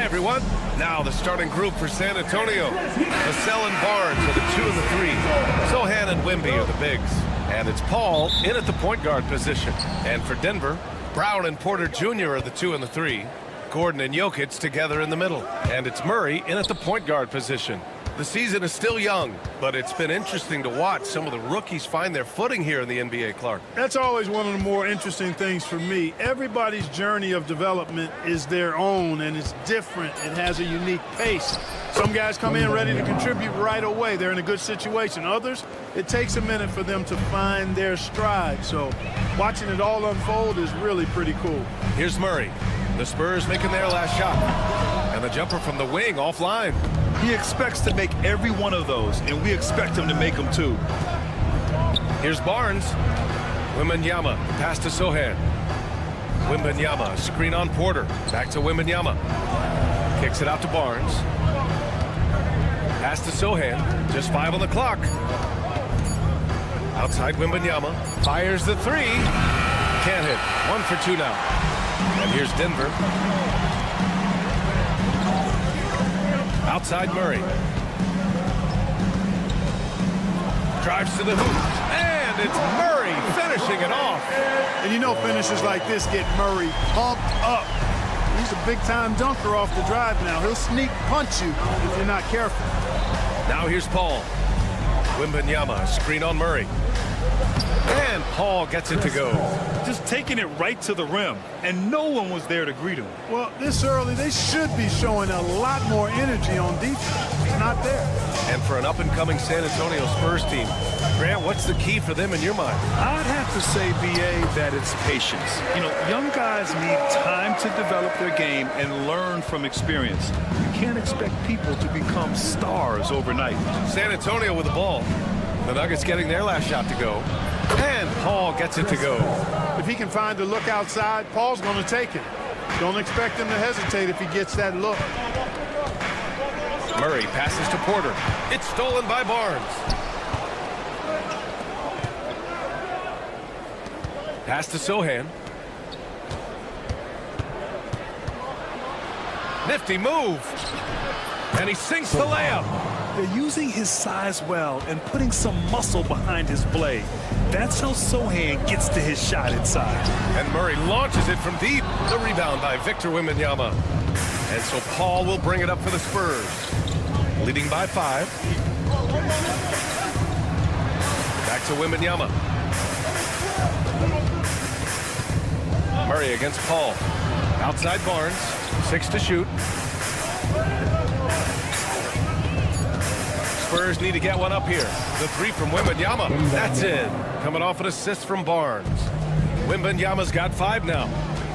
everyone. Now the starting group for San Antonio. Vassell and Barnes are the 2 and the 3. Sohan and Wemby are the bigs. And it's Paul in at the point guard position. And for Denver, Brown and Porter Jr. are the 2 and the 3. Gordon and Jokic together in the middle. And it's Murray in at the point guard position. The season is still young, but it's been interesting to watch some of the rookies find their footing here in the NBA, Clark. That's always one of the more interesting things for me. Everybody's journey of development is their own, and it's different. It has a unique pace. Some guys come in ready to contribute right away. They're in a good situation. Others, it takes a minute for them to find their stride. So watching it all unfold is really pretty cool. Here's Murray. The Spurs making their last shot. And the jumper from the wing offline. He expects to make every one of those, and we expect him to make them too. Here's Barnes. Wembanyama, pass to Sohan. Wembanyama, screen on Porter. Back to Wembanyama. Kicks it out to Barnes. Pass to Sohan. Just 5 on the clock. Outside Wembanyama. Fires the 3. Can't hit. 1 for 2 now. And here's Denver. Outside Murray. Drives to the hoop. And it's Murray finishing it off. And you know finishes like this get Murray pumped up. He's a big-time dunker off the drive now. He'll sneak punch you if you're not careful. Now here's Paul. Wembanyama, screen on Murray. And Paul gets it to go. Just taking it right to the rim, and no one was there to greet him. Well, this early, they should be showing a lot more energy on defense. It's not there. And for an up-and-coming San Antonio Spurs team, Grant, what's the key for them in your mind? I'd have to say, B.A., that it's patience. You know, young guys need time to develop their game and learn from experience. You can't expect people to become stars overnight. San Antonio with the ball. The Nuggets getting their last shot to go. And Paul gets it to go. If he can find the look outside, Paul's going to take it. Don't expect him to hesitate if he gets that look. Murray passes to Porter. It's stolen by Barnes. Pass to Sohan. Nifty move. And he sinks the layup. They're using his size well and putting some muscle behind his blade. That's how Sohan gets to his shot inside. And Murray launches it from deep. The rebound by Victor Wembanyama. And so Paul will bring it up for the Spurs. Leading by 5. Back to Wembanyama. Murray against Paul. Outside Barnes. 6 to shoot. Spurs need to get one up here. The 3 from Wembanyama. That's in. Coming off an assist from Barnes. Wembanyama's got 5 now.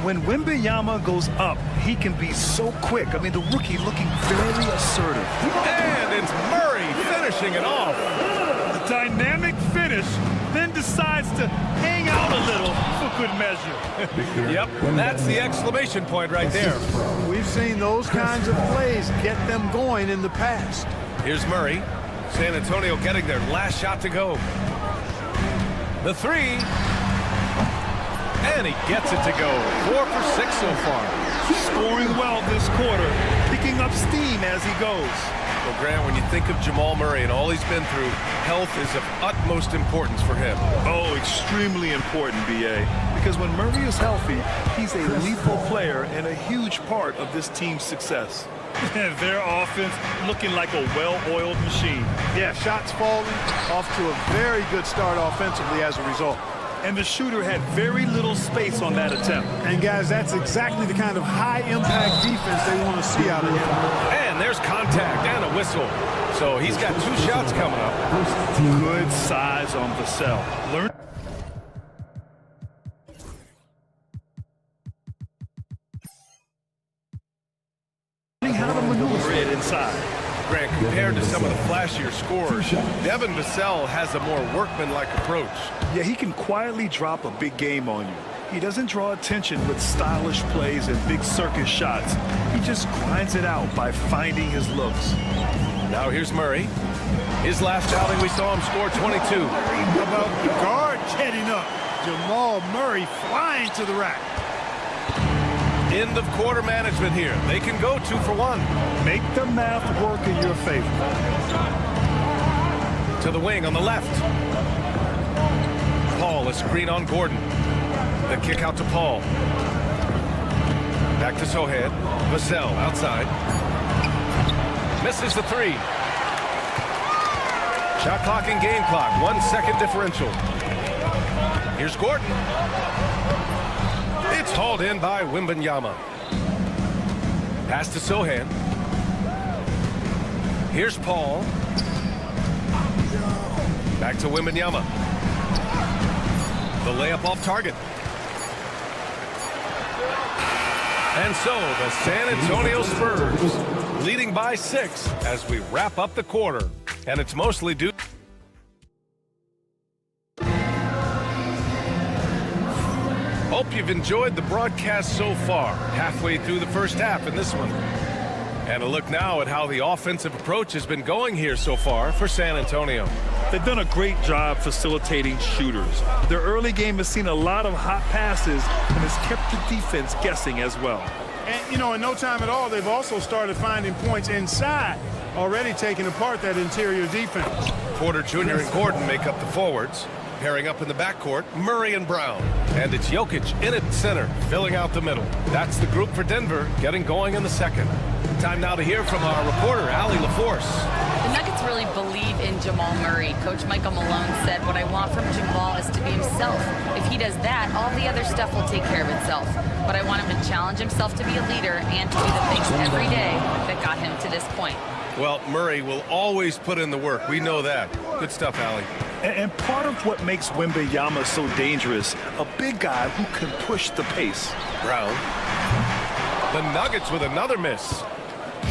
When Wembanyama goes up, he can be so quick. I mean, the rookie looking very assertive. And it's Murray finishing it off. A dynamic finish, then decides to hang out a little for good measure. Yep, that's the exclamation point right there. We've seen those kinds of plays get them going in the past. Here's Murray. San Antonio getting their last shot to go. The 3. And he gets it to go. 4 for 6 so far. Scoring well this quarter, picking up steam as he goes. Well, Grant, when you think of Jamal Murray and all he's been through, health is of utmost importance for him. Oh, extremely important, B.A. Because when Murray is healthy, he's a lethal player and a huge part of this team's success. Their offense looking like a well-oiled machine. Yeah, shots falling, off to a very good start offensively as a result. And the shooter had very little space on that attempt. And guys, that's exactly the kind of high-impact defense they want to see out of him. And there's contact and a whistle. So he's got 2 shots coming up. Good size on Vassell. Learn how to maneuver it inside. Grant, compared to some of the flashier scorers, Devin Vassell has a more workmanlike approach. Yeah, he can quietly drop a big game on you. He doesn't draw attention with stylish plays and big circus shots. He just grinds it out by finding his looks. Now here's Murray. His last outing, we saw him score 22. How about the guard jetting up? Jamal Murray flying to the rack. End of quarter management here. They can go 2 for 1. Make the math work in your favor. To the wing on the left. Paul, a screen on Gordon. The kick out to Paul. Back to Sohan. Vassell outside. Misses the 3. Shot clock and game clock. 1 second differential. Here's Gordon. It's hauled in by Wembanyama. Pass to Sohan. Here's Paul. Back to Wembanyama. The layup off target. And so the San Antonio Spurs leading by 6 as we wrap up the quarter. And it's mostly due. Hope you've enjoyed the broadcast so far. Halfway through the first half in this one. And a look now at how the offensive approach has been going here so far for San Antonio. They've done a great job facilitating shooters. Their early game has seen a lot of hot passes and has kept the defense guessing as well. And, you know, in no time at all, they've also started finding points inside, already taking apart that interior defense. Porter Jr. and Gordon make up the forwards. Pairing up in the backcourt, Murray and Brown. And it's Jokic in at center, filling out the middle. That's the group for Denver, getting going in the second. Time now to hear from our reporter, Allie LaForce. The Nuggets really believe in Jamal Murray. Coach Michael Malone said, what I want from Jamal is to be himself. If he does that, all the other stuff will take care of itself. But I want him to challenge himself to be a leader and to do the things every day that got him to this point. Well, Murray will always put in the work. We know that. Good stuff, Allie. And part of what makes Wembanyama so dangerous, a big guy who can push the pace. Brown. The Nuggets with another miss.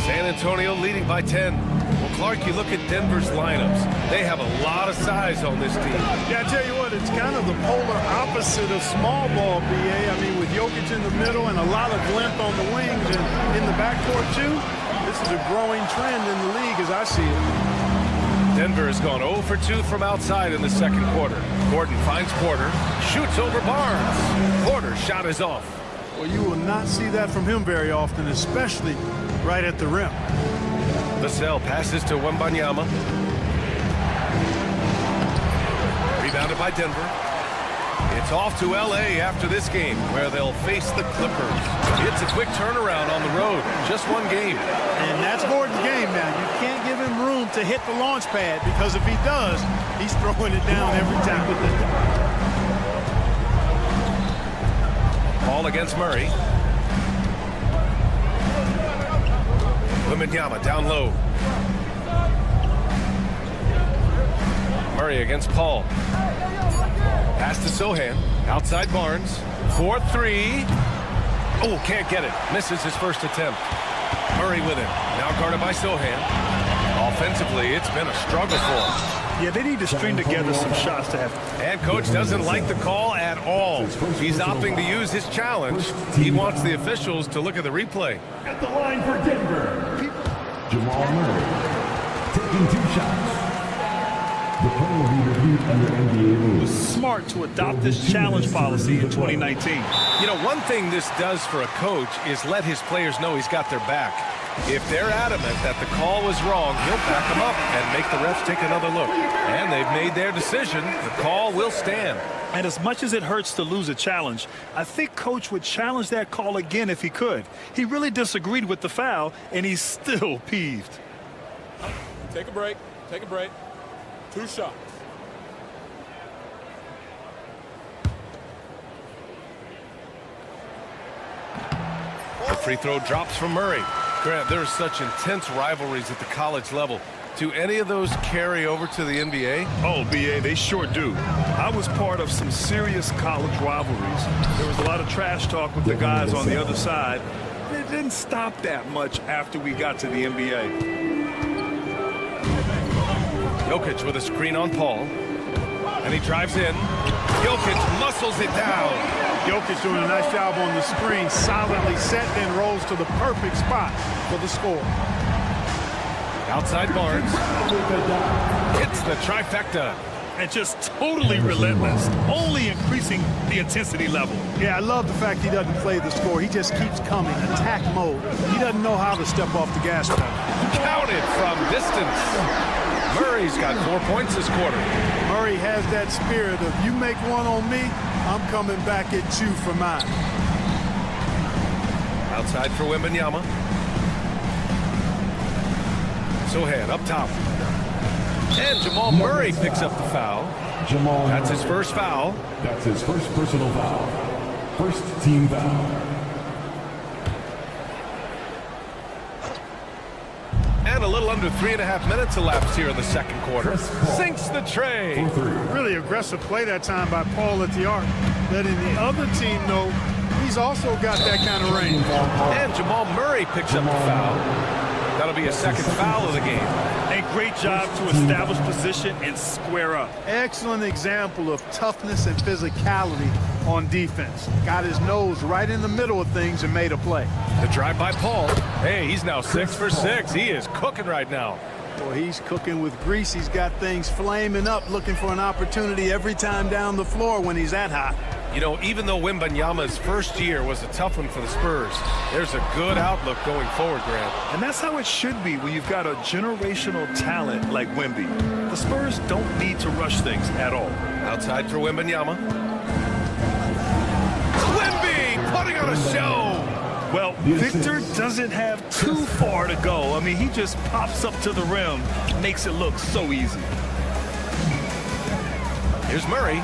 San Antonio leading by 10. Well, Clark, you look at Denver's lineups. They have a lot of size on this team. Yeah, I tell you what, it's kind of the polar opposite of small ball, BA. I mean, with Jokic in the middle and a lot of length on the wings and in the backcourt, too, this is a growing trend in the league as I see it. Denver has gone 0 for 2 from outside in the second quarter. Gordon finds Porter, shoots over Barnes. Porter's shot is off. Well, you will not see that from him very often, especially right at the rim. Vassell passes to Wembanyama. Rebounded by Denver. It's off to L.A. after this game, where they'll face the Clippers. It's a quick turnaround on the road. Just one game. And that's Gordon's game now. You can't give him room to hit the launch pad, because if he does, he's throwing it down every time. Ball against Murray. Wembanyama down low. Murray against Paul. Pass to Sohan. Outside Barnes. 4-3. Oh, can't get it. Misses his first attempt. Murray with it. Now guarded by Sohan. Offensively, it's been a struggle for him. Yeah, they need to string together some shots to have. And coach doesn't like the call at all. He's opting to use his challenge. He wants the officials to look at the replay. At the line for Denver, Jamal Murray taking 2 shots. The play will be reviewed under NBA rules. Smart to adopt this challenge policy in 2019. You know, one thing this does for a coach is let his players know he's got their back. If they're adamant that the call was wrong, he'll back them up and make the refs take another look. And they've made their decision. The call will stand. And as much as it hurts to lose a challenge, I think Coach would challenge that call again if he could. He really disagreed with the foul, and he's still peeved. Take a break. Take a break. 2 shots. The free throw drops from Murray. Grant, there are such intense rivalries at the college level. Do any of those carry over to the NBA? Oh, BA, they sure do. I was part of some serious college rivalries. There was a lot of trash talk with the guys on the other side. It didn't stop that much after we got to the NBA. Jokic with a screen on Paul. And he drives in. Jokic muscles it down. Jokic doing a nice job on the screen, solidly set, then rolls to the perfect spot for the score. Outside Barnes. Hits the trifecta. and just totally relentless, only increasing the intensity level. Yeah, I love the fact he doesn't play the score. He just keeps coming, attack mode. He doesn't know how to step off the gas pedal. Counted from distance. Murray's got 4 points this quarter. Murray has that spirit of, you make one on me, I'm coming back at you for mine. Outside for Wembanyama. Sohan up top. And Jamal Murray picks up the foul. Jamal That's Murray. his first foul. That's his first personal foul. First team foul. And a little under 3.5 minutes elapsed here in the second quarter. Sinks the tray. Really aggressive play that time by Paul at the arc, letting the other team know he's also got that kind of range. And Jamal Murray picks up the foul. That'll be a second foul of the game. A great job to establish position and square up. Excellent example of toughness and physicality on defense. Got his nose right in the middle of things and made a play. The drive by Paul. Hey, he's now 6 for 6. He is cooking right now. Boy, he's cooking with grease. He's got things flaming up, looking for an opportunity every time down the floor when he's that hot. You know, even though Wembanyama's first year was a tough one for the Spurs, there's a good outlook going forward, Grant. And that's how it should be when you've got a generational talent like Wemby. The Spurs don't need to rush things at all. Outside for Wembanyama. Wemby putting on a show. Well, Victor doesn't have too far to go. I mean, he just pops up to the rim, makes it look so easy. Here's Murray.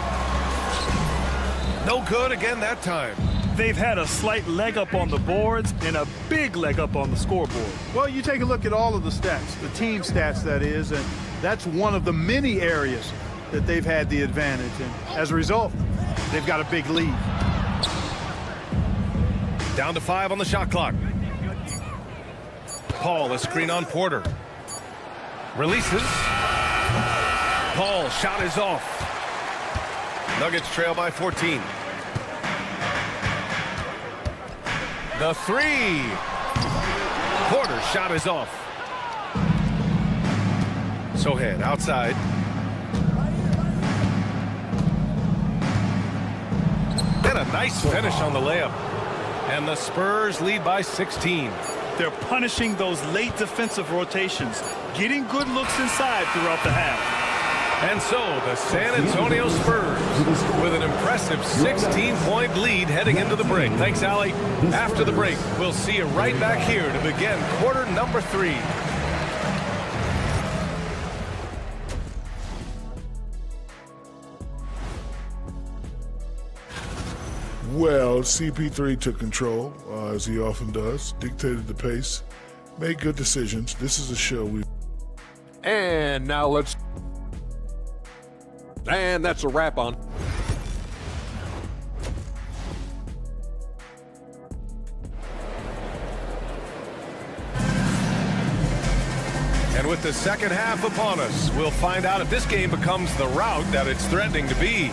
No good again that time. They've had a slight leg up on the boards and a big leg up on the scoreboard. Well, you take a look at all of the stats, the team stats that is, and that's one of the many areas that they've had the advantage. And as a result, they've got a big lead. Down to 5 on the shot clock. Paul, a screen on Porter. Releases. Paul, shot is off. Nuggets trail by 14. The 3. Porter's shot is off. Sohan outside. And a nice finish on the layup. And the Spurs lead by 16. They're punishing those late defensive rotations, getting good looks inside throughout the half. And so the San Antonio Spurs with an impressive 16-point lead heading into the break. Thanks, Allie. After the break, we'll see you right back here to begin quarter number 3. Well, CP3 took control, as he often does, dictated the pace, made good decisions. This is a show we... And now let's... And that's a wrap on. And with the second half upon us, we'll find out if this game becomes the rout that it's threatening to be.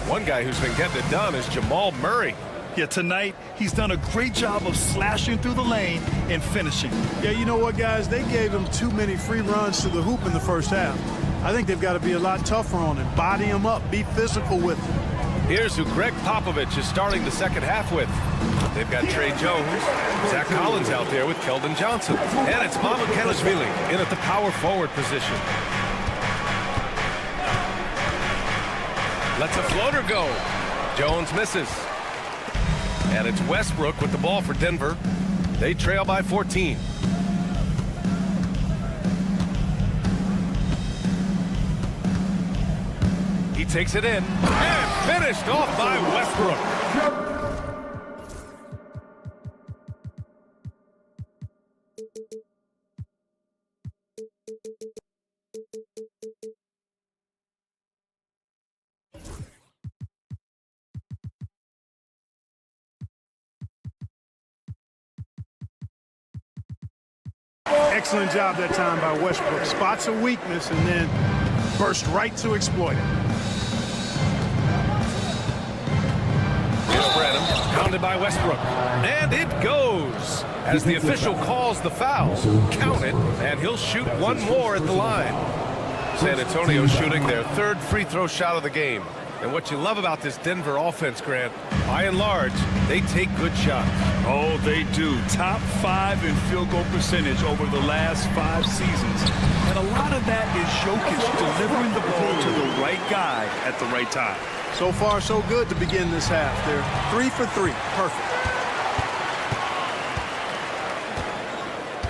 One guy who's been getting it done is Jamal Murray. Yeah, tonight, he's done a great job of slashing through the lane and finishing. Yeah, you know what, guys? They gave him too many free runs to the hoop in the first half. I think they've got to be a lot tougher on him, body him up, be physical with him. Here's who Greg Popovich is starting the second half with. They've got Trey Jones, Zach Collins out there with Keldon Johnson. And it's Manu Kelishvili in at the power forward position. Lets a floater go. Jones misses. And it's Westbrook with the ball for Denver. They trail by 14. He takes it in and finished off by Westbrook. Excellent job that time by Westbrook. Spots a weakness and then burst right to exploit it. Here's Branham, pounded by Westbrook. And it goes as the official calls the foul. Count it, and he'll shoot one more at the line. San Antonio shooting their third free throw shot of the game. And what you love about this Denver offense, Grant, by and large, they take good shots. Oh, they do. Top 5 in field goal percentage over the last 5 seasons. And a lot of that is Jokic delivering the ball to the right guy at the right time. So far, so good to begin this half. They're 3 for 3. Perfect.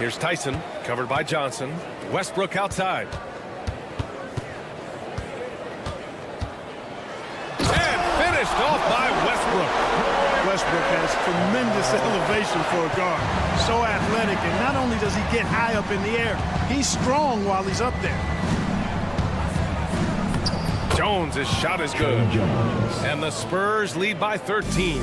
Here's Tyson, covered by Johnson. Westbrook outside. And finished off by Westbrook. Westbrook has tremendous elevation for a guard. So athletic, and not only does he get high up in the air, he's strong while he's up there. Jones' shot is good. And the Spurs lead by 13.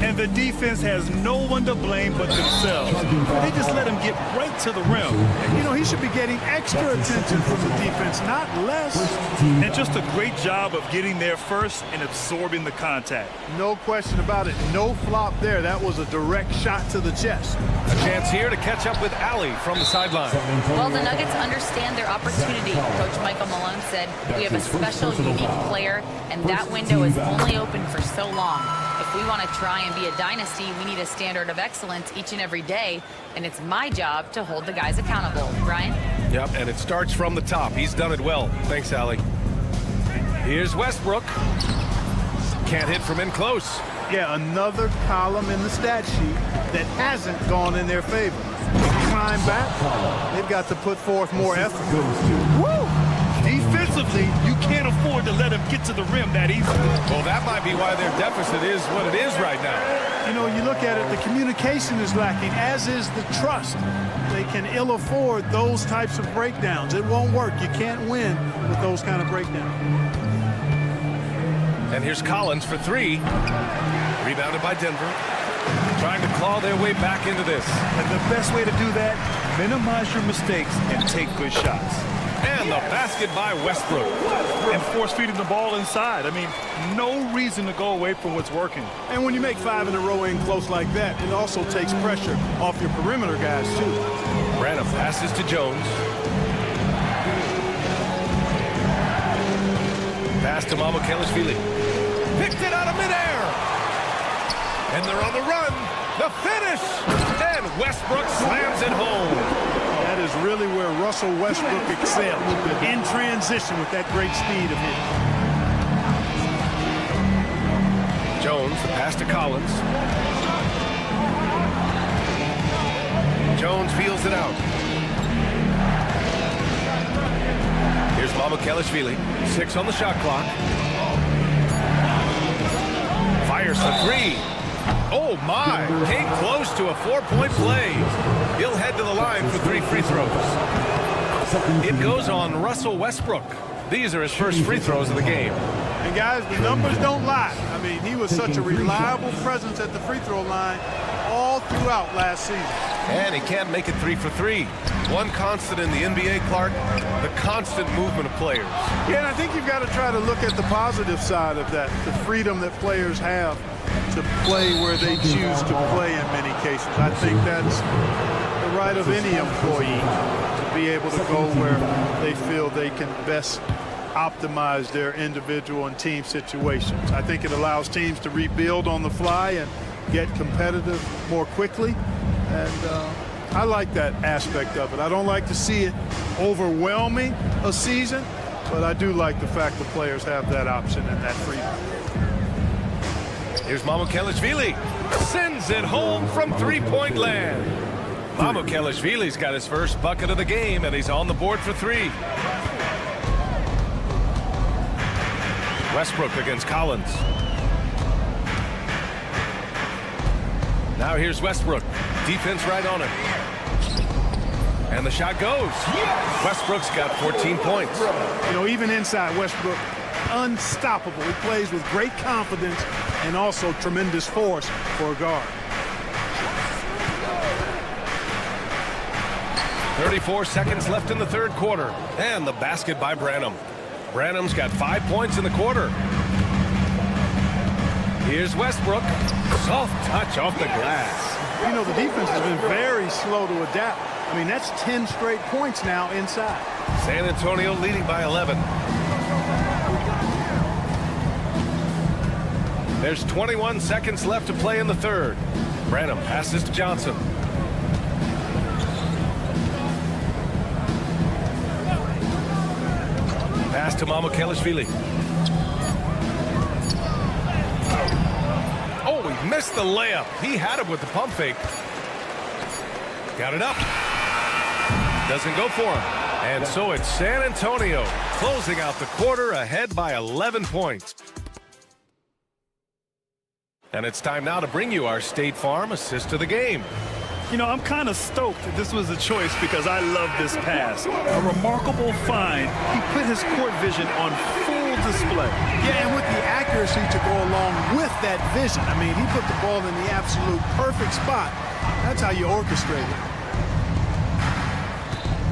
And the defense has no one to blame but themselves. They just let him get right to the rim. You know, he should be getting extra attention from the defense, not less. And just a great job of getting there first and absorbing the contact. No question about it. No flop there. That was a direct shot to the chest. A chance here to catch up with Allie from the sideline. Well, the Nuggets understand their opportunity. Coach Michael Malone said, we have a special, unique player, and that window is only open for so long. If we want to try and be a dynasty, we need a standard of excellence each and every day, and it's my job to hold the guys accountable. Brian? Yep, and it starts from the top. He's done it well. Thanks, Allie. Here's Westbrook. Can't hit from in close. Yeah, another column in the stat sheet that hasn't gone in their favor. Climb back. They've got to put forth more effort. Woo! Defensively, you can't afford to let him get to the rim that easily. Well, that might be why their deficit is what it is right now. You know, you look at it, the communication is lacking, as is the trust. They can ill afford those types of breakdowns. It won't work. You can't win with those kind of breakdowns. And here's Collins for 3. Rebounded by Denver. Trying to claw their way back into this. And the best way to do that, minimize your mistakes and take good shots. And the basket by Westbrook. And force-feeding the ball inside. I mean, no reason to go away from what's working. And when you make 5 in a row in close like that, it also takes pressure off your perimeter guys, too. Branham passes to Jones. Pass to Mamukelashvili. Picked it out of midair. And they're on the run. The finish. And Westbrook slams it home. That is really where Russell Westbrook excels, in transition with that great speed of his. Jones, the pass to Collins. Jones feels it out. Here's Mamukelashvili. 6 on the shot clock. Fires for 3. Oh, my. Came close to a 4-point play. He'll head to the line for 3 free throws. It goes on Russell Westbrook. These are his first free throws of the game. And, guys, the numbers don't lie. I mean, he was such a reliable presence at the free throw line all throughout last season. And he can't make it 3 for 3. One constant in the NBA, Clark, the constant movement of players. Yeah, and I think you've got to try to look at the positive side of that, the freedom that players have to play where they choose to play in many cases. I think that's the right of any employee to be able to go where they feel they can best optimize their individual and team situations. I think it allows teams to rebuild on the fly and get competitive more quickly. And I like that aspect of it. I don't like to see it overwhelming a season, but I do like the fact the players have that option and that freedom. Here's Mamukelashvili. Sends it home from 3-point land. Mamukelashvili's got his first bucket of the game, and he's on the board for 3. Westbrook against Collins. Now here's Westbrook. Defense right on him. And the shot goes. Westbrook's got 14 points. You know, even inside, Westbrook, unstoppable. He plays with great confidence and also tremendous force for a guard. 34 seconds left in the third quarter. And the basket by Branham. Branham's got 5 points in the quarter. Here's Westbrook. Soft touch off the glass. You know, the defense has been very slow to adapt. I I mean, that's 10 straight points now inside. San Antonio leading by 11. There's 21 seconds left to play in the third. Branham passes to Johnson. Pass to Mamukelashvili. Oh, he missed the layup. He had it with the pump fake. Got it up. Doesn't go for him. And so it's San Antonio closing out the quarter ahead by 11 points. And it's time now to bring you our State Farm assist of the game. You know, I'm kind of stoked that this was a choice because I love this pass. A remarkable find. He put his court vision on full display. Yeah, and with the accuracy to go along with that vision. I mean, he put the ball in the absolute perfect spot. That's how you orchestrate it.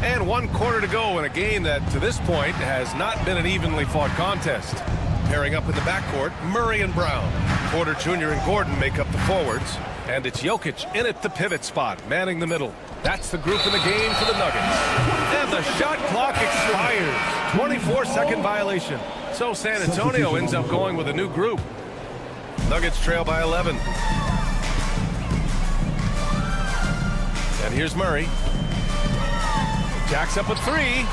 And 1 quarter to go in a game that, to this point, has not been an evenly fought contest. Pairing up in the backcourt, Murray and Brown. Porter Jr. and Gordon make up the forwards. And it's Jokic in at the pivot spot, manning the middle. That's the group in the game for the Nuggets. And the shot clock expires. 24-second violation. So San Antonio ends up going with a new group. Nuggets trail by 11. And here's Murray. Jacks up a 3.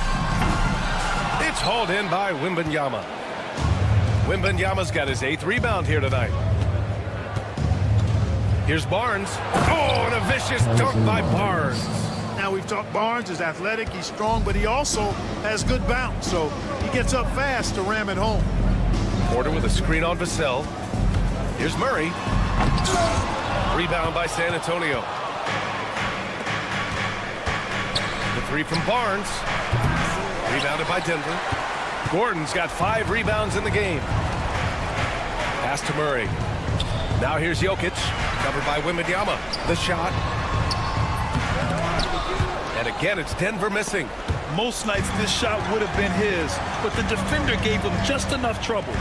It's hauled in by Wembanyama. Wembanyama's got his 8th rebound here tonight. Here's Barnes. Oh, and a vicious dunk by Barnes. Now, we've talked Barnes is athletic, he's strong, but he also has good bounce, so he gets up fast to ram it home. Porter with a screen on Vassell. Here's Murray. Rebound by San Antonio. The 3 from Barnes. Rebounded by Denver. Gordon's got 5 rebounds in the game. Pass to Murray. Now here's Jokic, covered by Wembanyama. The shot. And again, it's Denver missing. Most nights this shot would have been his, but the defender gave him just enough trouble.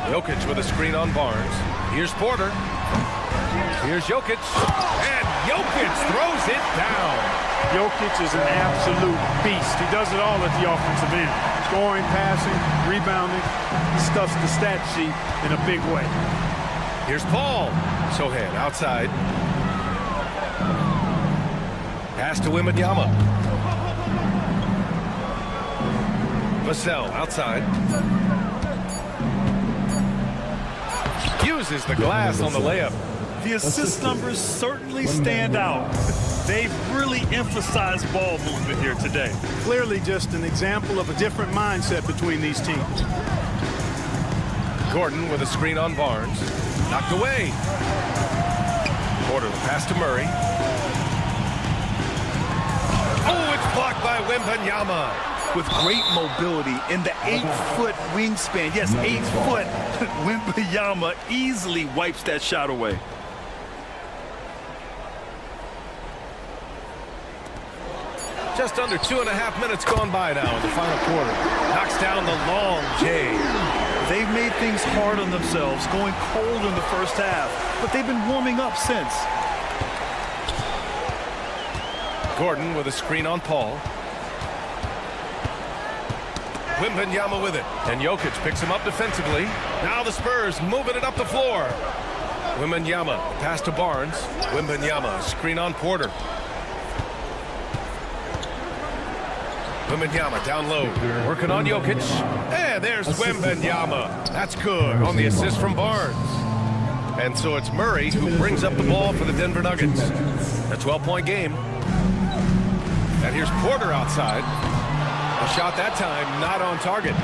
Jokic with a screen on Barnes. Here's Porter. Here's Jokic. And Jokic throws it down. Jokic is an absolute beast. He does it all at the offensive end. Scoring, passing, rebounding. He stuffs the stat sheet in a big way. Here's Paul. Sohan outside. Pass to Wembanyama. Vassell outside. Uses the glass on the layup. The assist numbers certainly stand out. They've really emphasized ball movement here today. Clearly just an example of a different mindset between these teams. Gordon with a screen on Barnes. Knocked away. Porter the pass to Murray. Oh, it's blocked by Wembanyama. With great mobility in the 8-foot wingspan. Yes, 8 foot. Wembanyama easily wipes that shot away. Just under 2.5 minutes gone by now in the final quarter. Knocks down the long J. They've made things hard on themselves, going cold in the first half, but they've been warming up since. Gordon with a screen on Paul. Wembanyama with it. And Jokic picks him up defensively. Now the Spurs moving it up the floor. Wembanyama, pass to Barnes. Wembanyama, screen on Porter. Wembanyama down low, working on Jokic. And there's Wembanyama. That's good on the assist from Barnes. And so it's Murray who brings up the ball for the Denver Nuggets. A 12-point game. And here's Porter outside. A shot that time not on target.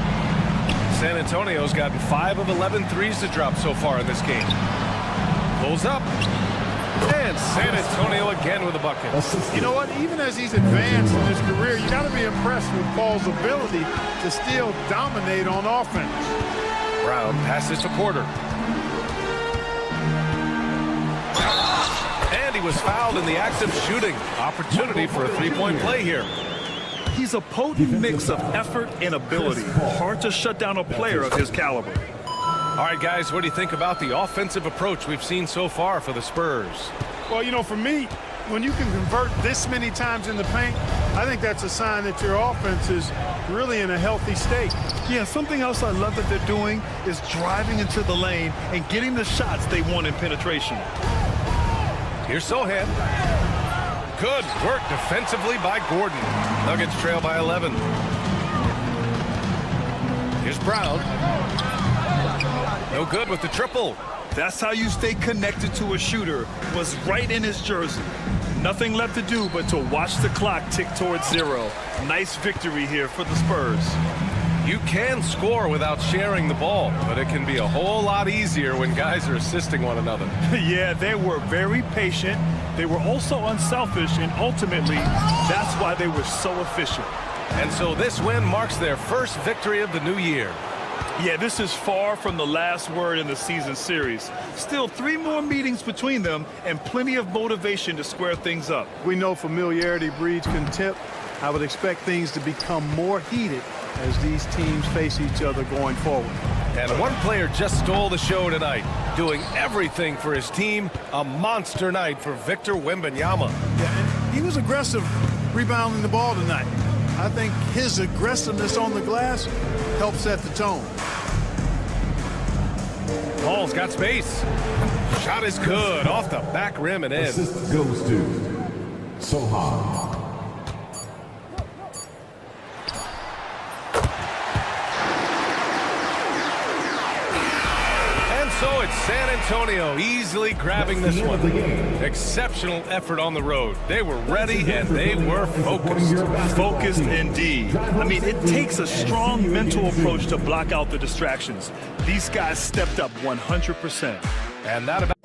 San Antonio's gotten 5 of 11 threes to drop so far in this game. Pulls up. And San Antonio again with a bucket. You know what? Even as he's advanced in his career, you got to be impressed with Paul's ability to still dominate on offense. Brown passes to Porter. And he was fouled in the act of shooting. Opportunity for a 3-point play here. He's a potent mix of effort and ability. Hard to shut down a player of his caliber. All right, guys, what do you think about the offensive approach we've seen so far for the Spurs? Well, you know, for me, when you can convert this many times in the paint, I think that's a sign that your offense is really in a healthy state. Yeah, something else I love that they're doing is driving into the lane and getting the shots they want in penetration. Here's Sohan. Good work defensively by Gordon. Nuggets trail by 11. Here's Brown. No good with the triple. That's how you stay connected to a shooter. Was right in his jersey. Nothing left to do but to watch the clock tick towards 0. Nice victory here for the Spurs. You can score without sharing the ball, but it can be a whole lot easier when guys are assisting one another. Yeah, they were very patient. They were also unselfish, and ultimately, that's why they were so efficient. And so this win marks their first victory of the new year. Yeah, this is far from the last word in the season series. Still 3 more meetings between them and plenty of motivation to square things up. We know familiarity breeds contempt. I would expect things to become more heated as these teams face each other going forward. And one player just stole the show tonight, doing everything for his team. A monster night for Victor Wembanyama. Yeah, and he was aggressive rebounding the ball tonight. I think his aggressiveness on the glass helped set the tone. Paul's got space. Shot is good, off the back rim and in. Assist goes to Sohan. So it's San Antonio easily grabbing this one. Exceptional effort on the road. They were ready and they were focused. Focused indeed. I mean, it takes a strong mental approach to block out the distractions. These guys stepped up 100%. And that about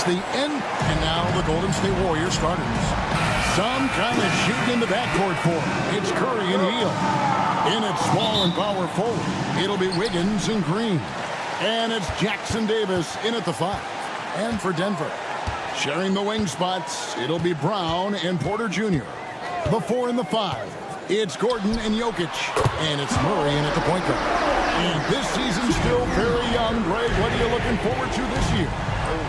The end, and now the Golden State Warriors starters. Some kind of shooting in the backcourt for him. It's Curry and Hield. In at small and power forward, it'll be Wiggins and Green. And it's Jackson Davis in at the 5. And for Denver, sharing the wing spots, it'll be Brown and Porter Jr. The 4 and the 5, it's Gordon and Jokic. And it's Murray in at the point guard. And this season's still very young. Greg, what are you looking forward to this year?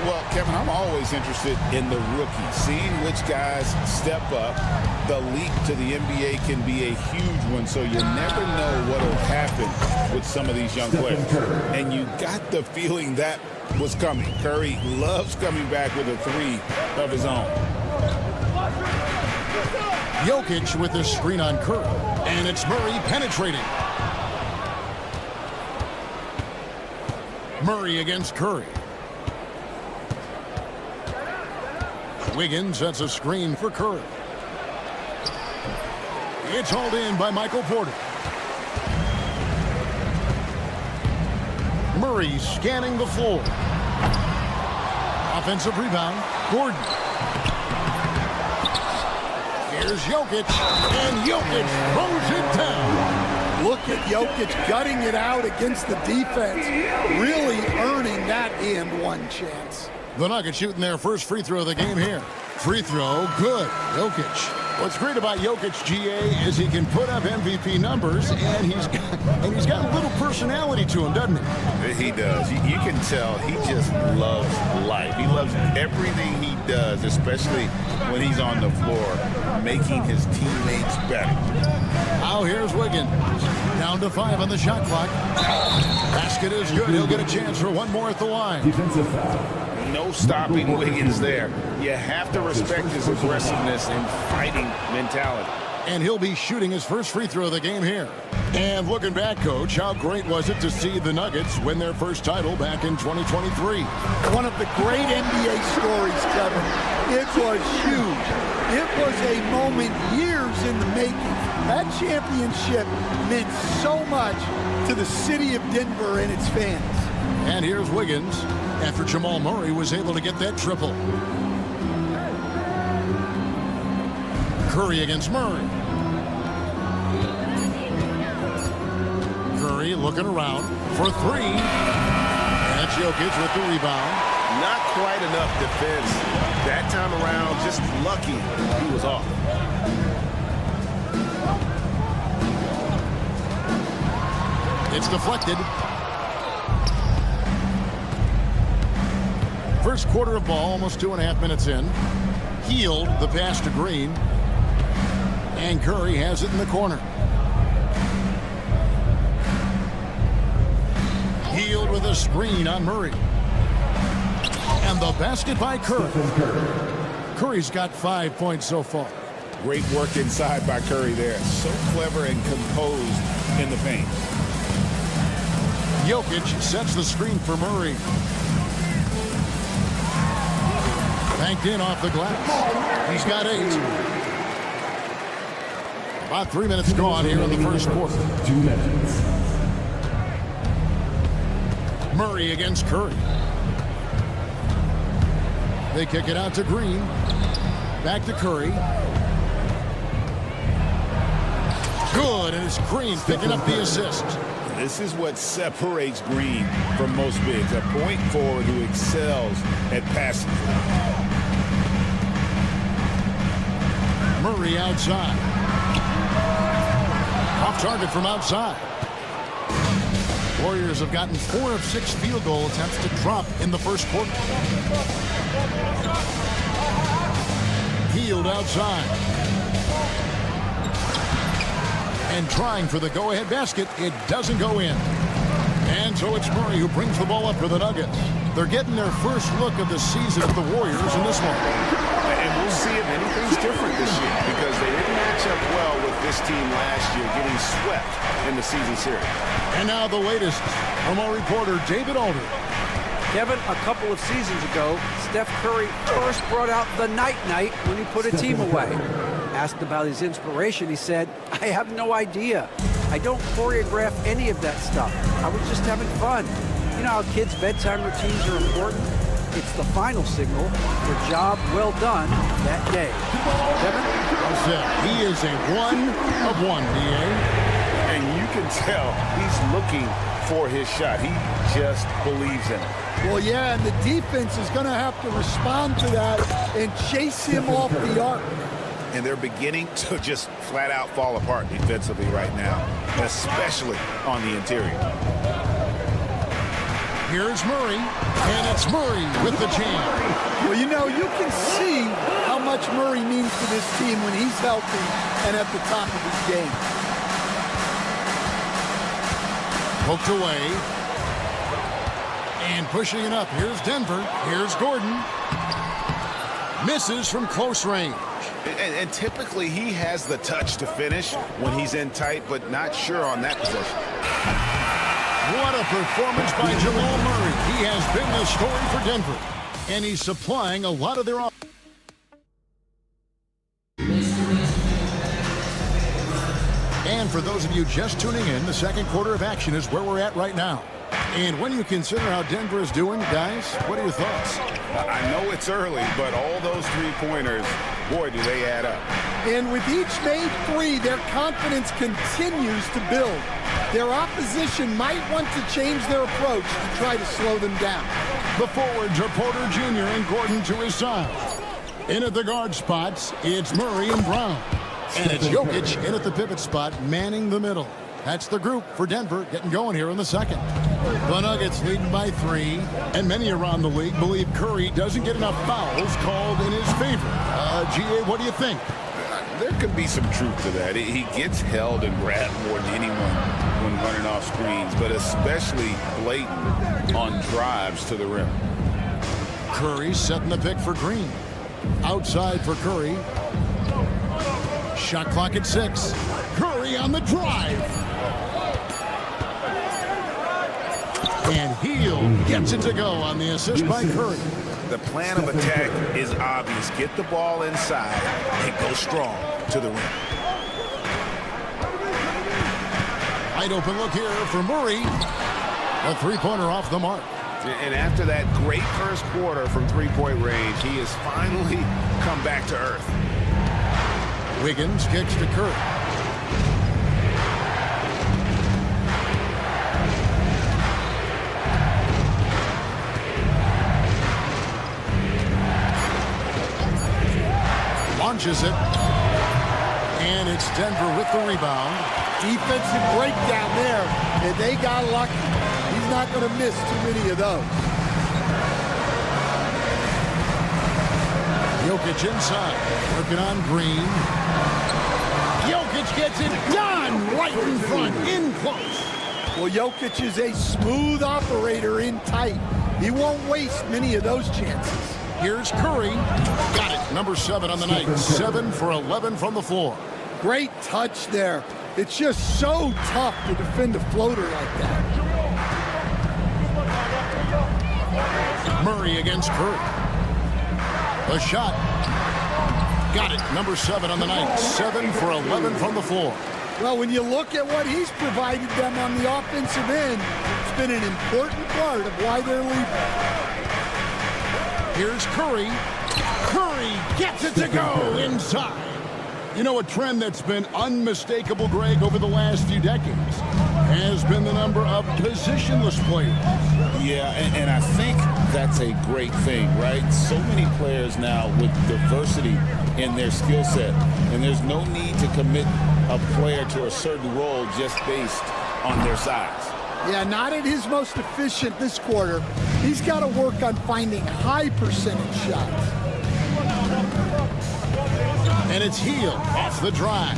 Well, Kevin, I'm always interested in the rookies, seeing which guys step up. The leap to the NBA can be a huge one, so you never know what will happen with some of these young players. And you got the feeling that was coming. Curry loves coming back with a 3 of his own. Jokic with the screen on Curry, and it's Murray penetrating. Murray against Curry. Wiggins sets a screen for Curry. It's hauled in by Michael Porter. Murray scanning the floor. Offensive rebound, Gordon. Here's Jokic, and Jokic throws it down. Look at Jokic gutting it out against the defense, really earning that and one chance. The Nuggets shooting their first free throw of the game here. Free throw, good. Jokic. What's great about Jokic, GA, is he can put up MVP numbers, and he's got a little personality to him, doesn't he? He does. You can tell he just loves life. He loves everything he does, especially when he's on the floor, making his teammates better. Now here's Wiggins. Down to 5 on the shot clock. Basket is good. He'll get a chance for one more at the line. Defensive foul. No stopping Wiggins there. You have to respect his aggressiveness and fighting mentality. And he'll be shooting his first free throw of the game here. And looking back, Coach, how great was it to see the Nuggets win their first title back in 2023? One of the great NBA stories, Kevin. It was huge. It was a moment years in the making. That championship meant so much to the city of Denver and its fans. And here's Wiggins after Jamal Murray was able to get that triple. Curry against Murray. Curry looking around for 3. That's Jokic with the rebound. Not quite enough defense. That time around, just lucky he was off. It's deflected. First quarter of ball, almost 2.5 minutes in. Hield the pass to Green. And Curry has it in the corner. Hield with a screen on Murray. And the basket by Curry. Curry's got 5 points so far. Great work inside by Curry there. So clever and composed in the paint. Jokic sets the screen for Murray. Banked in off the glass. He's got 8. About 3 minutes gone here in the first quarter. 2 minutes. Murray against Curry. They kick it out to Green. Back to Curry. Good, and it's Green picking up the assist. This is what separates Green from most bigs. A point forward who excels at passing. Murray outside. Off target from outside. Warriors have gotten 4 of 6 field goal attempts to drop in the first quarter. Hield outside. And trying for the go-ahead basket, it doesn't go in. And so it's Murray who brings the ball up for the Nuggets. They're getting their first look of the season at the Warriors in this one. And we'll see if anything's different this year because they didn't match up well with this team last year, getting swept in the season series. And now the latest from our reporter, David Alder. Kevin, a couple of seasons ago, Steph Curry first brought out the night-night when he put a team away. Asked about his inspiration, he said, "I have no idea. I don't choreograph any of that stuff. I was just having fun." You know how kids' bedtime routines are important? It's the final signal for job well done that day. Kevin? Well said. He is a 1 of 1, DA. And you can tell he's looking for his shot. He just believes in it. Well, yeah, and the defense is going to have to respond to that and chase him off the arc. And they're beginning to just flat out fall apart defensively right now, especially on the interior. Here's Murray, and it's Murray with the jam. Well, you know, you can see how much Murray means to this team when he's healthy and at the top of his game. Poked away. And pushing it up. Here's Denver. Here's Gordon. Misses from close range. And typically he has the touch to finish when he's in tight, but not sure on that possession. What a performance by Jamal Murray. He has been the story for Denver. And he's supplying a lot of their offense. And for those of you just tuning in, the second quarter of action is where we're at right now. And when you consider how Denver is doing, guys, what are your thoughts? I know it's early, but all those three-pointers, boy, do they add up. And with each made three, their confidence continues to build. Their opposition might want to change their approach to try to slow them down. The forwards are Porter Jr. and Gordon to his side. In at the guard spots, it's Murray and Brown. And it's Jokic in at the pivot spot, manning the middle. That's the group for Denver getting going here in the second. The Nuggets leading by 3, and many around the league believe Curry doesn't get enough fouls called in his favor. GA, what do you think? There could be some truth to that. He gets held and grabbed more than anyone when running off screens, but especially blatant on drives to the rim. Curry setting the pick for Green. Outside for Curry. Shot clock at 6. Curry on the drive. And Hield gets it to go on the assist by Curry. The plan of attack is obvious. Get the ball inside and go strong to the rim. Wide open look here for Murray. A three-pointer off the mark. And after that great first quarter from three-point range, he has finally come back to earth. Wiggins kicks to Curry. Launches it. And it's Denver with the rebound. Defensive breakdown there, and they got lucky. He's not going to miss too many of those. Jokic inside, working on Green. Jokic gets it done right in front, in close. Well, Jokic is a smooth operator in tight. He won't waste many of those chances. Here's Curry. Got it. Number 7 on the night. 7 for 11 from the floor. Great touch there. It's just so tough to defend a floater like that. Murray against Curry. A shot. Got it. Number 7 on the night. 7 for 11 from the floor. Well, when you look at what he's provided them on the offensive end, it's been an important part of why they're leading. Here's Curry. Curry gets it to go inside. You know, a trend that's been unmistakable, Greg, over the last few decades has been the number of positionless players. Yeah, and I think that's a great thing, right? So many players now with diversity in their skill set, and there's no need to commit a player to a certain role just based on their size. Yeah, not at his most efficient this quarter. He's got to work on finding high percentage shots. And it's Hield off the drive.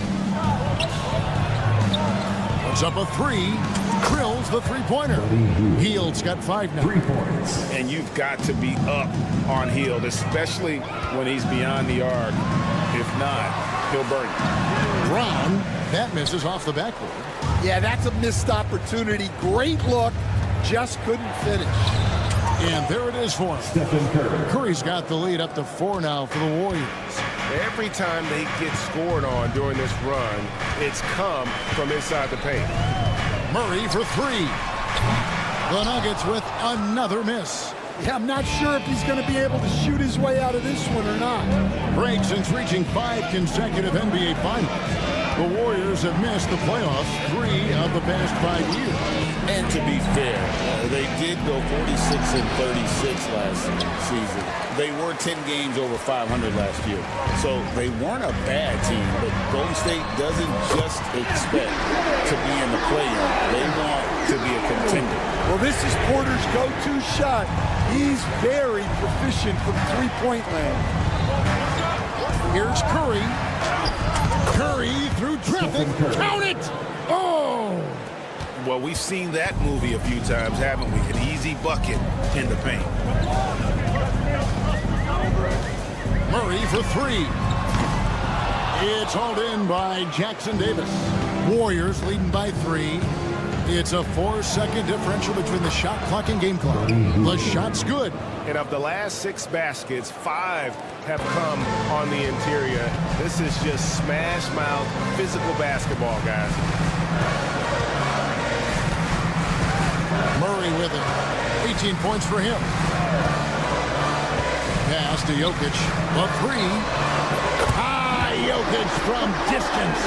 Puts up a 3. Drills the three-pointer. Hield's got 5 now. 3 points. And you've got to be up on Hield, especially when he's beyond the arc. If not, he'll burn you. Brown, that misses off the backboard. Yeah, that's a missed opportunity. Great look, just couldn't finish. And there it is for him. Stephen Curry. Curry's got the lead up to 4 now for the Warriors. Every time they get scored on during this run, it's come from inside the paint. Murray for 3. The Nuggets with another miss. Yeah, I'm not sure if he's going to be able to shoot his way out of this one or not. Break since reaching 5 consecutive NBA Finals. The Warriors have missed the playoffs 3 of the past 5 years. And to be fair, they did go 46-36 last season. They were 10 games over 500 last year. So they weren't a bad team, but Golden State doesn't just expect to be in the play-in. They want to be a contender. Well, this is Porter's go-to shot. He's very proficient from three-point land. Here's Curry. Curry through traffic. Count it! Oh! Well, we've seen that movie a few times, haven't we? An easy bucket in the paint. Murray for 3. It's hauled in by Jackson Davis. Warriors leading by 3. It's a 4-second differential between the shot clock and game clock. The shot's good. And of the last 6 baskets, 5 have come on the interior. This is just smash mouth physical basketball, guys. Murray with it. 18 points for him. Pass to Jokic. A 3. Jokic from distance.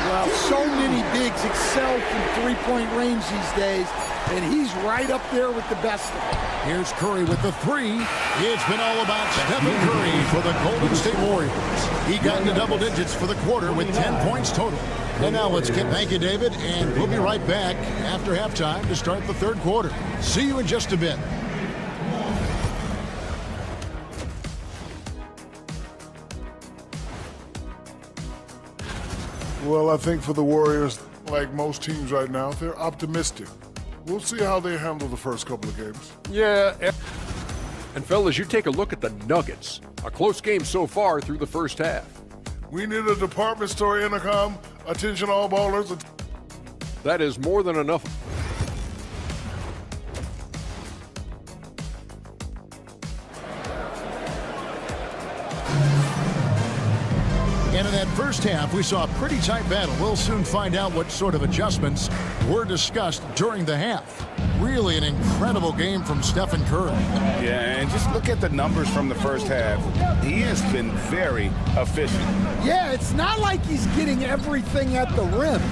Well, so many bigs excel from three-point range these days, and he's right up there with the best of them. Here's Curry with the 3. It's been all about Stephen Curry for the Golden State Warriors. He got into double digits for the quarter with 10 points total. And now let's get thank you, David, and we'll be right back after halftime to start the third quarter. See you in just a bit. Well, I think for the Warriors, like most teams right now, they're optimistic. We'll see how they handle the first couple of games. Yeah. And fellas, you take a look at the Nuggets. A close game so far through the first half. We need a department store intercom. Attention all ballers. That is more than enough. And in that first half, we saw a pretty tight battle. We'll soon find out what sort of adjustments were discussed during the half. Really an incredible game from Stephen Curry. Yeah, and just look at the numbers from the first half. He has been very efficient. Yeah, it's not like he's getting everything at the rim.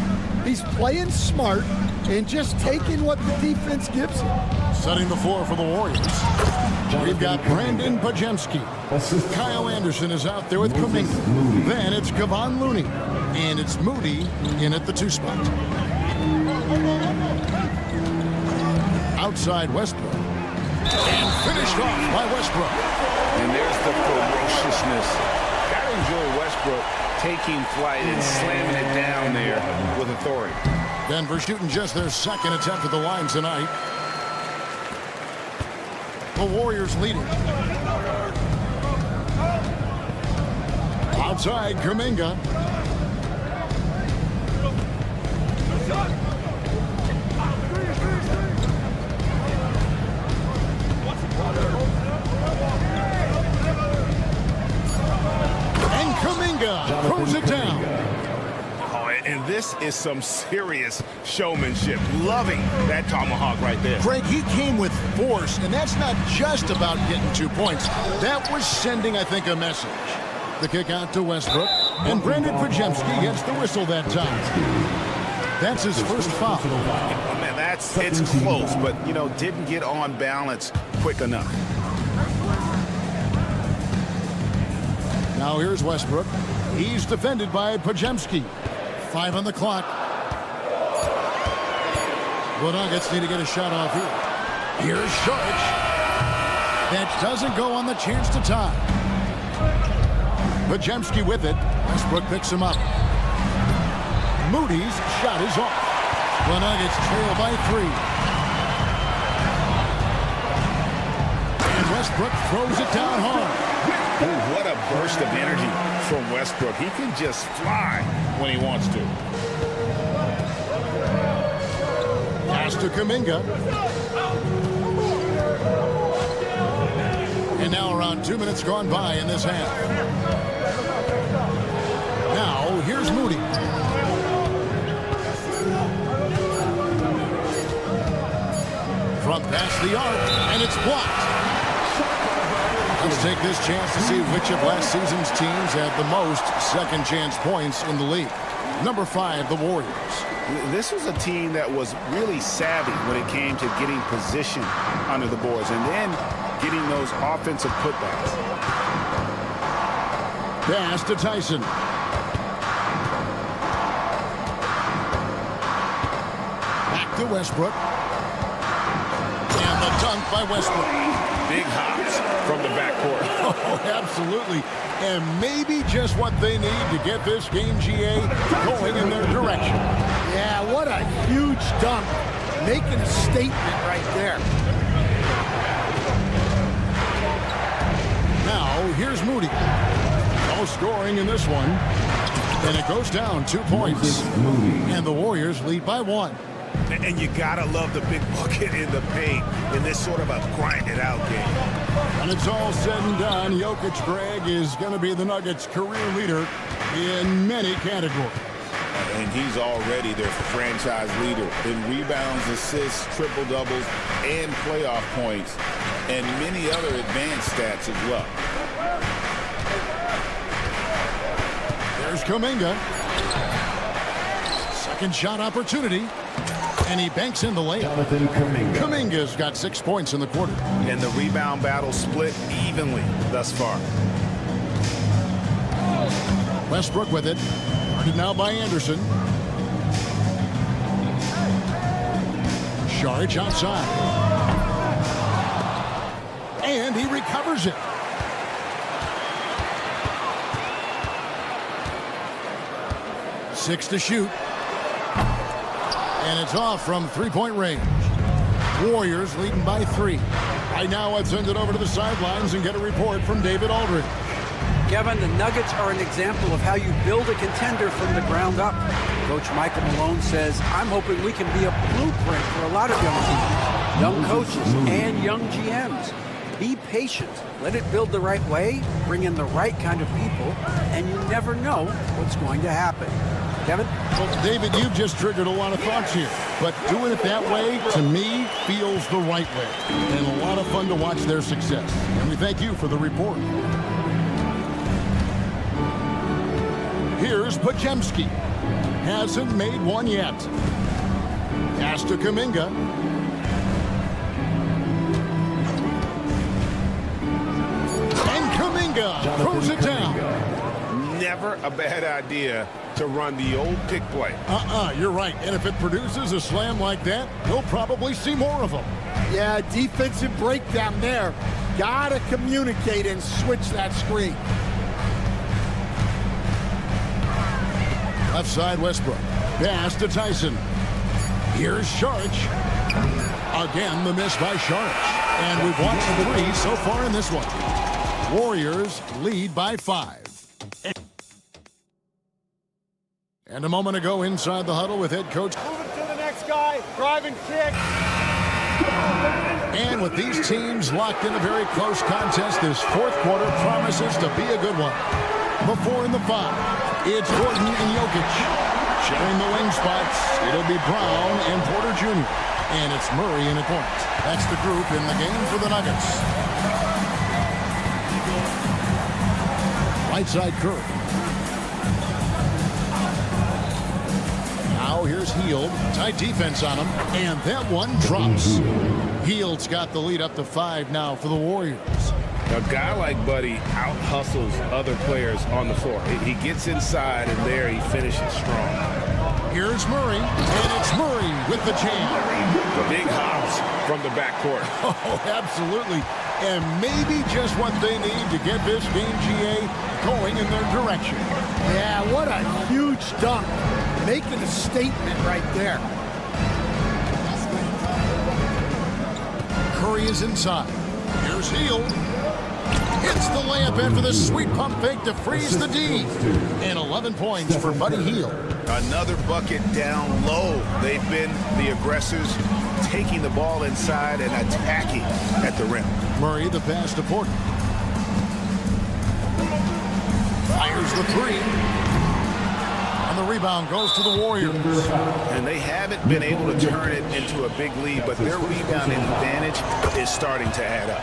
He's playing smart and just taking what the defense gives him. Setting the floor for the Warriors. We've got Brandon Pajemski. Kyle Anderson is out there with Kuminga. Then it's Kevon Looney. And it's Moody in at the 2 spot. Outside Westbrook. And finished off by Westbrook. And there's the ferociousness. Gotta enjoy Westbrook taking flight and slamming it down there with authority. Denver shooting just their second attempt at the line tonight. The Warriors leading. Outside Kuminga. And Kuminga throws it down. Oh, and this is some serious showmanship. Loving that tomahawk right there. Greg, he came with force, and that's not just about getting 2 points. That was sending, I think, a message. The kick out to Westbrook, and Brandon Pajemski gets the whistle that time. That's his first foul. Oh, man, it's close, but, you know, didn't get on balance quick enough. Now here's Westbrook. He's defended by Pajemski. 5 on the clock. The Nuggets need to get a shot off here. Here's Saric. That doesn't go on the chance to tie. Pajemski with it. Westbrook picks him up. Moody's shot is off. The Nuggets trail by 3. And Westbrook throws it down hard. Ooh, what a burst of energy from Westbrook. He can just fly when he wants to. Pass to Kuminga. And now around 2 minutes gone by in this half. Now, here's Moody. Front past the arc, and it's blocked. Let's take this chance to see which of last season's teams had the most second chance points in the league. Number 5, the Warriors. This was a team that was really savvy when it came to getting position under the boards and then getting those offensive putbacks. Pass to Tyson. Back to Westbrook. And the dunk by Westbrook. Big hops from the backcourt. Oh, absolutely. And maybe just what they need to get this game, GA, going in their direction. Yeah, what a huge dunk. Making a statement right there. Now, here's Moody. No scoring in this one. And it goes down 2 points. And the Warriors lead by 1. And you gotta love the big bucket in the paint in this sort of a grinded-out game. When it's all said and done, Jokic, Greg, is going to be the Nuggets' career leader in many categories. And he's already their franchise leader in rebounds, assists, triple-doubles, and playoff points, and many other advanced stats as well. There's Kuminga. Second shot opportunity. And he banks in the layup. Kuminga's got 6 points in the quarter. And the rebound battle split evenly thus far. Westbrook with it. Guarded now by Anderson. Saric outside. And he recovers it. Six to shoot. And it's off from three-point range. Warriors leading by 3. Right now, I'd send it over to the sidelines and get a report from David Aldridge. Kevin, the Nuggets are an example of how you build a contender from the ground up. Coach Michael Malone says, I'm hoping we can be a blueprint for a lot of young teams, young coaches, and young GMs. Be patient. Let it build the right way, bring in the right kind of people, and you never know what's going to happen. Kevin? Well, David, you've just triggered a lot of thoughts here. But doing it that way, to me, feels the right way. And a lot of fun to watch their success. And we thank you for the report. Here's Pajemski. Hasn't made one yet. Pass to Kuminga. And Kuminga throws it down. Never a bad idea to run the old pick play. You're right. And if it produces a slam like that, we'll probably see more of them. Yeah, defensive breakdown there. Gotta communicate and switch that screen. Left side, Westbrook. Pass to Tyson. Here's Saric. Again, the miss by Saric. And we've watched 3 so far in this one. Warriors lead by 5. And a moment ago inside the huddle with head coach. Move it to the next guy. Drive and kick. And with these teams locked in a very close contest, this fourth quarter promises to be a good one. Before in the 5, it's Gordon and Jokic. Sharing the wing spots, it'll be Brown and Porter Jr. And it's Murray in a point. That's the group in the game for the Nuggets. Right side Curry. Now here's Hield. Tight defense on him. And that one drops. Hield's got the lead up to 5 now for the Warriors. A guy like Buddy out-hustles other players on the floor. He gets inside, and there he finishes strong. Here's Murray, and it's Murray with the jam. The big hops from the backcourt. Oh, absolutely. And maybe just what they need to get this game, GA, going in their direction. Yeah, what a huge dunk. Making a statement right there. Curry is inside. Here's Hield. Hits the layup after the sweet pump fake to freeze the D. And 11 points for Buddy Hield. Another bucket down low. They've been the aggressors, taking the ball inside and attacking at the rim. Murray, the pass to Porter. Fires the 3. And the rebound goes to the Warriors. And they haven't been able to turn it into a big lead, but their rebounding advantage is starting to add up.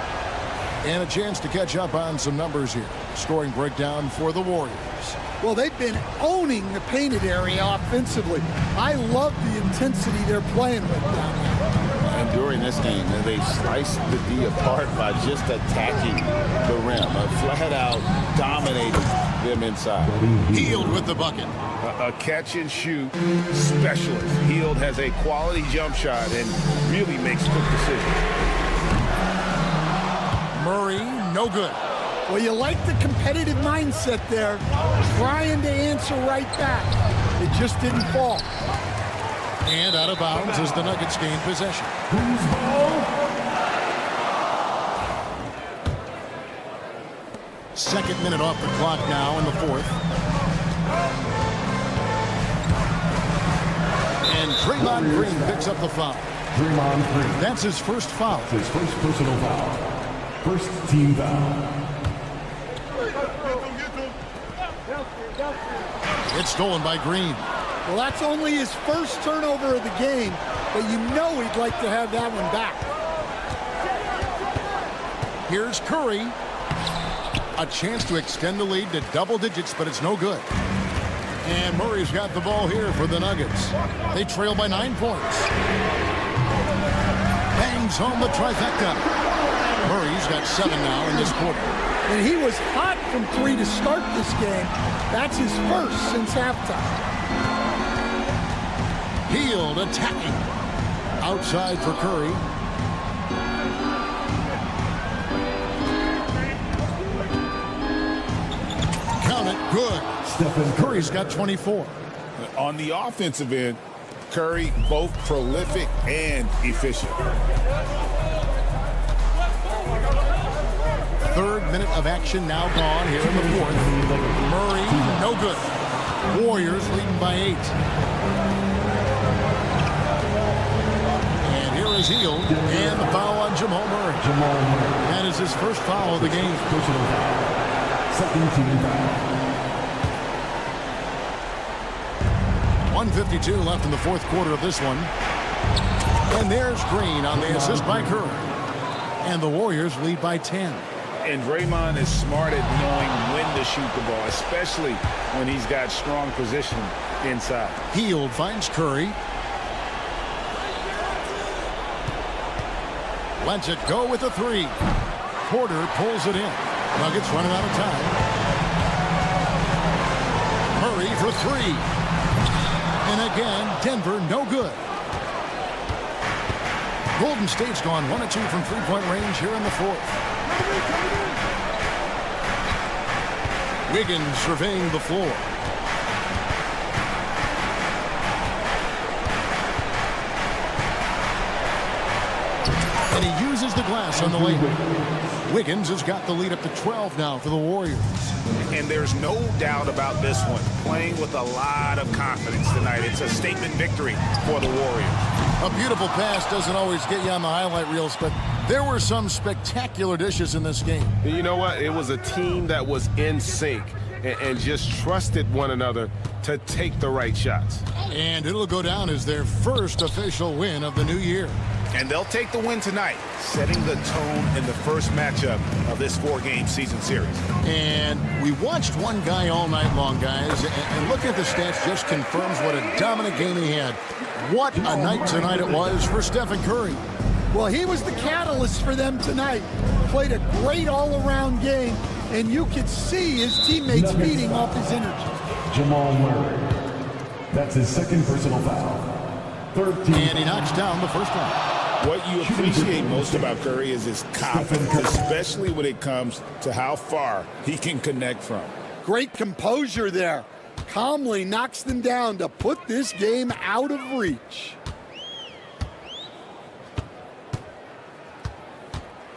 And a chance to catch up on some numbers here. Scoring breakdown for the Warriors. Well, they've been owning the painted area offensively. I love the intensity they're playing with down there. And during this game, they sliced the D apart by just attacking the rim, flat out dominating them inside. Hield with the bucket. A catch and shoot specialist. Hield has a quality jump shot and really makes quick decisions. Murray, no good. Well, you like the competitive mindset there, trying to answer right back. It just didn't fall. And out of bounds as the Nuggets gain possession. Second minute off the clock now in the fourth. And Draymond Green picks up the foul. Draymond Green. That's his first foul. His first personal foul. First team foul. It's stolen by Green. Well, that's only his first turnover of the game, but you know he'd like to have that one back. Here's Curry. A chance to extend the lead to double digits, but it's no good. And Murray's got the ball here for the Nuggets. They trail by 9 points. Bangs home the trifecta. Murray's got 7 now in this quarter. And he was hot from 3 to start this game. That's his first since halftime. Hield attacking. Outside for Curry. Count it. Good. Stephen Curry's got 24. On the offensive end, Curry both prolific and efficient. Third minute of action now gone here in the fourth. Murray, no good. Warriors leading by 8. And here is Hield. And the foul on Jamal Murray. That is his first foul of the game. personal foul. Second team foul. 1:52 left in the fourth quarter of this one. And there's Green on the assist by Curry. And the Warriors lead by 10. And Draymond is smart at knowing when to shoot the ball, especially when he's got strong position inside. Hield finds Curry. Lets it go with a 3. Porter pulls it in. Nuggets running out of time. Murray for 3. And again, Denver no good. Golden State's gone 1 of 2 from three-point range here in the fourth. Wiggins surveying the floor. And he uses the glass on the layup. Wiggins has got the lead up to 12 now for the Warriors. And there's no doubt about this one. Playing with a lot of confidence tonight. It's a statement victory for the Warriors. A beautiful pass doesn't always get you on the highlight reels, but there were some spectacular dishes in this game. You know what? It was a team that was in sync and just trusted one another to take the right shots. And it'll go down as their first official win of the new year. And they'll take the win tonight, setting the tone in the first matchup of this 4-game season series. And we watched one guy all night long, guys, and looking at the stats just confirms what a dominant game he had. What a night tonight it was for Stephen Curry. Well, he was the catalyst for them tonight. Played a great all-around game, and you could see his teammates feeding off his energy. Jamal Murray. That's his second personal foul. Third team. And he knocks down the first one. What you appreciate most about Curry is his confidence, especially when it comes to how far he can connect from. Great composure there. Calmly knocks them down to put this game out of reach.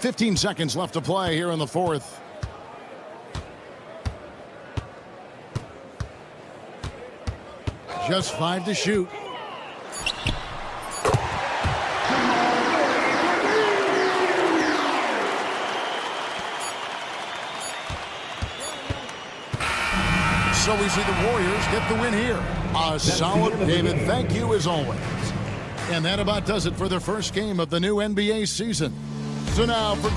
15 seconds left to play here in the fourth. Just 5 to shoot. So we see the Warriors get the win here. A solid, David, thank you as always. And that about does it for the first game of the new NBA season. So now for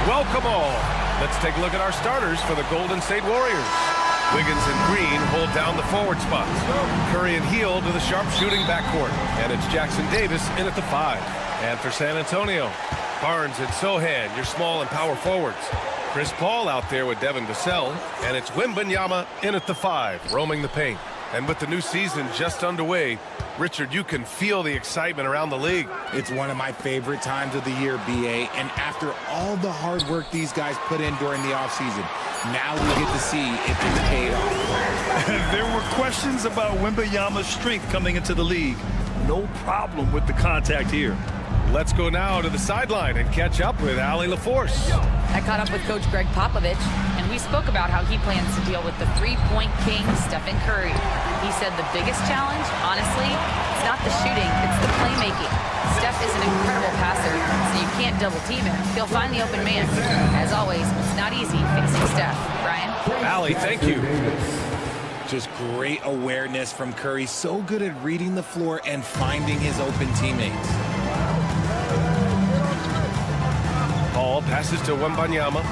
Welcome all. Let's take a look at our starters for the Golden State Warriors. Wiggins and Green hold down the forward spots. Curry and Hield to the sharpshooting backcourt. And it's Jackson Davis in at the 5. And for San Antonio, Barnes and Sohan, your small and power forwards. Chris Paul out there with Devin Vassell. And it's Wembanyama in at the 5, roaming the paint. And with the new season just underway, Richard, you can feel the excitement around the league. It's one of my favorite times of the year, BA. And after all the hard work these guys put in during the offseason, now we get to see if it's paid off. There were questions about Wembanyama's strength coming into the league. No problem with the contact here. Let's go now to the sideline and catch up with Allie LaForce. I caught up with Coach Greg Popovich, and we spoke about how he plans to deal with the three-point king, Stephen Curry. He said the biggest challenge, honestly, it's not the shooting, it's the playmaking. Steph is an incredible passer, so you can't double-team him. He'll find the open man. As always, it's not easy facing Steph. Brian? Allie, thank you. Just great awareness from Curry. So good at reading the floor and finding his open teammates. Paul passes to Wembanyama.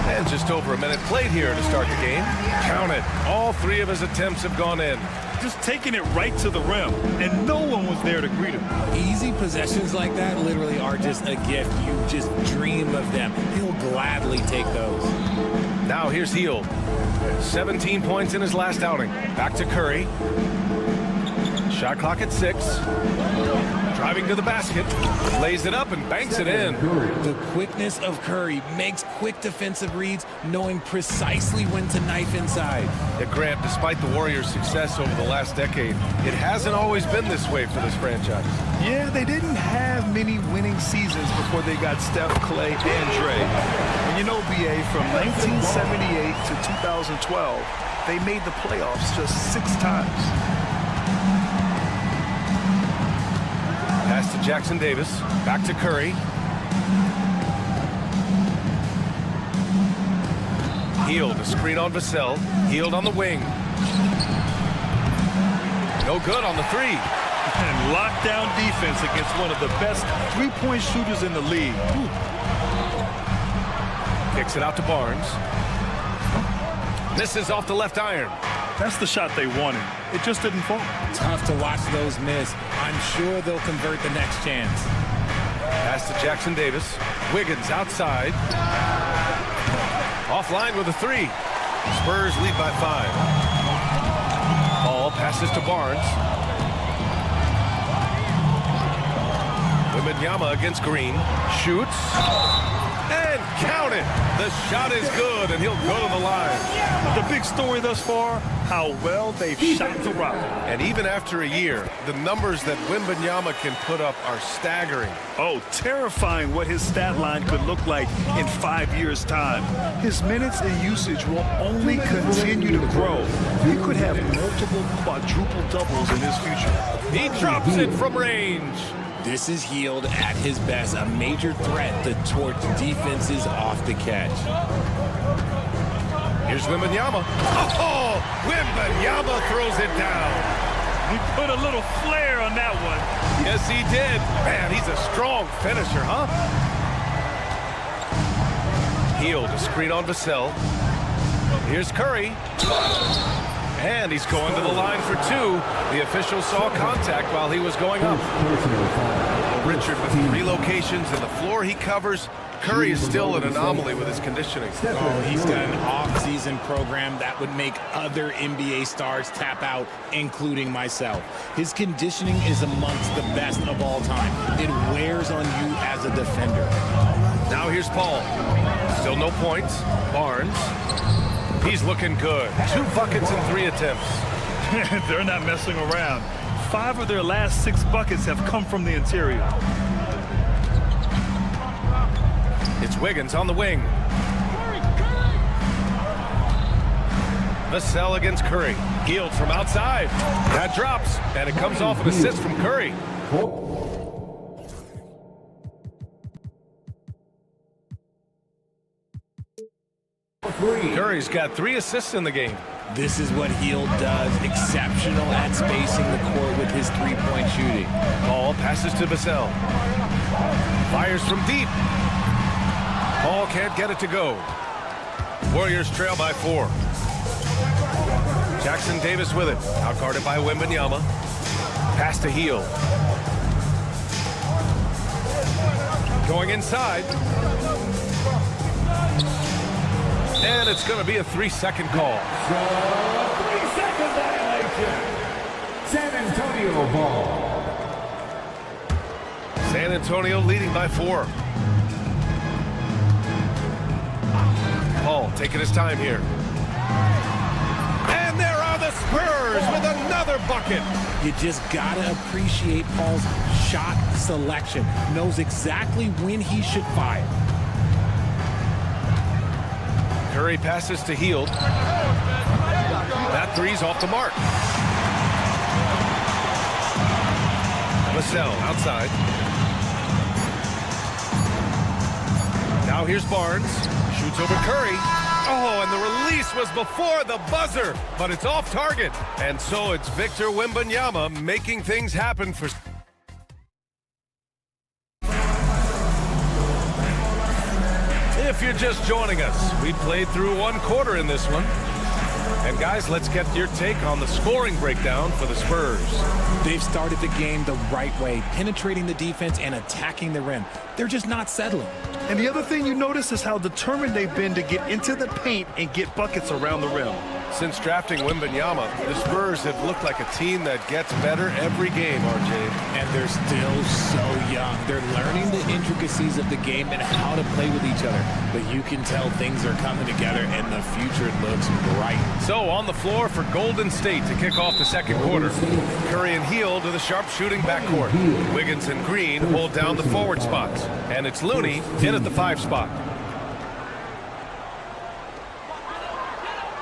And just over a minute played here to start the game. Count it. All 3 of his attempts have gone in. Just taking it right to the rim, and no one was there to greet him. Easy possessions like that literally are just a gift. You just dream of them. He'll gladly take those. Now here's Hield. 17 points in his last outing. Back to Curry. Shot clock at 6. Driving to the basket, lays it up and banks it in. The quickness of Curry makes quick defensive reads, knowing precisely when to knife inside. Yeah, Grant, despite the Warriors' success over the last decade, it hasn't always been this way for this franchise. Yeah, they didn't have many winning seasons before they got Steph, Clay, and Dre. And you know, BA, from 1978 to 2012, they made the playoffs just 6 times. Pass to Jackson Davis. Back to Curry. Hield, a screen on Vassell. Hield on the wing. No good on the 3. And lockdown defense against one of the best three-point shooters in the league. Ooh. Kicks it out to Barnes. Misses off the left iron. That's the shot they wanted. It just didn't fall. Tough to watch those miss. I'm sure they'll convert the next chance. Pass to Jackson Davis. Wiggins outside. Offline with a 3. Spurs lead by 5. Ball passes to Barnes. Wembanyama against Green. Shoots. And count it. The shot is good, and he'll go to the line. The big story thus far, how well they've shot the rock. And even after a year, the numbers that Wembanyama can put up are staggering. Oh, terrifying what his stat line could look like in 5 years' time. His minutes and usage will only continue to grow. He could have multiple quadruple doubles in his future. He drops it from range. This is Hield at his best, a major threat to torch defenses off the catch. Here's Wembanyama. Oh, Wembanyama throws it down. He put a little flair on that one. Yes, he did. Man, he's a strong finisher, huh? Hield, a screen on Vassell. Here's Curry. And he's going to the line for 2. The official saw contact while he was going up. Richard, with 3 locations and the floor he covers, Curry is still an anomaly with his conditioning. Oh, he's got an off-season program that would make other NBA stars tap out, including myself. His conditioning is amongst the best of all time. It wears on you as a defender. Now here's Paul. Still no points. Barnes. He's looking good. 2 buckets in 3 attempts. They're not messing around. 5 of their last 6 buckets have come from the interior. It's Wiggins on the wing. Vassell against Curry. Hield from outside. That drops, and it comes off an assist from Curry. Curry's got 3 assists in the game. This is what Hield does. Exceptional at spacing the court with his 3-point shooting. Ball Paul passes to Vassell. Fires from deep. Paul can't get it to go. Warriors trail by 4. Jackson Davis with it. Outguarded by Wembanyama. Pass to Hield. Going inside. And it's going to be a 3-second call. 3-second violation. San Antonio ball. San Antonio leading by 4. Paul taking his time here. And there are the Spurs with another bucket. You just gotta appreciate Paul's shot selection. Knows exactly when he should fire. Curry passes to Hield. That three's off the mark. Vassell outside. Now here's Barnes. Shoots over Curry. Oh, and the release was before the buzzer, but it's off target. And so it's Victor Wembanyama making things happen for... If you're just joining us, we played through 1 quarter in this one. And guys, let's get your take on the scoring breakdown for the Spurs. They've started the game the right way, penetrating the defense and attacking the rim. They're just not settling. And the other thing you notice is how determined they've been to get into the paint and get buckets around the rim. Since drafting Wembanyama, the Spurs have looked like a team that gets better every game, RJ. And they're still so young. They're learning the intricacies of the game and how to play with each other. But you can tell things are coming together and the future looks bright. So on the floor for Golden State to kick off the second quarter. Curry and Hield to the sharp shooting backcourt. Wiggins and Green hold down the forward spots. And it's Looney in at the 5 spot.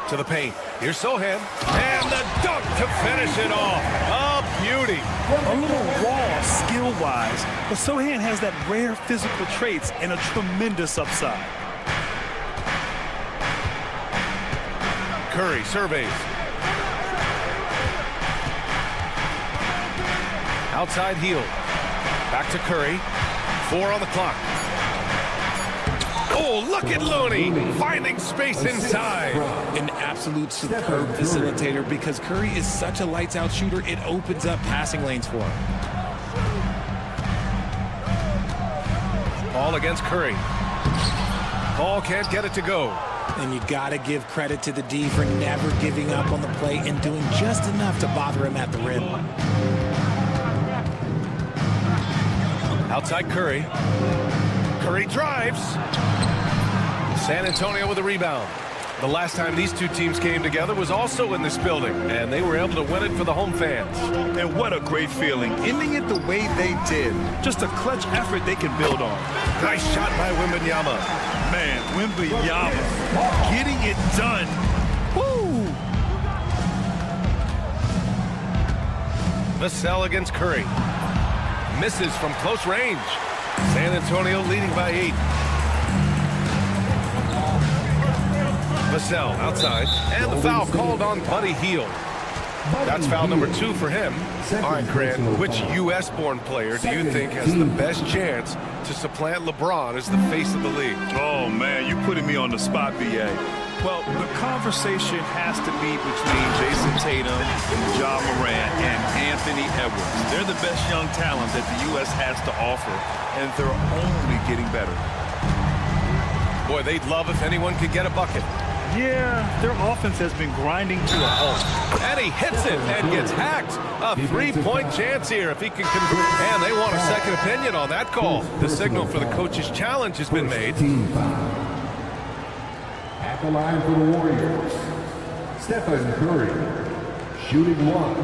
To the paint. Here's Sohan. And the dunk to finish it off. A beauty. A little raw skill-wise, but Sohan has that rare physical traits and a tremendous upside. Curry surveys. Outside Hield. Back to Curry. 4 on the clock. Oh, look at Looney finding space inside. An absolute superb facilitator because Curry is such a lights-out shooter, it opens up passing lanes for him. Paul against Curry. Paul can't get it to go. And you got to give credit to the D for never giving up on the play and doing just enough to bother him at the rim. Outside Curry. Curry drives. San Antonio with a rebound. The last time these two teams came together was also in this building, and they were able to win it for the home fans. And what a great feeling, ending it the way they did. Just a clutch effort they can build on. Nice shot by Wembanyama. Man, Wembanyama getting it done. Woo! Vassell against Curry. Misses from close range. San Antonio leading by 8. Vassell outside, and the foul called on Buddy Hield. That's foul number 2 for him. All right, Grant, which U.S.-born player do you think has the best chance to supplant LeBron as the face of the league? Oh, man, you're putting me on the spot, B.A. Well, the conversation has to be between Jason Tatum, Ja Morant, and Anthony Edwards. They're the best young talent that the U.S. has to offer, and they're only getting better. Boy, they'd love if anyone could get a bucket. Yeah, their offense has been grinding to a halt. And he hits it and gets hacked. A 3-point chance here if he can convert. And they want a second opinion on that call. The signal for the coach's challenge has been made. At the line for the Warriors, Stephen Curry, shooting 1.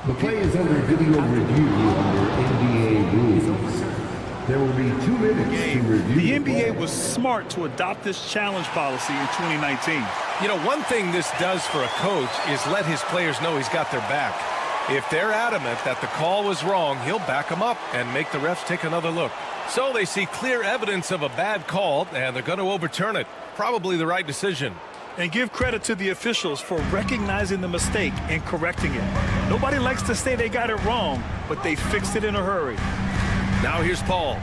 The play is under video review under NBA rules. There will be 2 minutes to review. The NBA was smart to adopt this challenge policy in 2019. You know, one thing this does for a coach is let his players know he's got their back. If they're adamant that the call was wrong, he'll back them up and make the refs take another look. So they see clear evidence of a bad call, and they're going to overturn it. Probably the right decision. And give credit to the officials for recognizing the mistake and correcting it. Nobody likes to say they got it wrong, but they fixed it in a hurry. Now here's Paul.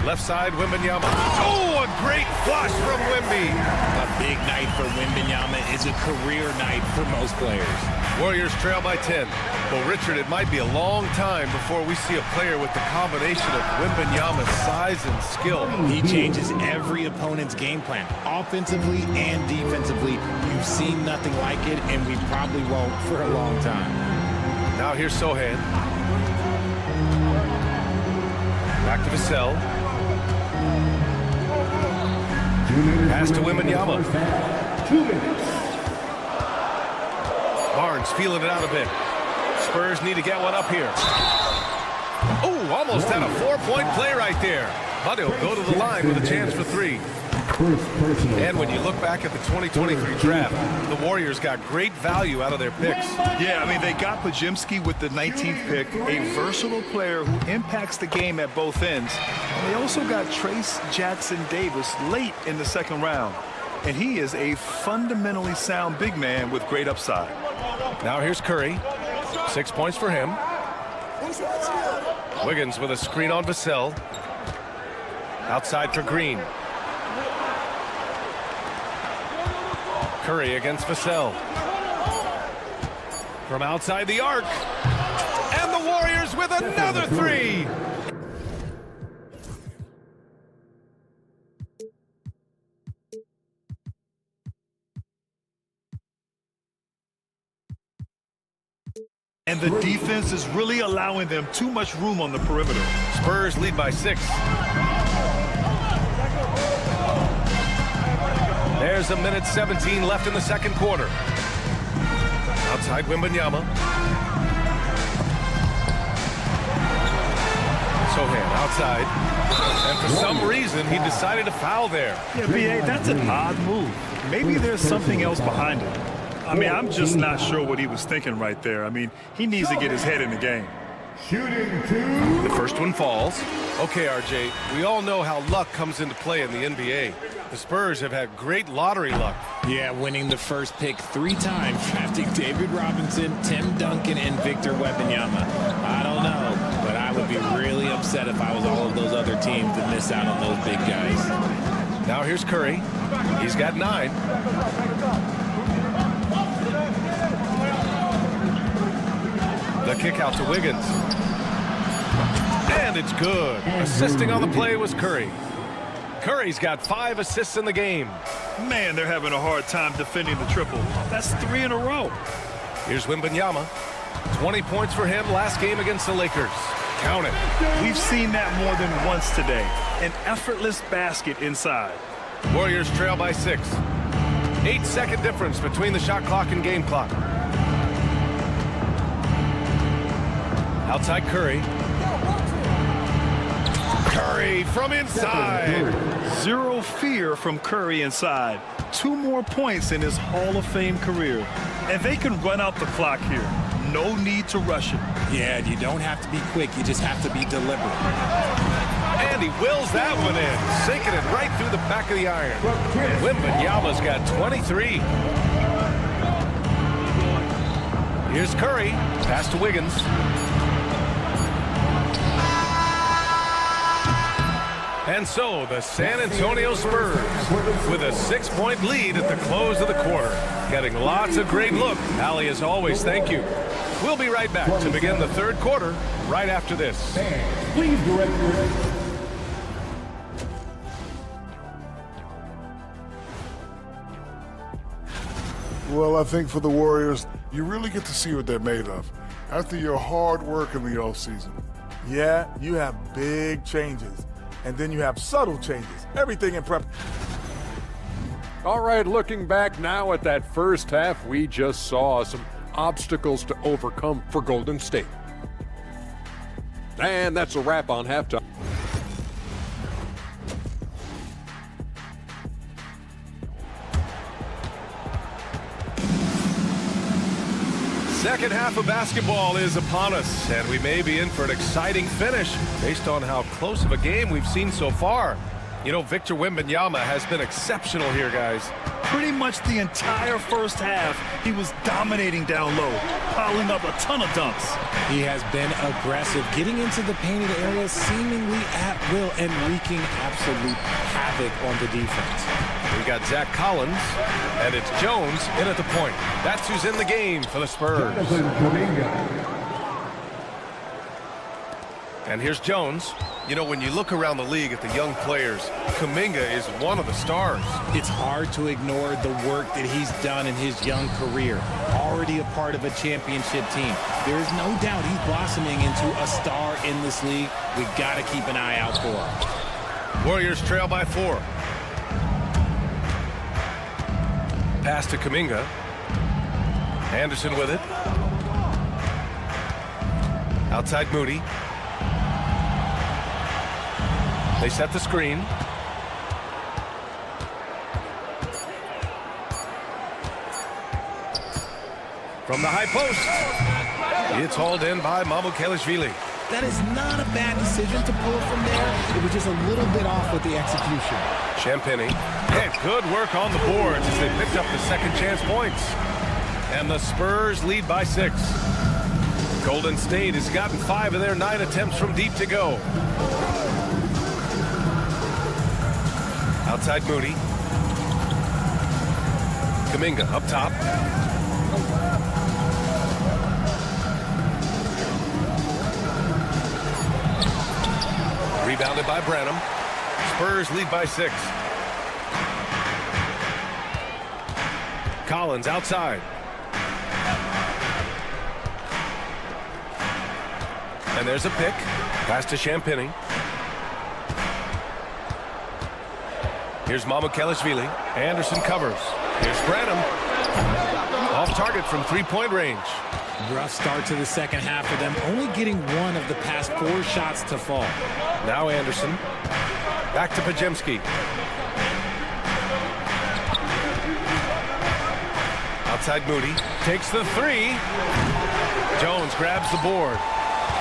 Left side, Wembanyama. Oh, a great flush from Wemby. A big night for Wembanyama is a career night for most players. Warriors trail by 10. Well, Richard, it might be a long time before we see a player with the combination of Wembanyama's size and skill. He changes every opponent's game plan, offensively and defensively. You've seen nothing like it, and we probably won't for a long time. Now here's Sohan. Back to Vassell. Pass to Wembanyama. 2 minutes. Barnes feeling it out a bit. Spurs need to get one up here. Oh, almost had a 4-point play right there. But he'll go to the line with a chance for 3. And when you look back at the 2023 draft, the Warriors got great value out of their picks. Yeah, I mean, they got Pajimski with the 19th pick, a versatile player who impacts the game at both ends. And they also got Trace Jackson Davis late in the 2nd round. And he is a fundamentally sound big man with great upside. Now here's Curry. 6 points for him. Wiggins with a screen on Vassell. Outside for Green. Curry against Vassell. From outside the arc. And the Warriors with another 3. And the defense is really allowing them too much room on the perimeter. Spurs lead by 6. There's a minute 17 left in the 2nd quarter. Outside Wembanyama. Sohan outside. And for some reason, he decided to foul there. Yeah, B.A., that's an odd move. Maybe there's something else behind it. I mean, I'm just not sure what he was thinking right there. I mean, he needs to get his head in the game. Shooting 2. The first one falls. Okay, RJ, we all know how luck comes into play in the NBA. The Spurs have had great lottery luck. Yeah, winning the first pick 3 times, drafting David Robinson, Tim Duncan, and Victor Wembanyama. I don't know, but I would be really upset if I was all of those other teams to miss out on those big guys. Now here's Curry. He's got 9. The kick out to Wiggins. And it's good. Assisting on the play was Curry. Curry's got 5 assists in the game. Man, they're having a hard time defending the triple. That's 3 in a row. Here's Wembanyama. 20 points for him last game against the Lakers. Count it. We've seen that more than once today. An effortless basket inside. Warriors trail by 6. 8-second difference between the shot clock and game clock. Outside Curry. Curry from inside. Zero fear from Curry inside. 2 more points in his Hall of Fame career. And they can run out the clock here. No need to rush it. Yeah, you don't have to be quick. You just have to be deliberate. And he wills that one in, sinking it right through the back of the iron. Wembanyama's got 23. Here's Curry. Pass to Wiggins. And so the San Antonio Spurs with a 6-point lead at the close of the quarter. Getting lots of great look. Allie, as always, thank you. We'll be right back to begin the 3rd quarter right after this. Please direct your... Well, I think for the Warriors, you really get to see what they're made of after your hard work in the offseason. Yeah, you have big changes. And then you have subtle changes. Everything in prep. All right, looking back now at that first half, we just saw some obstacles to overcome for Golden State. And that's a wrap on halftime. Second half of basketball is upon us, and we may be in for an exciting finish based on how close of a game we've seen so far. You know, Victor Wembanyama has been exceptional here, guys. Pretty much the entire first half, he was dominating down low, piling up a ton of dunks. He has been aggressive, getting into the painted area seemingly at will and wreaking absolute havoc on the defense. We got Zach Collins, and it's Jones in at the point. That's who's in the game for the Spurs. And here's Jones. You know, when you look around the league at the young players, Kuminga is one of the stars. It's hard to ignore the work that he's done in his young career. Already a part of a championship team. There is no doubt he's blossoming into a star in this league. We've got to keep an eye out for him. Warriors trail by 4. Pass to Kuminga. Anderson with it. Outside Moody. They set the screen. From the high post. It's hauled in by Mamukelashvili. That is not a bad decision to pull from there. It was just a little bit off with the execution. Champagny had good work on the boards as they picked up the second chance points. And the Spurs lead by 6. Golden State has gotten 5 of their 9 attempts from deep to go. Outside Moody. Kuminga up top. Rebounded by Branham. Spurs lead by 6. Collins outside. And there's a pick. Pass to Champagny. Here's Mamukelashvili. Anderson covers. Here's Branham. Off target from 3-point range. Rough start to the second half for them, only getting 1 of the past 4 shots to fall. Now Anderson. Back to Pajemski. Outside Moody. Takes the 3. Jones grabs the board.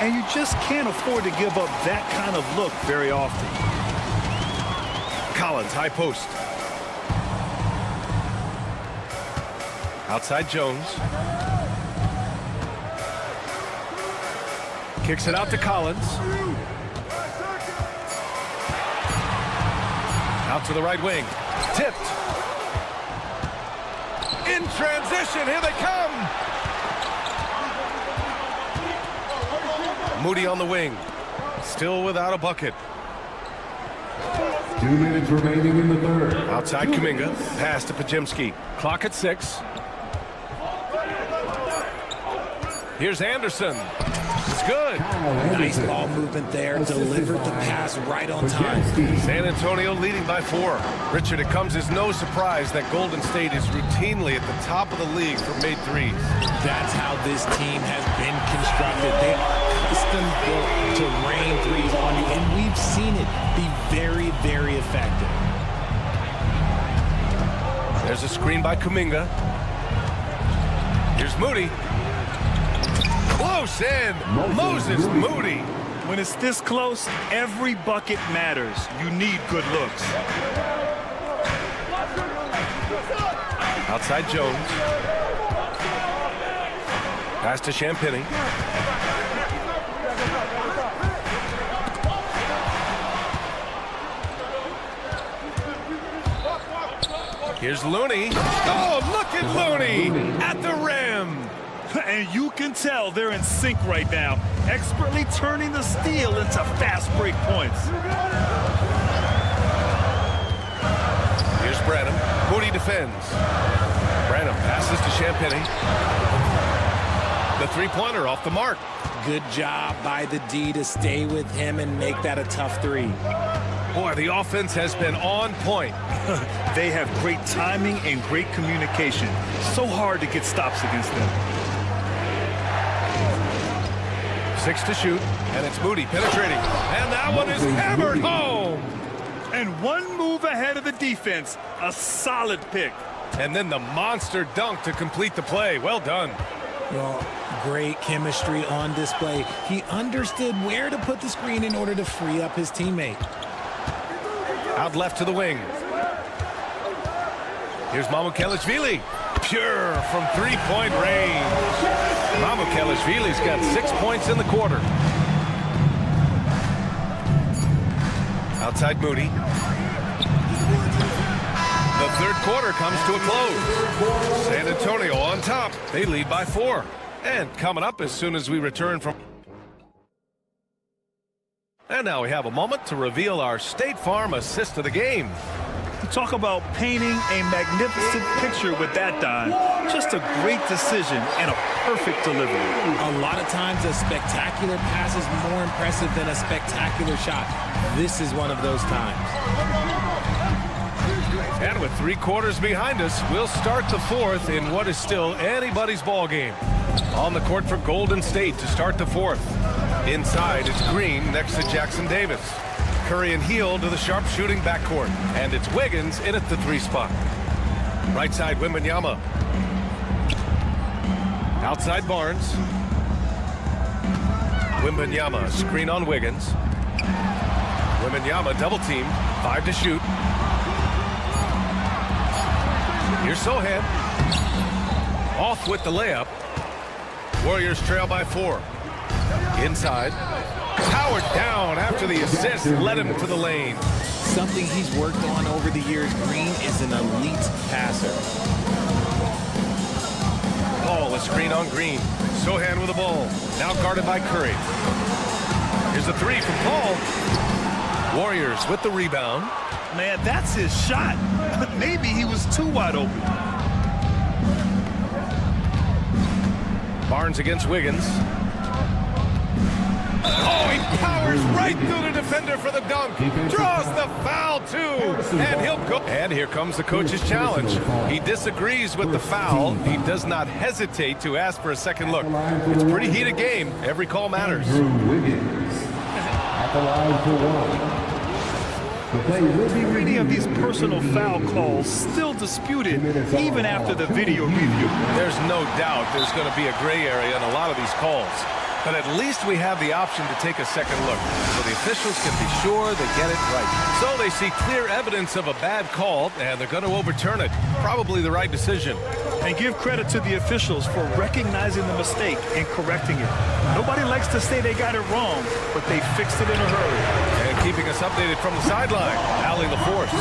And you just can't afford to give up that kind of look very often. Collins, high post. Outside Jones. Kicks it out to Collins. Out to the right wing. Tipped. In transition, here they come. Moody on the wing. Still without a bucket. 2 minutes remaining in the third. Outside Kuminga. Pass to Pajemski. Clock at 6. Here's Anderson. It's good. Nice ball movement there. Delivered the pass right on time. San Antonio leading by 4. Richard, it comes as no surprise that Golden State is routinely at the top of the league for made threes. That's how this team has been constructed. They are custom built to rain threes on you, and we've seen it be very, very effective. There's a screen by Kuminga. Here's Moody. Close in. Moses Moody. When it's this close, every bucket matters. You need good looks. Outside Jones. Pass to Champagny. Here's Looney. Oh, look at Looney at the rim. And you can tell they're in sync right now, expertly turning the steal into fast break points. Here's Branham. Moody defends. Branham passes to Champagny. The three-pointer off the mark. Good job by the D to stay with him and make that a tough 3. Boy, the offense has been on point. They have great timing and great communication. So hard to get stops against them. 6 to shoot, and it's Moody penetrating. And that one is hammered home. And 1 move ahead of the defense. A solid pick. And then the monster dunk to complete the play. Well done. Well, great chemistry on display. He understood where to put the screen in order to free up his teammate. Out left to the wing. Here's Mamukelashvili. Pure from three-point range. Mamukelashvili's got 6 points in the quarter. Outside Moody. The third quarter comes to a close. San Antonio on top. They lead by 4. And coming up as soon as we return from... And now we have a moment to reveal our State Farm assist of the game. Talk about painting a magnificent picture with that dime. Just a great decision and a perfect delivery. A lot of times a spectacular pass is more impressive than a spectacular shot. This is one of those times. And with 3 quarters behind us, we'll start the fourth in what is still anybody's ball game. On the court for Golden State to start the fourth. Inside, it's Green next to Jackson Davis. Curry and Hield to the sharp-shooting backcourt. And it's Wiggins in at the 3 spot. Right side, Wembanyama. Outside, Barnes. Wembanyama, screen on Wiggins. Wembanyama double-teamed, 5 to shoot. Here's Sohan. Off with the layup. Warriors trail by 4. Inside. Powered down after the assist led him to the lane. Something he's worked on over the years. Green is an elite passer. Paul, a screen on Green. Sohan with the ball. Now guarded by Curry. Here's the 3 from Paul. Warriors with the rebound. Man, that's his shot. Maybe he was too wide open. Barnes against Wiggins. Oh, he powers right through the defender for the dunk. Draws the foul, too. And he'll go. And here comes the coach's challenge. He disagrees with the foul. He does not hesitate to ask for a second look. It's a pretty heated game. Every call matters. Wiggins at the line for 1. Many of these personal foul calls still disputed even after the video review. There's no doubt there's going to be a gray area in a lot of these calls. But at least we have the option to take a second look, so the officials can be sure they get it right. So they see clear evidence of a bad call, and they're going to overturn it. Probably the right decision. And give credit to the officials for recognizing the mistake and correcting it. Nobody likes to say they got it wrong, but they fixed it in a hurry. And keeping us updated from the sideline, Allie LaForce.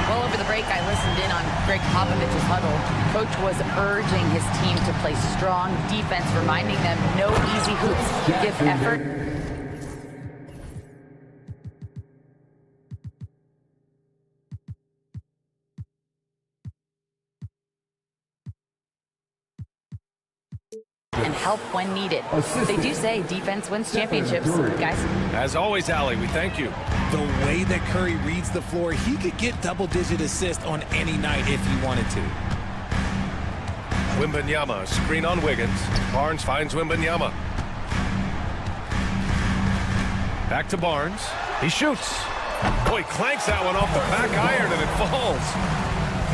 Well, over the break, I listened in on Greg Popovich's huddle. Coach was urging his team to play strong defense, reminding them no easy hoops. Give effort. And help when needed. They do say defense wins championships, guys. As always, Allie, we thank you. The way that Curry reads the floor, he could get double-digit assists on any night if he wanted to. Wembanyama, screen on Wiggins. Barnes finds Wembanyama. Back to Barnes. He shoots. Oh, he clanks that one off the back iron and it falls.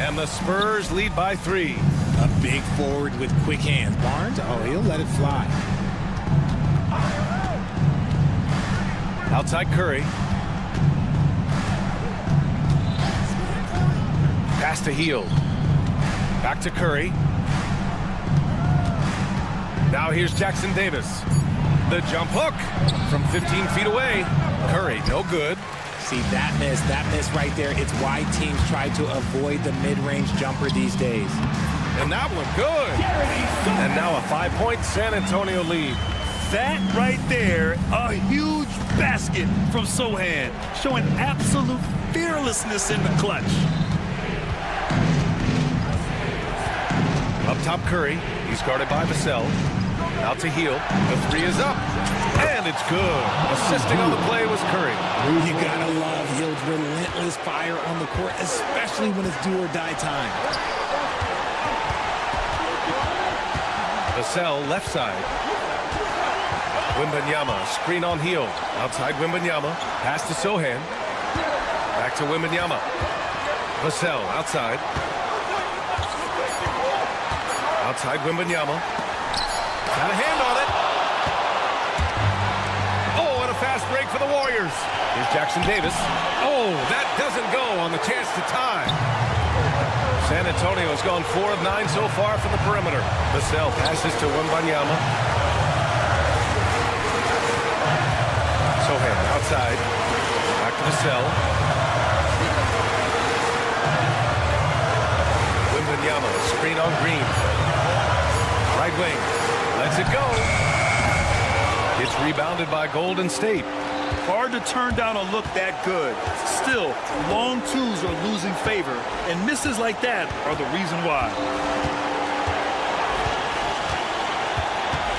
And the Spurs lead by 3. A big forward with quick hands. Barnes, oh, he'll let it fly. Outside Curry. Pass to Hield. Back to Curry. Now here's Jackson Davis. The jump hook from 15 feet away. Curry, no good. See, that miss right there. It's why teams try to avoid the mid-range jumper these days. And that one good. And now a 5-point San Antonio lead. That right there, a huge basket from Sohan, showing absolute fearlessness in the clutch. Up top, Curry. He's guarded by Vassell. Out to Hield. The 3 is up. And it's good. Assisting on the play was Curry. You gotta love Hield's relentless fire on the court, especially when it's do or die time. Vassell left side. Wembanyama, screen on Hield. Outside Wembanyama. Pass to Sohan. Back to Wembanyama. Vassell outside. Outside Wembanyama. Got a hand on it. Oh, and a fast break for the Warriors. Here's Jackson Davis. Oh, that doesn't go on the chance to tie. San Antonio has gone 4 of 9 so far from the perimeter. Vassell passes to Wembanyama. Sohan outside. Back to Vassell. Wembanyama, screen on Green. Right wing. Lets it go. It's rebounded by Golden State. Hard to turn down a look that good. Still, long twos are losing favor, and misses like that are the reason why.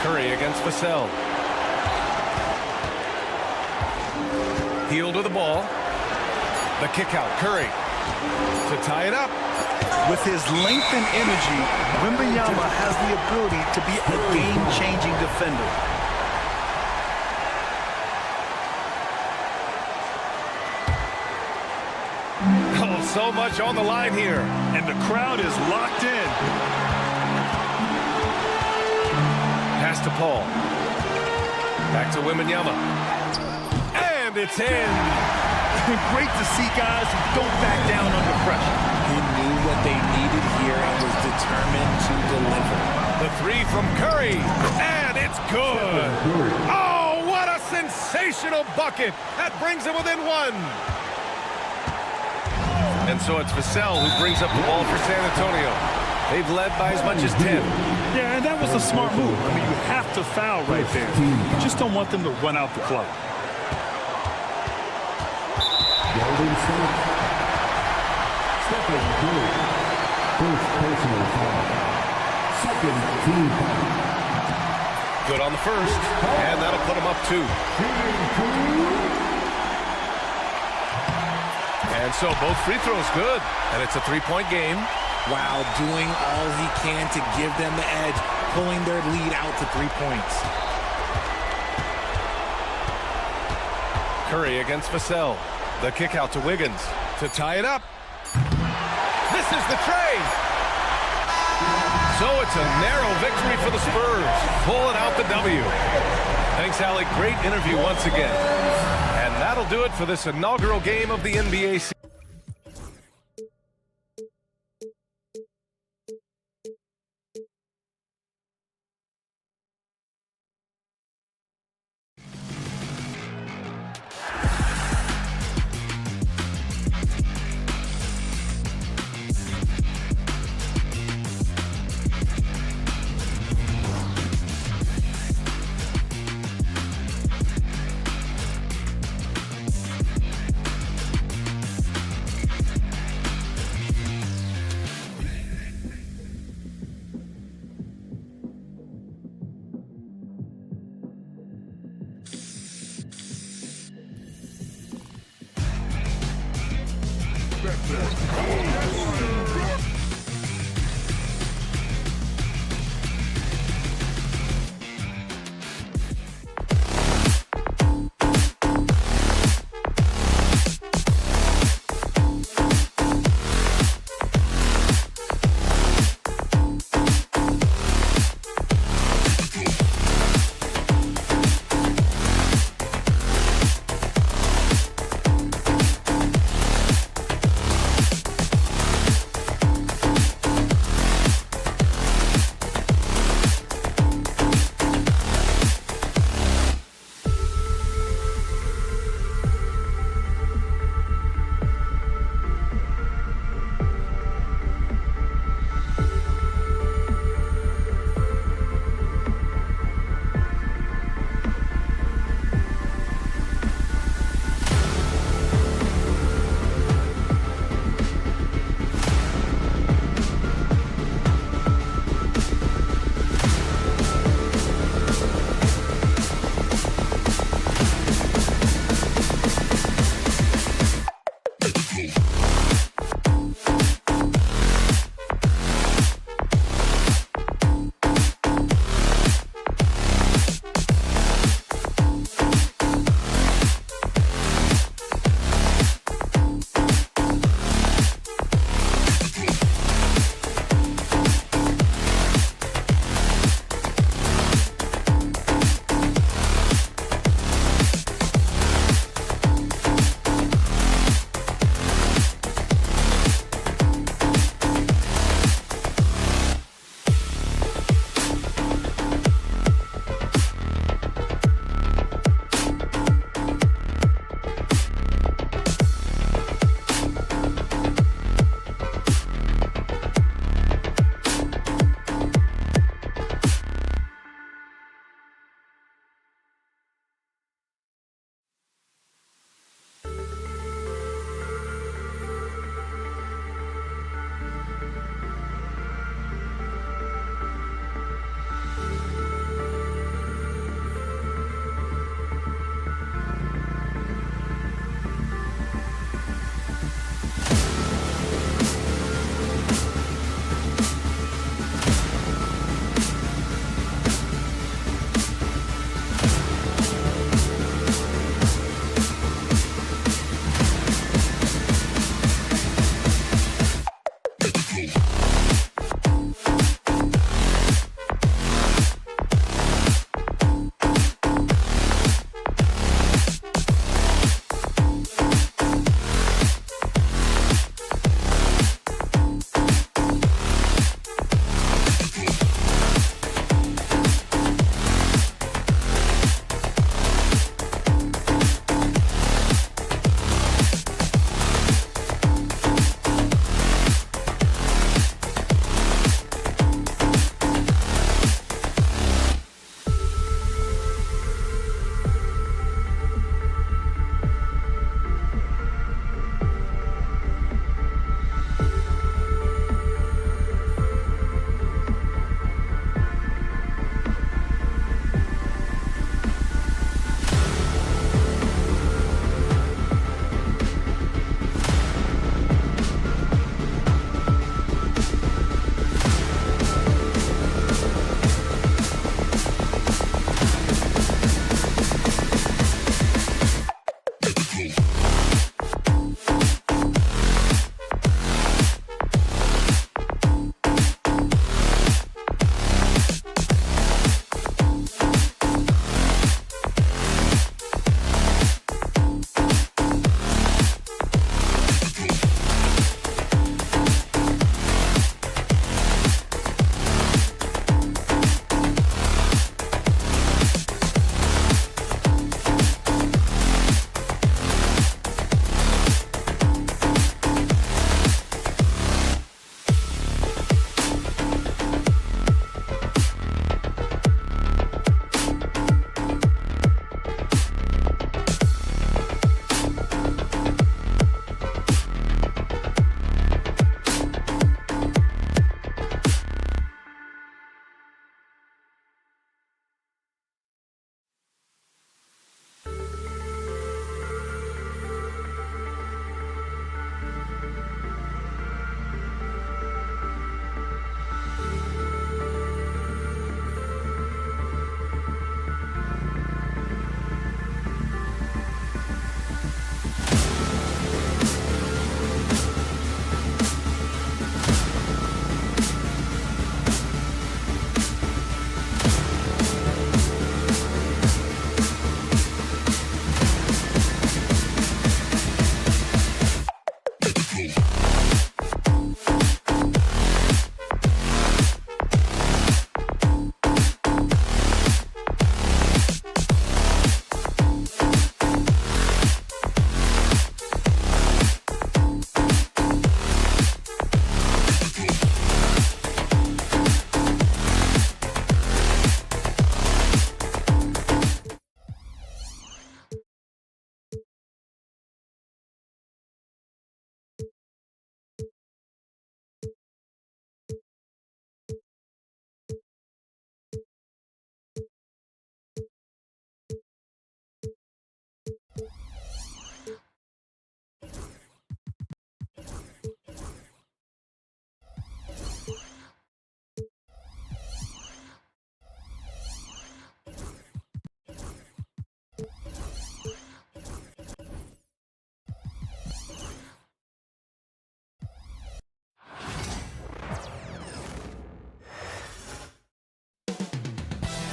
Curry against Vassell. Heel to the ball. The kick out. Curry to tie it up. With his length and energy, Wembanyama has the ability to be a game-changing defender. Oh, so much on the line here. And the crowd is locked in. Pass to Paul. Back to Wembanyama. And it's in. Great to see guys who don't back down under pressure. He knew what they needed here and was determined to deliver. The three from Curry. And it's good. Oh, what a sensational bucket. That brings it within one. And so it's Vassell who brings up the ball for San Antonio. They've led by as much as 10. Yeah, and that was a smart move. I mean, you have to foul right there. You just don't want them to run out the clock. Golden State. Stephen Curry. First personal foul. Second team foul. Good on the first. And that'll put him up 2. And so both free throws good. And it's a 3-point game. While doing all he can to give them the edge, pulling their lead out to 3 points. Curry against Vassell. The kick out to Wiggins to tie it up. This is the trade. So it's a narrow victory for the Spurs, pulling out the W. Thanks, Allie. Great interview once again. And that'll do it for this inaugural game of the NBA season.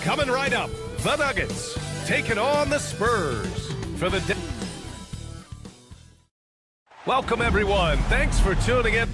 Coming right up, the Nuggets taking on the Spurs for the day. Welcome, everyone. Thanks for tuning in.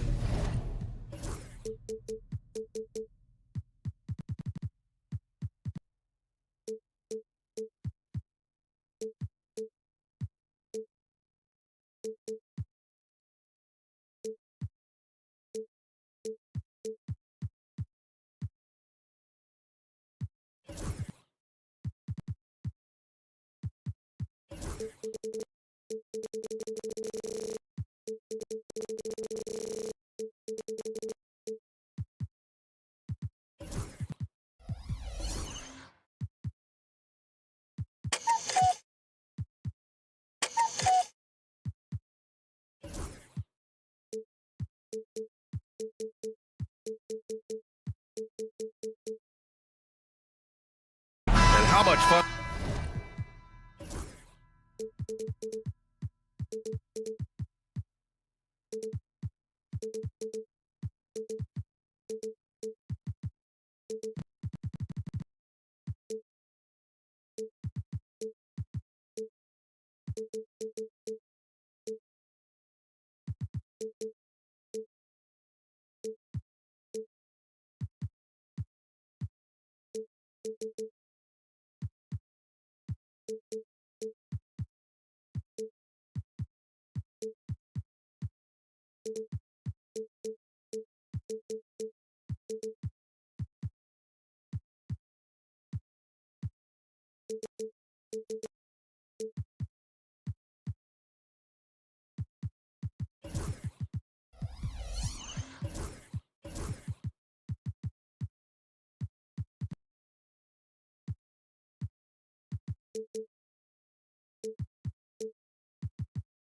And how much fun.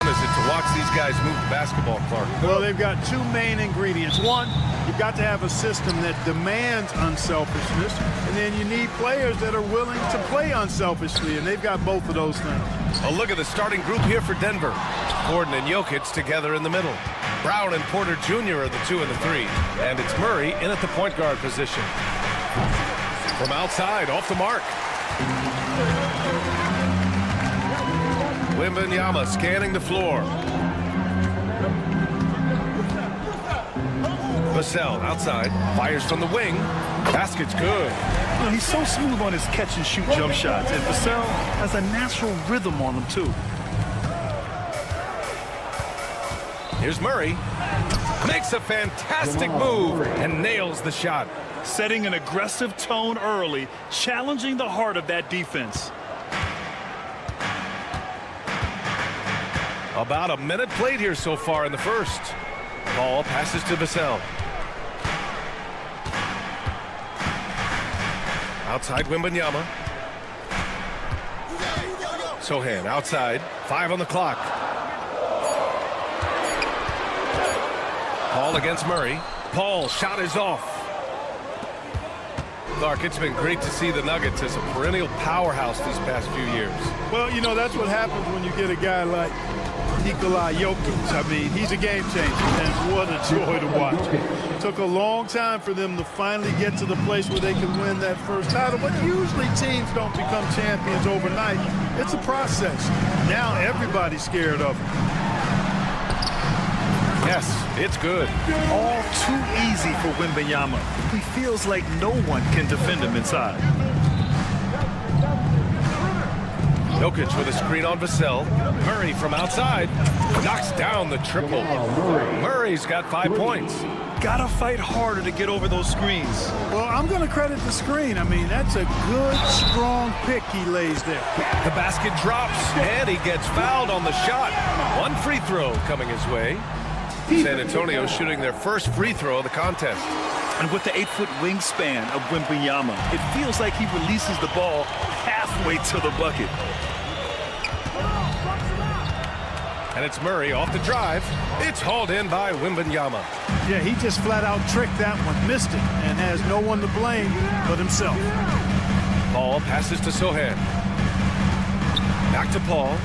Is it to watch these guys move the basketball, Clark? Well, they've got two main ingredients. One, you've got to have a system that demands unselfishness, and then you need players that are willing to play unselfishly, and they've got both of those things. A look at the starting group here for Denver. Gordon and Jokic together in the middle. Brown and Porter Jr. are the 2 and the 3. And it's Murray in at the point guard position. From outside, off the mark. Wembanyama scanning the floor. Vassell outside, fires from the wing. Basket's good. You know, he's so smooth on his catch-and-shoot jump shots, and Vassell has a natural rhythm on him, too. Here's Murray. Makes a fantastic move and nails the shot. Setting an aggressive tone early, challenging the heart of that defense. About a minute played here so far in the first. Ball passes to Vassell. Outside Wembanyama. Sohan outside. 5 on the clock. Paul against Murray. Paul shot is off. Clark, it's been great to see the Nuggets as a perennial powerhouse these past few years. Well, you know, that's what happens when you get a guy like Jokic. I mean, he's a game changer, and what a joy to watch. It took a long time for them to finally get to the place where they could win that first title, but usually teams don't become champions overnight. It's a process. Now everybody's scared of him. Yes, it's good. All too easy for Wembanyama. He feels like no one can defend him inside. Jokic with a screen on Vassell. Murray from outside knocks down the triple. Murray's got 5 points. Gotta fight harder to get over those screens. Well, I'm going to credit the screen. I mean, that's a good, strong pick he lays there. The basket drops, and he gets fouled on the shot. 1 free throw coming his way. San Antonio shooting their first free throw of the contest. And with the 8-foot wingspan of Wembanyama, it feels like he releases the ball halfway to the bucket. And it's Murray off the drive. It's hauled in by Wembanyama. Yeah, he just flat out tricked that one, missed it, and has no one to blame but himself. Paul passes to Sohan. Back to Paul.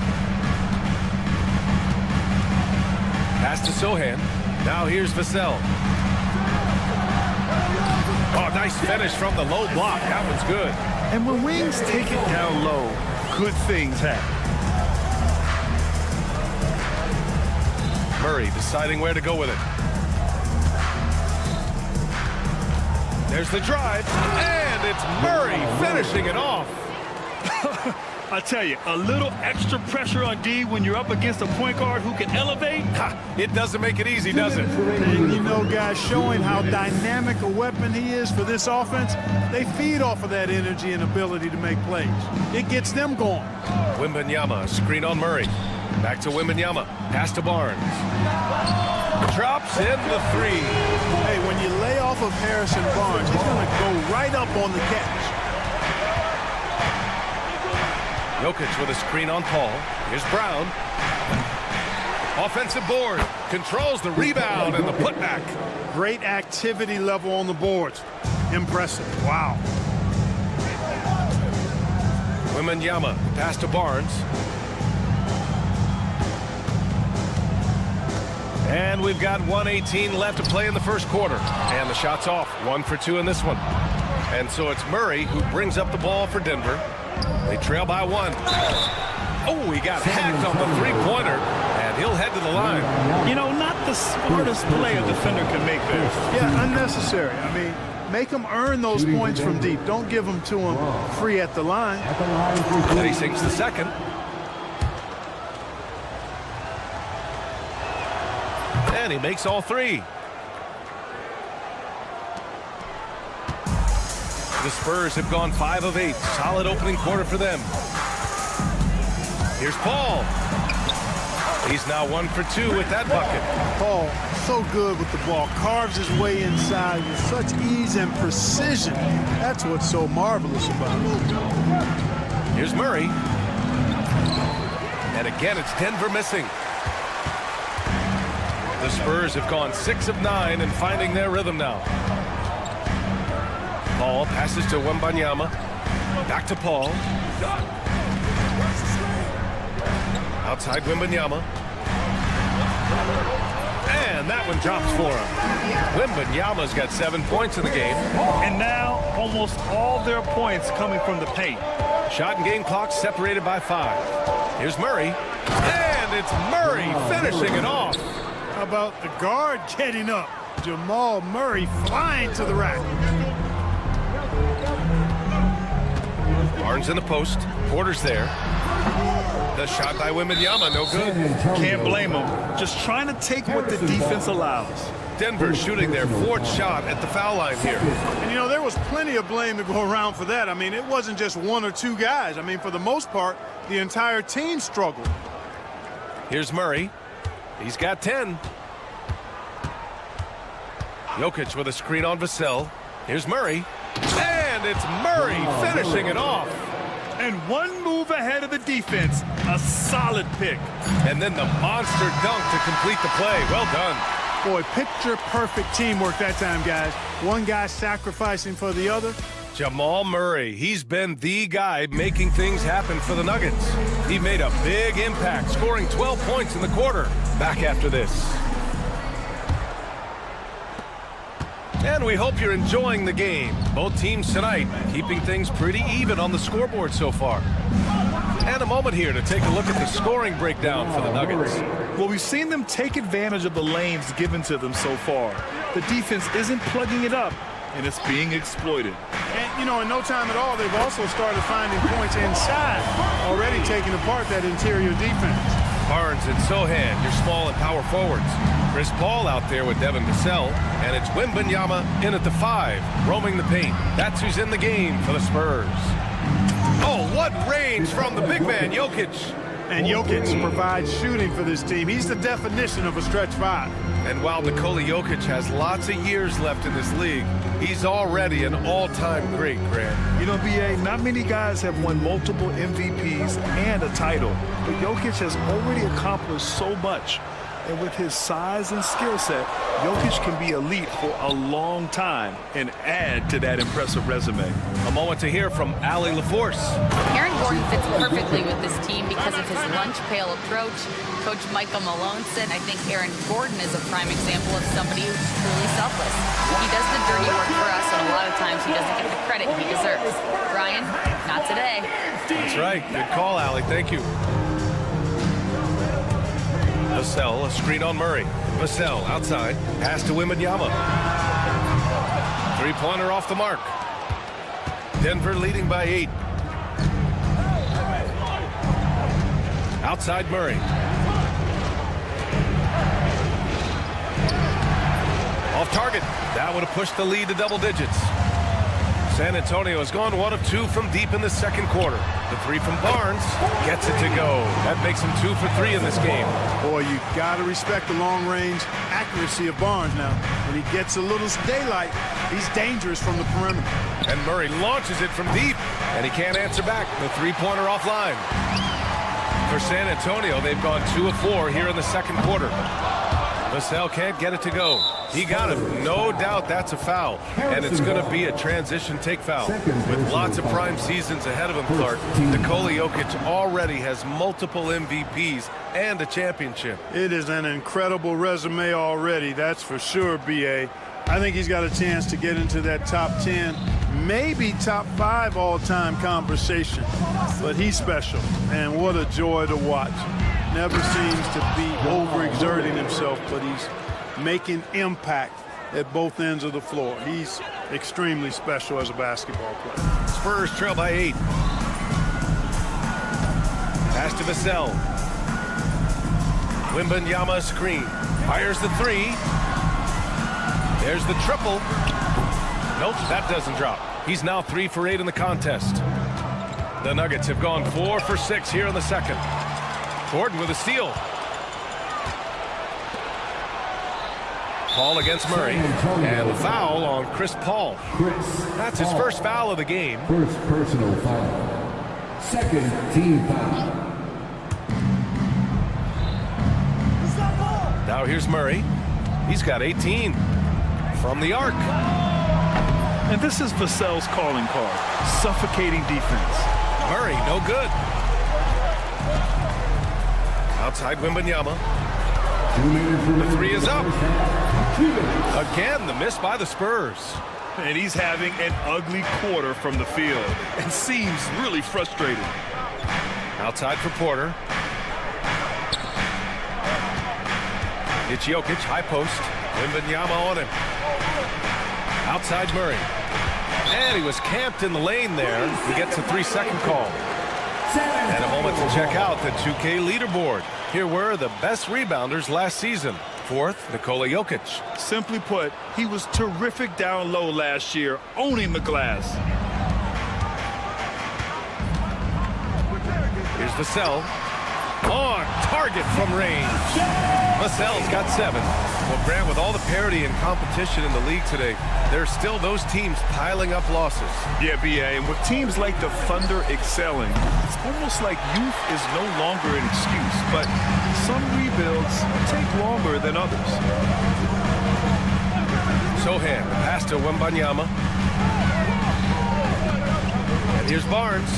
Pass to Sohan. Now here's Vassell. Oh, nice finish from the low block. That one's good. And when wings take it down low, good things happen. Murray deciding where to go with it. There's the drive, and it's Murray finishing it off. I tell you, a little extra pressure on D when you're up against a point guard who can elevate. It doesn't make it easy, does it? And you know, guys, showing how dynamic a weapon he is for this offense, they feed off of that energy and ability to make plays. It gets them going. Wembanyama, screen on Murray. Back to Wembanyama, pass to Barnes. Drops in the three. Hey, when you lay off of Harrison Barnes, he's going to go right up on the catch. Jokic with a screen on Paul. Here's Brown. Offensive board. Controls the rebound and the putback. Great activity level on the boards. Impressive. Wow. Wembanyama, pass to Barnes. And we've got 1:18 left to play in the first quarter. And the shot's off. 1 for 2 in this one. And so it's Murray who brings up the ball for Denver. They trail by 1. Oh, he got hacked on the three-pointer, and he'll head to the line. You know, not the smartest play a defender can make there. Yeah, unnecessary. I mean, make them earn those points from deep. Don't give them to them free at the line. Then he sinks the second. And he makes all 3. The Spurs have gone 5 of 8. Solid opening quarter for them. Here's Paul. He's now 1 for 2 with that bucket. Paul, so good with the ball. Carves his way inside with such ease and precision. That's what's so marvelous about it. Here's Murray. And again, it's Denver missing. The Spurs have gone 6 of 9 and finding their rhythm now. Paul passes to Wembanyama. Back to Paul. Outside Wembanyama. And that one drops for him. Wembanyama's got 7 points in the game. And now almost all their points coming from the paint. Shot and game clock separated by 5. Here's Murray. And it's Murray finishing it off. How about the guard getting up? Jamal Murray flying to the rack. Barnes in the post. Porter's there. The shot by Wembanyama, no good. Can't blame him. Just trying to take what the defense allows. Denver shooting their 4th shot at the foul line here. And, you know, there was plenty of blame to go around for that. I mean, it wasn't just 1 or 2 guys. I mean, for the most part, the entire team struggled. Here's Murray. He's got 10. Jokic with a screen on Vassell. Here's Murray. And it's Murray finishing it off. And 1 move ahead of the defense. A solid pick. And then the monster dunk to complete the play. Well done. Boy, picture-perfect teamwork that time, guys. One guy sacrificing for the other. Jamal Murray, he's been the guy making things happen for the Nuggets. He made a big impact, scoring 12 points in the quarter. Back after this. And we hope you're enjoying the game. Both teams tonight keeping things pretty even on the scoreboard so far. And a moment here to take a look at the scoring breakdown for the Nuggets. Well, we've seen them take advantage of the lanes given to them so far. The defense isn't plugging it up, and it's being exploited. And, you know, in no time at all, they've also started finding points inside, already taking apart that interior defense. Barnes and Sohan, your small and power forwards. Chris Paul out there with Devin Vassell, and it's Wembanyama in at the 5, roaming the paint. That's who's in the game for the Spurs. Oh, what range from the big man, Jokic. And Jokic provides shooting for this team. He's the definition of a stretch 5. And while Nikola Jokic has lots of years left in this league, he's already an all-time great, Grant. You know, B.A., not many guys have won multiple MVPs and a title, but Jokic has already accomplished so much. And with his size and skill set, Jokic can be elite for a long time and add to that impressive resume. A moment to hear from Allie LaForce. Aaron Gordon fits perfectly with this team because of his lunch pail approach. Coach Michael Malone said, I think Aaron Gordon is a prime example of somebody who's truly selfless. He does the dirty work for us, and a lot of times he doesn't get the credit he deserves. Brian, not today. That's right. Good call, Allie. Thank you. Vassell, a screen on Murray. Vassell outside. Pass to Wembanyama. Three-pointer off the mark. Denver leading by 8. Outside Murray. Off target. That would have pushed the lead to double digits. San Antonio has gone 1 of 2 from deep in the second quarter. The three from Barnes gets it to go. That makes him 2 for 3 in this game. Boy, you got to respect the long-range accuracy of Barnes now. When he gets a little daylight, he's dangerous from the perimeter. And Murray launches it from deep, and he can't answer back. The three-pointer offline. For San Antonio, they've gone 2 of 4 here in the second quarter. Vassell can't get it to go. He got it. No doubt that's a foul. And it's going to be a transition take foul. With lots of prime seasons ahead of him, Clark, Nikola Jokic already has multiple MVPs and a championship. It is an incredible resume already, that's for sure, B.A. I think he's got a chance to get into that top 10, maybe top 5 all-time conversation. But he's special, and what a joy to watch. Never seems to be overexerting himself, but he's making impact at both ends of the floor. He's extremely special as a basketball player. Spurs trail by 8. Pass to Vassell. Wembanyama screen. Fires the 3. There's the triple. Nope, that doesn't drop. He's now 3 for 8 in the contest. The Nuggets have gone 4 for 6 here in the second. Gordon with a steal. Paul against Murray. And the foul on Chris Paul. That's his first foul of the game. First personal foul. Second team foul. Now here's Murray. He's got 18 from the arc. And this is Vassell's calling card. Suffocating defense. Murray, no good. Outside Wembanyama. The 3 is up. Again, the miss by the Spurs. And he's having an ugly quarter from the field and seems really frustrated. Outside for Porter. It's Jokic, high post. Wembanyama on him. Outside Murray. And he was camped in the lane there. He gets a 3-second call. And a moment to check out the 2K leaderboard. Here were the best rebounders last season. 4th, Nikola Jokic. Simply put, he was terrific down low last year, owning the glass. Here's Vassell. On target from range. Vassell's got 7. Well, Grant, with all the parity and competition in the league today, there's still those teams piling up losses. Yeah, B.A., and with teams like the Thunder excelling, it's almost like youth is no longer an excuse, but some rebuilds take longer than others. Sohan, the pass to Wembanyama. And here's Barnes.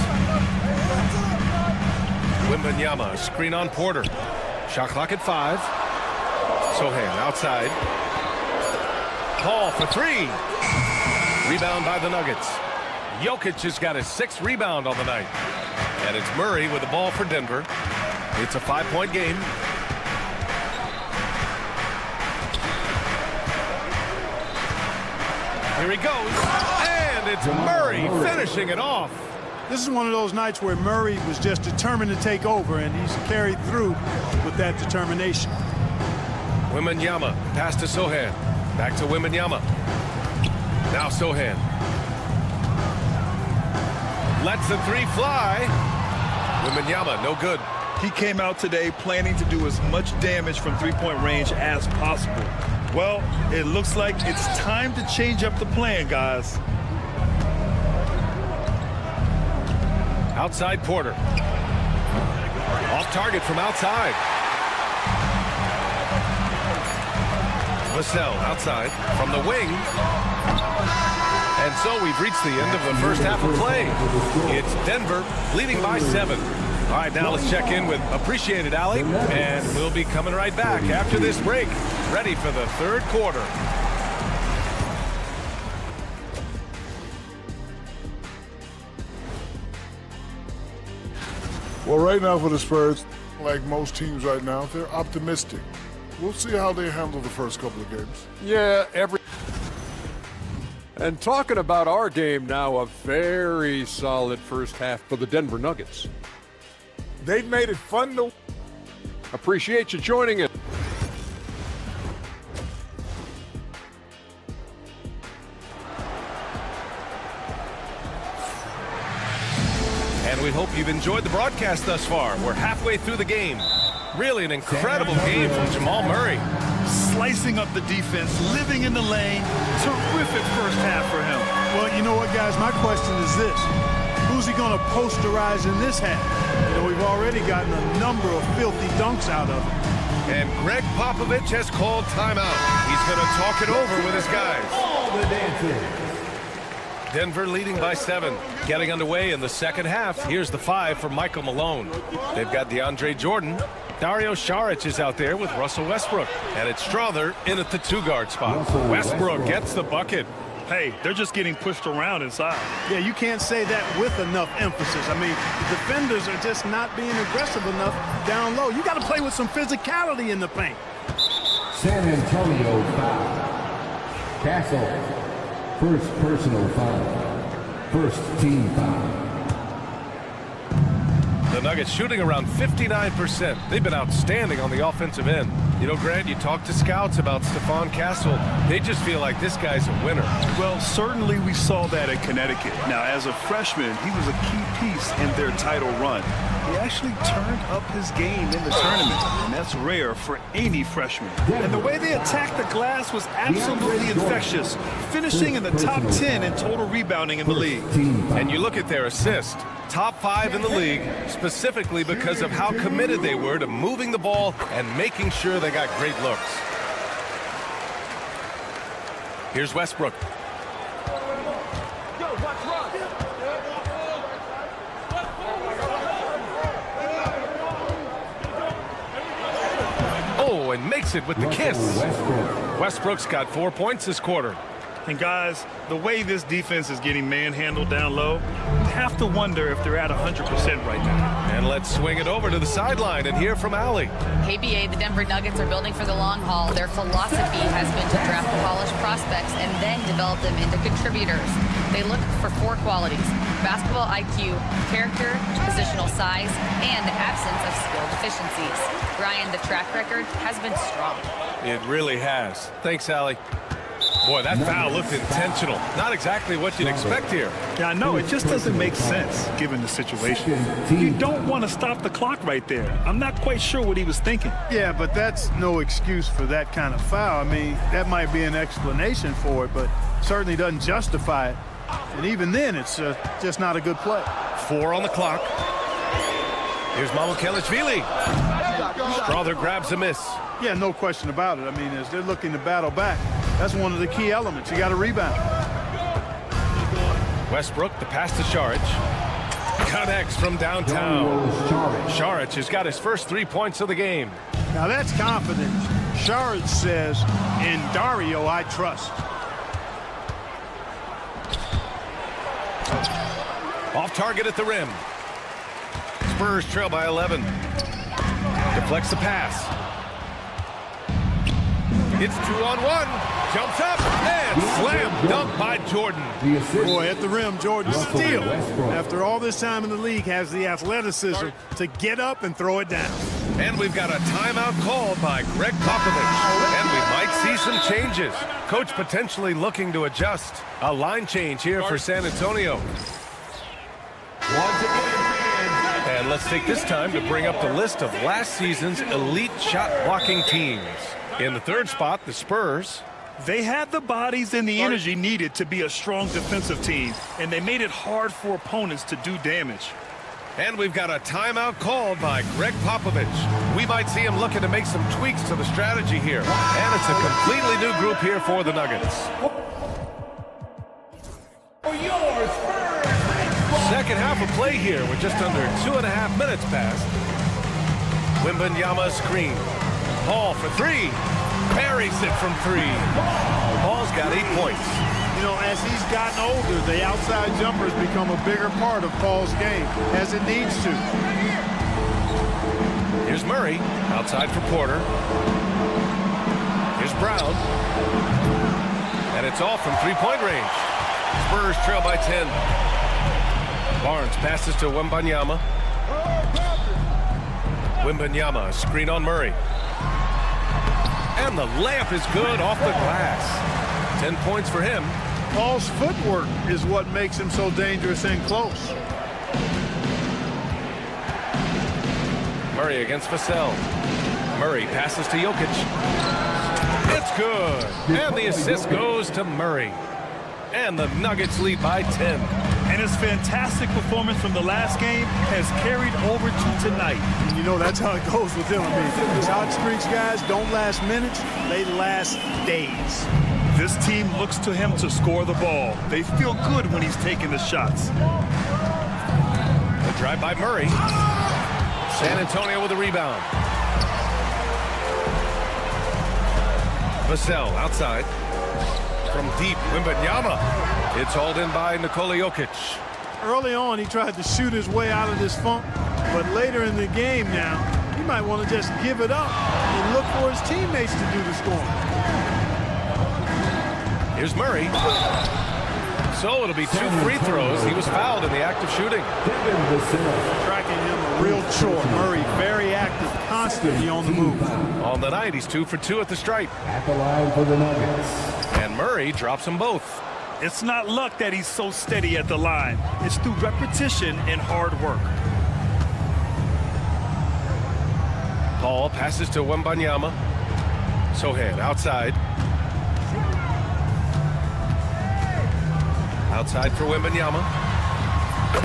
Wembanyama, screen on Porter. Shot clock at 5. Sohan outside. Paul for 3. Rebound by the Nuggets. Jokic has got his 6th rebound on the night. And it's Murray with the ball for Denver. It's a 5-point game. Here he goes. And it's Murray finishing it off. This is one of those nights where Murray was just determined to take over, and he's carried through with that determination. Wembanyama, pass to Sohan. Back to Wembanyama. Now Sohan. Lets the 3 fly. Wembanyama, no good. He came out today planning to do as much damage from three-point range as possible. Well, it looks like it's time to change up the plan, guys. Outside Porter. Off target from outside. Vassell outside from the wing. And so we've reached the end of the first half of play. It's Denver leading by 7. All right, now let's check in with Appreciated Allie, and we'll be coming right back after this break, ready for the third quarter. Well, right now for the Spurs, like most teams right now, they're optimistic. We'll see how they handle the first couple of games. Yeah, And talking about our game now, a very solid first half for the Denver Nuggets. They've made it fun to... Appreciate you joining us. And we hope you've enjoyed the broadcast thus far. We're halfway through the game. Really an incredible game from Jamal Murray. Slicing up the defense, living in the lane. Terrific first half for him. Well, you know what, guys? My question is this. Who's he going to posterize in this half? You know, we've already gotten a number of filthy dunks out of him. And Greg Popovich has called timeout. He's going to talk it over with his guys. All the dancers. Denver leading by 7. Getting underway in the second half. Here's the 5 for Michael Malone. They've got DeAndre Jordan. Dario Saric is out there with Russell Westbrook. And it's Strother in at the 2-guard spot. Westbrook gets the bucket. Hey, they're just getting pushed around inside. Yeah, you can't say that with enough emphasis. I mean, the defenders are just not being aggressive enough down low. You got to play with some physicality in the paint. San Antonio foul. Castle. First personal foul. First team foul. The Nuggets shooting around 59%. They've been outstanding on the offensive end. You know, Grant, you talk to scouts about Stephon Castle. They just feel like this guy's a winner. Well, certainly we saw that in Connecticut. Now, as a freshman, he was a key piece in their title run. He actually turned up his game in the tournament, and that's rare for any freshman. And the way they attacked the glass was absolutely infectious, finishing in the top 10 in total rebounding in the league. And you look at their assist, top 5 in the league, specifically because of how committed they were to moving the ball and making sure they got great looks. Here's Westbrook. Oh, and makes it with the kiss. Westbrook's got 4 points this quarter. And guys, the way this defense is getting manhandled down low, you have to wonder if they're at 100% right now. And let's swing it over to the sideline and hear from Allie. Hey, BA, the Denver Nuggets are building for the long haul. Their philosophy has been to draft polished prospects and then develop them into contributors. They look for 4 qualities: basketball IQ, character, positional size, and the absence of skill deficiencies. Ryan, the track record has been strong. It really has. Thanks, Allie. Boy, that foul looked intentional. Not exactly what you'd expect here. Yeah, I know. It just doesn't make sense, given the situation. You don't want to stop the clock right there. I'm not quite sure what he was thinking. Yeah, but that's no excuse for that kind of foul. I mean, that might be an explanation for it, but certainly doesn't justify it. And even then, it's just not a good play. 4 on the clock. Here's Mamukelishvili. Strother grabs a miss. Yeah, no question about it. I mean, as they're looking to battle back, that's one of the key elements. You got to rebound. Westbrook, the pass to Saric. Connects from downtown. Saric has got his first 3 points of the game. Now that's confidence. Saric says, in Dario, I trust. Off target at the rim. Spurs trail by 11. Deflects the pass. It's 2-on-1. Jumps up and slam dunk by Jordan. Boy, at the rim, Jordan still, after all this time in the league, has the athleticism to get up and throw it down. And we've got a timeout called by Greg Popovich. And we might see some changes. Coach potentially looking to adjust. A line change here for San Antonio. And let's take this time to bring up the list of last season's elite shot blocking teams. In the third spot, the Spurs. They had the bodies and the energy needed to be a strong defensive team, and they made it hard for opponents to do damage. And we've got a timeout called by Greg Popovich. We might see him looking to make some tweaks to the strategy here. And it's a completely new group here for the Nuggets. Second half of play here with just under 2.5 minutes passed. Wembanyama screen. Paul for three. Buries it from three. Paul's got 8 points. You know, as he's gotten older, the outside jumpers become a bigger part of Paul's game, as it needs to. Here's Murray, outside for Porter. Here's Brown. And it's off from three-point range. Spurs trail by 10. Barnes passes to Wembanyama. Wembanyama, screen on Murray. And the layup is good off the glass. 10 points for him. Paul's footwork is what makes him so dangerous and close. Murray against Vassell. Murray passes to Jokic. It's good. And the assist goes to Murray. And the Nuggets lead by 10. And his fantastic performance from the last game has carried over to tonight. And you know, that's how it goes with him. I mean, these hot streaks, guys, don't last minutes. They last days. This team looks to him to score the ball. They feel good when he's taking the shots. The drive by Murray. San Antonio with a rebound. Vassell outside. From deep, Wembanyama. It's hauled in by Nikola Jokic. Early on, he tried to shoot his way out of this funk, but later in the game now, he might want to just give it up and look for his teammates to do the scoring. Here's Murray. So it'll be 2 free throws. He was fouled in the act of shooting. Tracking him a real chore. Murray very active, constantly on the move. On the night, he's 2 for 2 at the stripe. At the line for the Nuggets. And Murray drops them both. It's not luck that he's so steady at the line. It's through repetition and hard work. Paul passes to Wembanyama. Sohan outside. Outside for Wembanyama.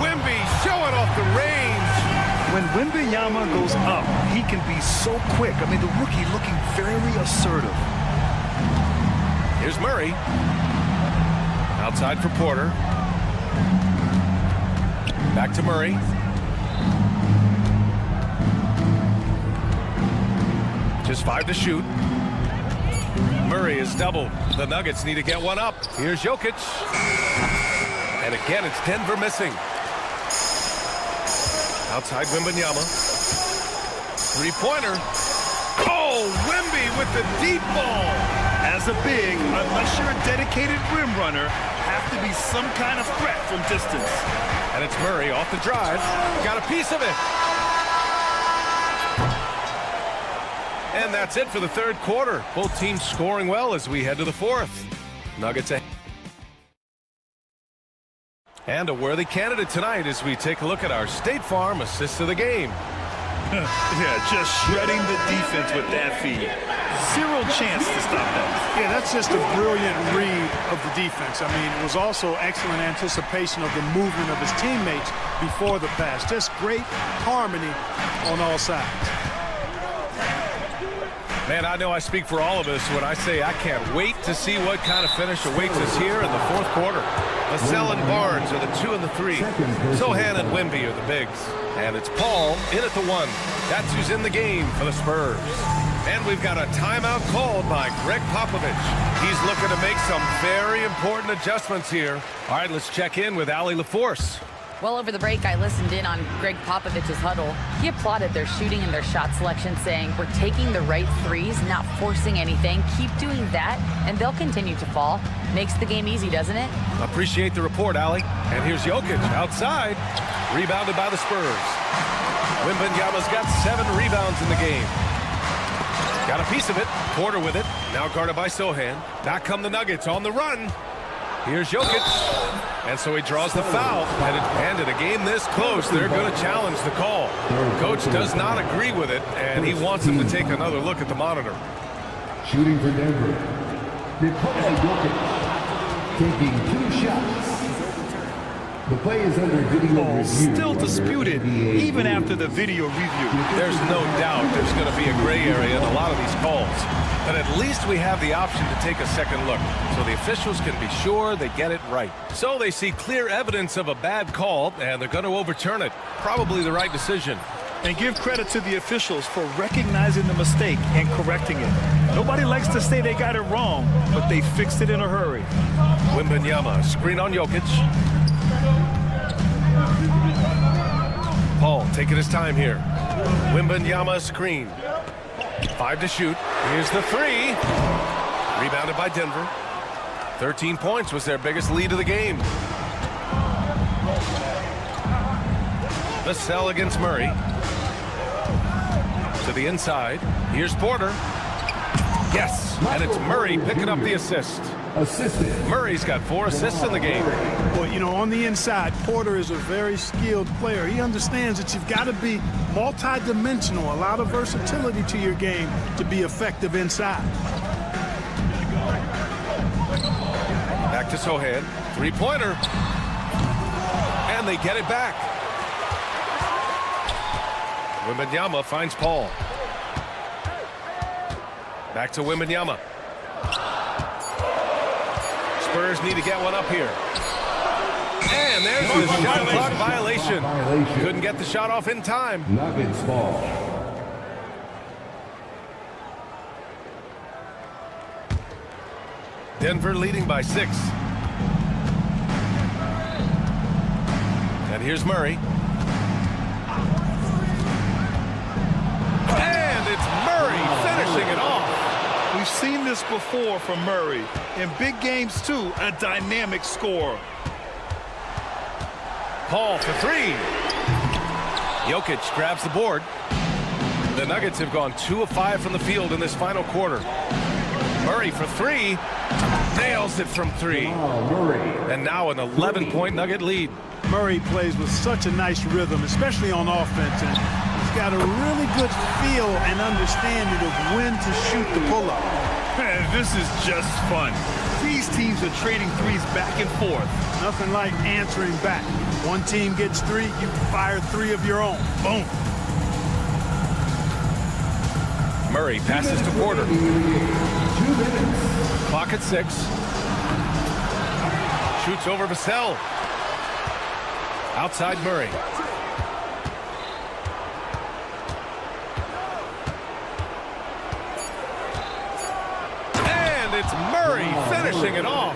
Wemby showing off the range. When Wembanyama goes up, he can be so quick. I mean, the rookie looking very assertive. Here's Murray. Outside for Porter. Back to Murray. Just 5 to shoot. Murray is doubled. The Nuggets need to get one up. Here's Jokic. And again, it's Denver missing. Outside Wembanyama. Three-pointer. Oh, Wemby with the deep ball. As a big, unless you're a dedicated rim runner, have to be some kind of threat from distance. And it's Murray off the drive. Got a piece of it. And that's it for the third quarter. Both teams scoring well as we head to the fourth. Nuggets ahead. And a worthy candidate tonight as we take a look at our State Farm assist of the game. Yeah, just shredding the defense with that feed. Zero chance to stop that. Yeah, that's just a brilliant read of the defense. I mean, it was also excellent anticipation of the movement of his teammates before the pass. Just great harmony on all sides. Man, I know I speak for all of us when I say I can't wait to see what kind of finish awaits us here in the fourth quarter. Vassell and Barnes are the 2 and the 3. Sohan and Wemby are the bigs. And it's Paul in at the 1. That's who's in the game for the Spurs. And we've got a timeout called by Greg Popovich. He's looking to make some very important adjustments here. All right, let's check in with Allie LaForce. Well, over the break, I listened in on Greg Popovich's huddle. He applauded their shooting and their shot selection, saying, we're taking the right threes, not forcing anything. Keep doing that, and they'll continue to fall. Makes the game easy, doesn't it? Appreciate the report, Allie. And here's Jokic outside. Rebounded by the Spurs. Wembanyama's got 7 rebounds in the game. Got a piece of it. Porter with it. Now guarded by Sohan. Back come the Nuggets on the run. Here's Jokic. And so he draws the foul. And in a game this close, they're going to challenge the call. Coach does not agree with it, and he wants him to take another look at the monitor. Shooting for Denver. Nikola Jokic taking 2 shots. The play is under video review. Still disputed even after the video review. There's no doubt there's going to be a gray area in a lot of these calls. But at least we have the option to take a second look, so the officials can be sure they get it right. So they see clear evidence of a bad call, and they're going to overturn it. Probably the right decision. And give credit to the officials for recognizing the mistake and correcting it. Nobody likes to say they got it wrong, but they fixed it in a hurry. Wembanyama, screen on Jokic. Paul taking his time here. Wembanyama screen. 5 to shoot. Here's the 3. Rebounded by Denver. 13 points was their biggest lead of the game. Vassell against Murray. To the inside. Here's Porter. Yes, and it's Murray picking up the assist. Murray's got 4 assists in the game. Well, you know, on the inside, Porter is a very skilled player. He understands that you've got to be multi-dimensional, a lot of versatility to your game to be effective inside. Back to Sohan. 3-pointer. And they get it back. Wembanyama finds Paul. Back to Wembanyama. Spurs need to get one up here. And there's the shot clock violation. Couldn't get the shot off in time. Nuggets ball. Denver leading by 6. And here's Murray. And it's Murray finishing it off. We've seen this before from Murray. In big games, too, a dynamic scorer. Paul for 3. Jokic grabs the board. The Nuggets have gone 2 of 5 from the field in this final quarter. Murray for 3. Nails it from 3. And now an 11-point Nugget lead. Murray plays with such a nice rhythm, especially on offense. And he's got a really good feel and understanding of when to shoot the pull-up. Man, this is just fun. These teams are trading threes back and forth. Nothing like answering back. One team gets 3, you fire 3 of your own. Boom. Murray passes to Porter. Clock at 6. Shoots over Vassell. Outside Murray. And it's Murray finishing it off.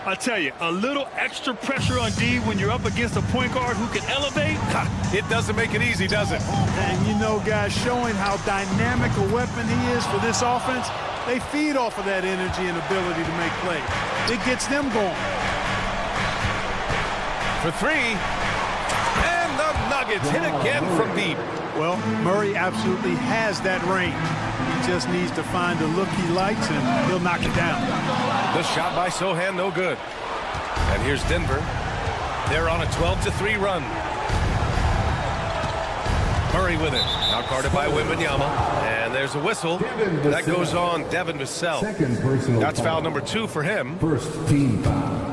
I tell you, a little extra pressure on D when you're up against a point guard who can elevate. It doesn't make it easy, does it? And you know, guys, showing how dynamic a weapon he is for this offense, they feed off of that energy and ability to make plays. It gets them going. For 3. And the Nuggets hit again from deep. Well, Murray absolutely has that range. He just needs to find the look he likes, and he'll knock it down. The shot by Sohan, no good. And here's Denver. They're on a 12-3 run. Murray with it. Out guarded by Wembanyama. And there's a whistle. That goes on Devin Vassell. That's foul number 2 for him. First team foul.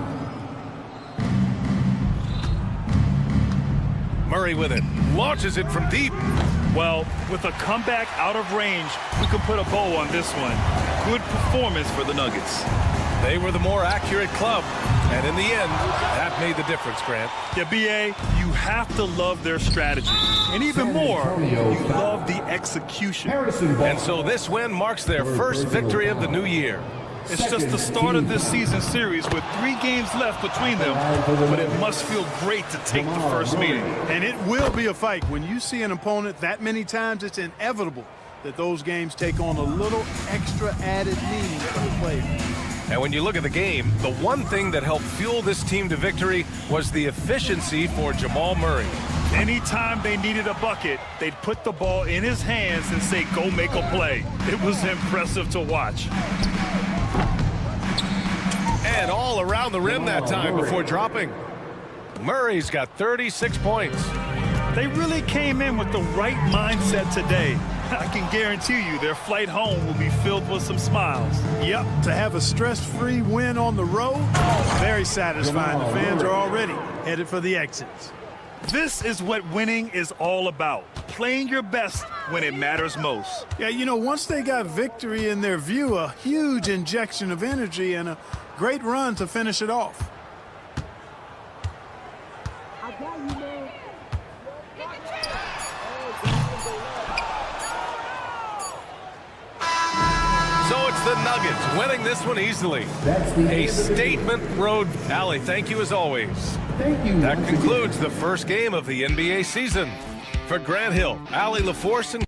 Murray with it. Launches it from deep. Well, with a comeback out of range, we can put a bow on this one. Good performance for the Nuggets. They were the more accurate club. And in the end, that made the difference, Grant. Yeah, B.A., you have to love their strategy. And even more, you love the execution. And so this win marks their first victory of the new year. It's just the start of this season series with 3 games left between them, but it must feel great to take the first meeting. And it will be a fight. When you see an opponent that many times, it's inevitable that those games take on a little extra added meaning for the players. And when you look at the game, the one thing that helped fuel this team to victory was the efficiency for Jamal Murray. Anytime they needed a bucket, they'd put the ball in his hands and say, go make a play. It was impressive to watch. And all around the rim that time before dropping. Murray's got 36 points. They really came in with the right mindset today. I can guarantee you their flight home will be filled with some smiles. Yep, to have a stress-free win on the road, very satisfying. The fans are already headed for the exits. This is what winning is all about. Playing your best when it matters most. Yeah, you know, once they got victory in their view, a huge injection of energy and a great run to finish it off. So it's the Nuggets winning this one easily. A statement road. Allie, thank you as always. Thank you. That concludes the first game of the NBA season. For Grant Hill, Allie LaForce, and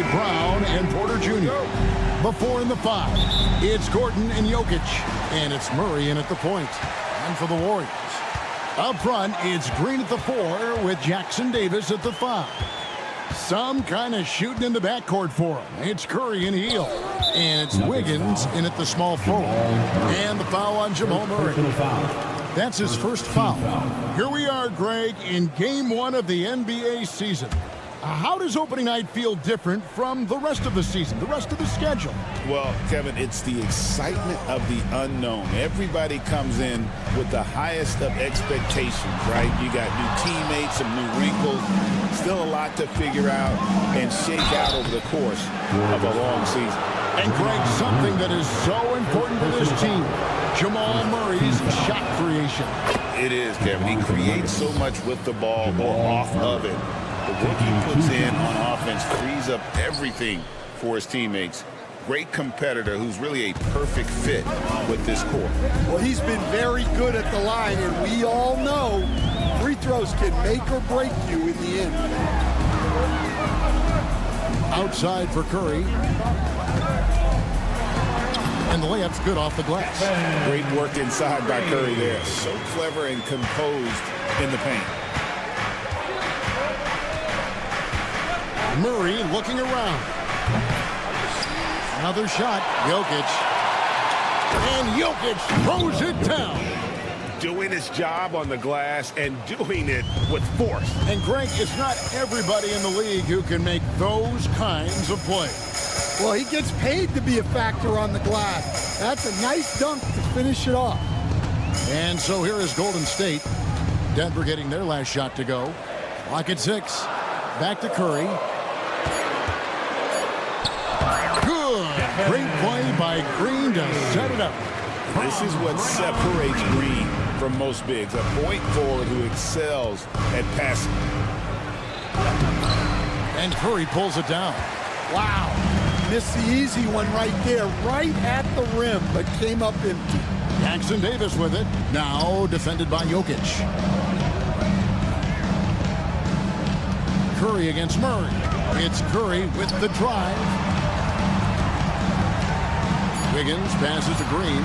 Brown and Porter Jr. The 4 and the 5. It's Gordon and Jokic. And it's Murray in at the point. And for the Warriors. Up front, it's Green at the 4 with Jackson Davis at the 5. Some kind of shooting in the backcourt for him. It's Curry and Hield. And it's Wiggins in at the small forward. And the foul on Jamal Murray. That's his first foul. Here we are, Greg, in Game 1 of the NBA season. How does opening night feel different from the rest of the season, the rest of the schedule? Well, Kevin, it's the excitement of the unknown. Everybody comes in with the highest of expectations, right? You got new teammates, some new wrinkles, still a lot to figure out and shake out over the course of a long season. And, Greg, something that is so important to this team, Jamal Murray's shot creation. It is, Kevin. He creates so much with the ball or off of it. The work he puts in on offense frees up everything for his teammates. Great competitor who's really a perfect fit with this core. Well, he's been very good at the line, and we all know free throws can make or break you in the end. Outside for Curry. And the layup's good off the glass. Great work inside by Curry there. So clever and composed in the paint. Murray looking around. Another shot. Jokic. And Jokic throws it down. Doing his job on the glass and doing it with force. And, Greg, it's not everybody in the league who can make those kinds of plays. Well, he gets paid to be a factor on the glass. That's a nice dunk to finish it off. And so here is Golden State. Denver getting their last shot to go. Clock at 6. Back to Curry. Good. Great play by Green to set it up. This is what separates Green from most bigs. A point forward who excels at passing. And Curry pulls it down. Wow. Missed the easy one right there, right at the rim, but came up empty. Jackson Davis with it. Now defended by Jokic. Curry against Murray. It's Curry with the drive. Wiggins passes to Green.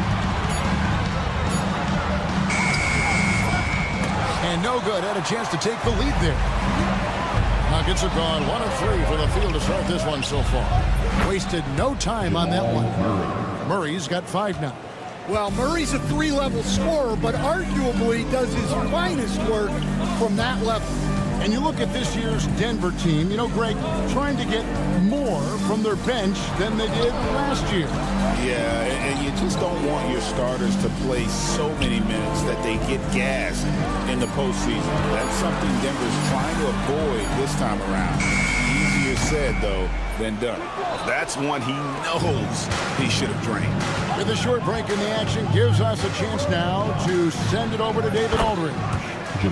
And no good. Had a chance to take the lead there. Nuggets have gone 1 of 3 for the field to start this one so far. Wasted no time on that one. Murray's got 5 now. Well, Murray's a 3-level scorer, but arguably does his finest work from that level. And you look at this year's Denver team, you know, Greg, trying to get more from their bench than they did last year. Yeah, and you just don't want your starters to play so many minutes that they get gassed in the postseason. That's something Denver's trying to avoid this time around. Easier said, though, than done. That's one he knows he should have drained. With a short break in the action, gives us a chance now to send it over to David Aldridge.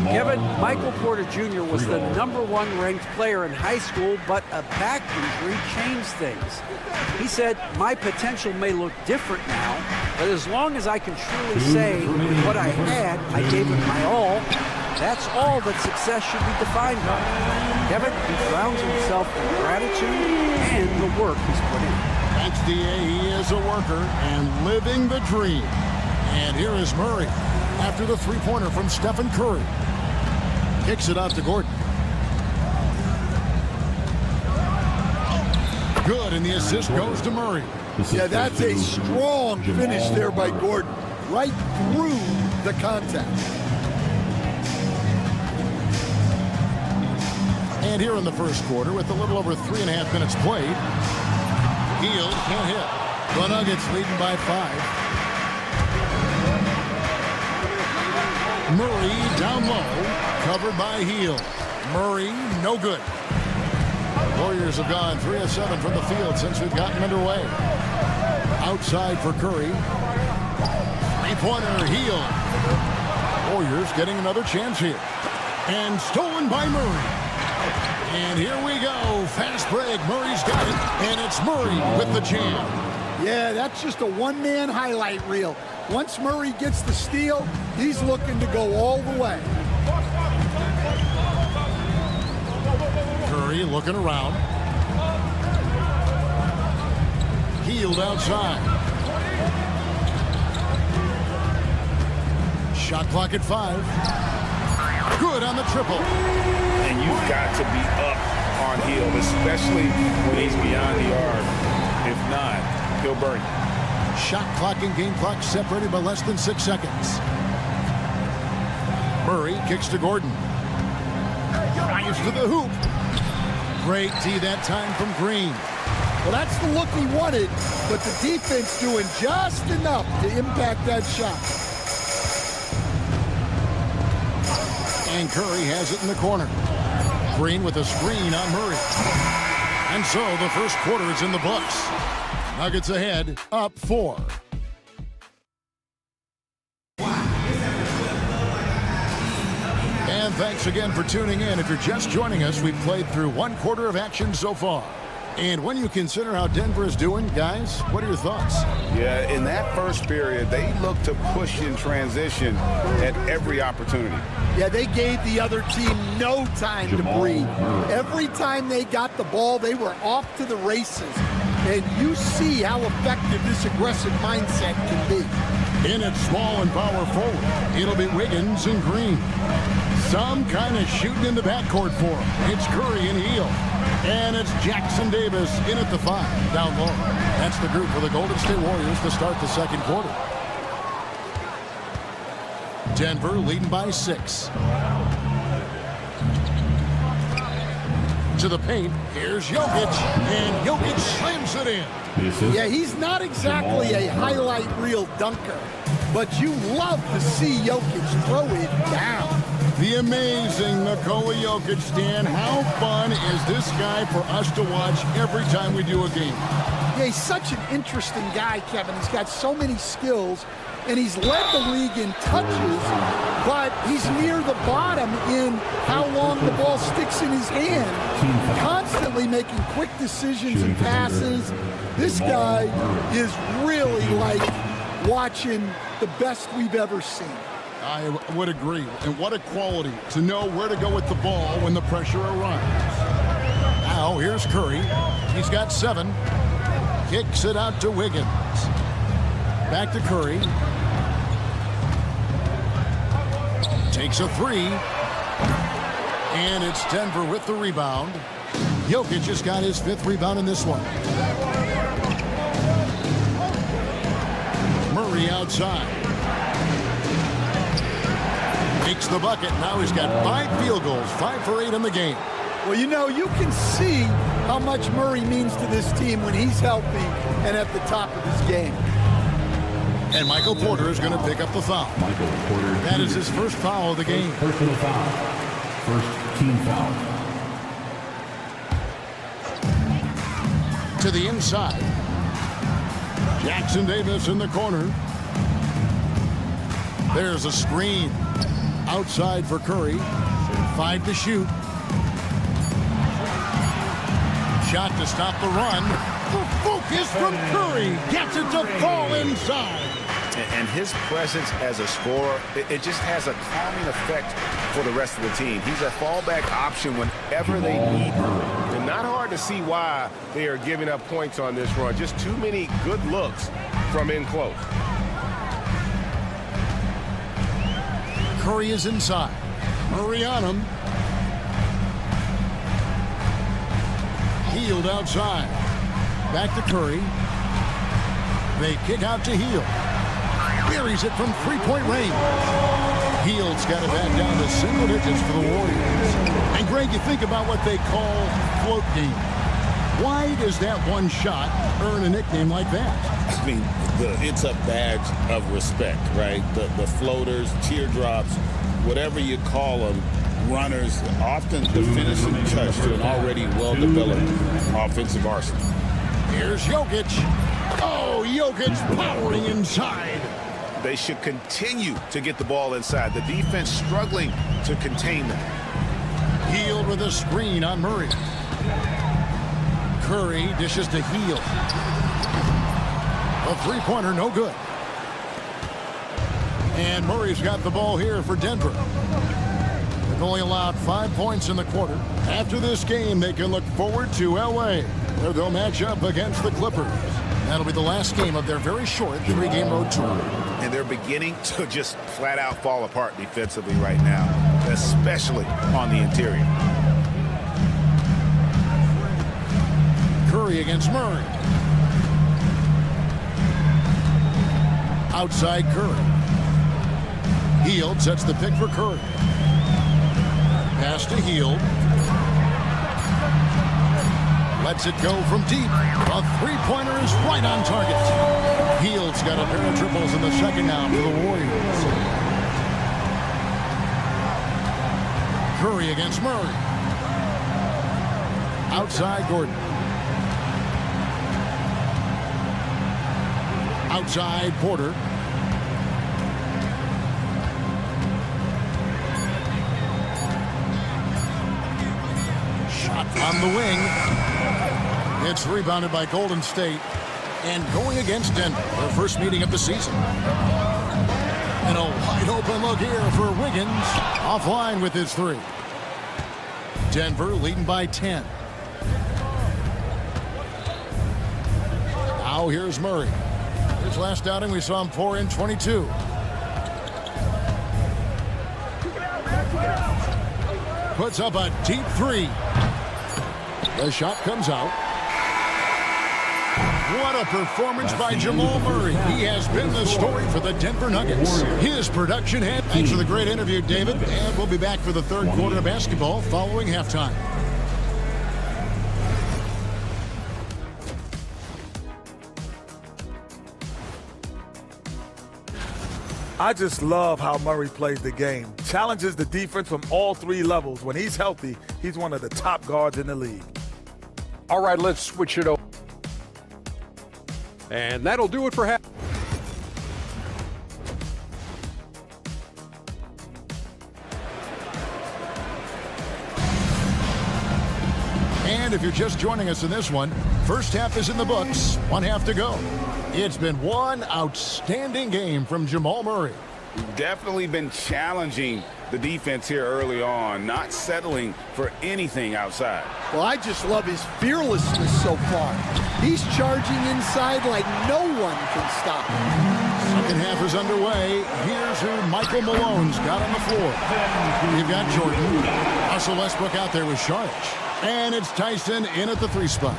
Kevin, Michael Porter Jr. was the #1 ranked player in high school, but a back injury changed things. He said, my potential may look different now, but as long as I can truly say with what I had, I gave it my all, that's all that success should be defined by. Kevin, he grounds himself in gratitude and the work he's put in. Thanks, D.A. He is a worker and living the dream. And here is Murray after the three-pointer from Stephen Curry. Kicks it out to Gordon. Good, and the assist goes to Murray. Yeah, that's a strong finish there by Gordon. Right through the contact. And here in the first quarter, with a little over 3.5 minutes played, Hield can't hit. The Nuggets leading by 5. Murray down low, covered by Hield. Murray, no good. Warriors have gone 3 of 7 from the field since we've gotten underway. Outside for Curry. Three-pointer, Hield. Warriors getting another chance here. And stolen by Murray. And here we go. Fast break. Murray's got it. And it's Murray with the jam. Yeah, that's just a one-man highlight reel. Once Murray gets the steal, he's looking to go all the way. Curry looking around. Hield outside. Shot clock at 5. Good on the triple. And you've got to be up on Hield, especially when he's beyond the arc. If not, he'll burn you. Shot clock and game clock separated by less than 6 seconds. Murray kicks to Gordon. Drives to the hoop. Great D that time from Green. Well, that's the look he wanted, but the defense doing just enough to impact that shot. And Curry has it in the corner. Green with a screen on Murray. And so the first quarter is in the books. Nuggets ahead, up 4. And thanks again for tuning in. If you're just joining us, we've played through 1 quarter of action so far. And when you consider how Denver is doing, guys, what are your thoughts? Yeah, in that first period, they looked to push in transition at every opportunity. Yeah, they gave the other team no time to breathe. Every time they got the ball, they were off to the races. And you see how effective this aggressive mindset can be. In at small and power forward, it'll be Wiggins and Green. Some kind of shooting in the backcourt for him. It's Curry and Hield. And it's Jackson Davis in at the 5, down low. That's the group for the Golden State Warriors to start the second quarter. Denver leading by 6. To the paint, here's Jokic, and Jokic slams it in. Yeah, he's not exactly a highlight reel dunker, but you love to see Jokic throw it down. The amazing Nikola Jokic, Stan. How fun is this guy for us to watch every time we do a game? Yeah, he's such an interesting guy, Kevin. He's got so many skills, and he's led the league in touches, but he's near the bottom in how long the ball sticks in his hand. Constantly making quick decisions and passes. This guy is really like watching the best we've ever seen. I would agree. And what a quality to know where to go with the ball when the pressure arrives. Now here's Curry. He's got 7. Kicks it out to Wiggins. Back to Curry. Takes a 3. And it's Denver with the rebound. Jokic just got his 5th rebound in this one. Murray outside. Makes the bucket. Now he's got 5 field goals, 5 for 8 in the game. Well, you know, you can see how much Murray means to this team when he's healthy and at the top of his game. And Michael Porter is going to pick up the foul. Michael Porter. That is his first foul of the game. Personal foul. First team foul. To the inside. Jackson Davis in the corner. There's a screen. Outside for Curry. 5 to shoot. Shot to stop the run. The focus from Curry. Gets it to fall inside. And his presence as a scorer, it just has a calming effect for the rest of the team. He's a fallback option whenever they need him. And not hard to see why they are giving up points on this run. Just too many good looks from in close. Curry is inside. Murray on him. Hield outside. Back to Curry. They kick out to Hield. Buries it from 3-point range. Hield's got it back down to single digits for the Warriors. And Greg, you think about what they call float game. Why does that one shot earn a nickname like that? I mean, it's a badge of respect, right? The floaters, teardrops, whatever you call them, runners, often the finishing touch to an already well-developed offensive arsenal. Here's Jokic. Oh, Jokic powering inside. They should continue to get the ball inside. The defense struggling to contain them. Hield with a screen on Murray. Curry dishes to Hield. A 3-pointer, no good. And Murray's got the ball here for Denver. They've only allowed 5 points in the quarter. After this game, they can look forward to LA, where they'll match up against the Clippers. That'll be the last game of their very short 3-game road tour. And they're beginning to just flat out fall apart defensively right now, especially on the interior. Curry against Murray. Outside Curry. Hield sets the pick for Curry. Pass to Hield. Lets it go from deep. A three-pointer is right on target. Hield's got a pair of triples in the second half for the Warriors. Curry against Murray. Outside Gordon. Outside Porter. Shot on the wing. It's rebounded by Golden State. And going against Denver, their first meeting of the season. And a wide open look here for Wiggins. Offline with his three. Denver leading by 10. Now here's Murray. His last outing, we saw him pour in 22. Puts up a deep three. The shot comes out. What a performance by Jamal Murray. He has been the story for the Denver Nuggets. His production had. Thanks for the great interview, David. And we'll be back for the third quarter of basketball following halftime. I just love how Murray plays the game. Challenges the defense from all three levels. When he's healthy, he's one of the top guards in the league. All right, let's switch it over. And that'll do it for half. And if you're just joining us in this one, first half is in the books, 1 half to go. It's been one outstanding game from Jamal Murray. Definitely been challenging the defense here early on, not settling for anything outside. Well, I just love his fearlessness so far. He's charging inside like no one can stop him. Second half is underway. Here's who Michael Malone's got on the floor. You've got Jordan. Russell Westbrook out there with Sharp. And it's Tyson in at the 3 spot.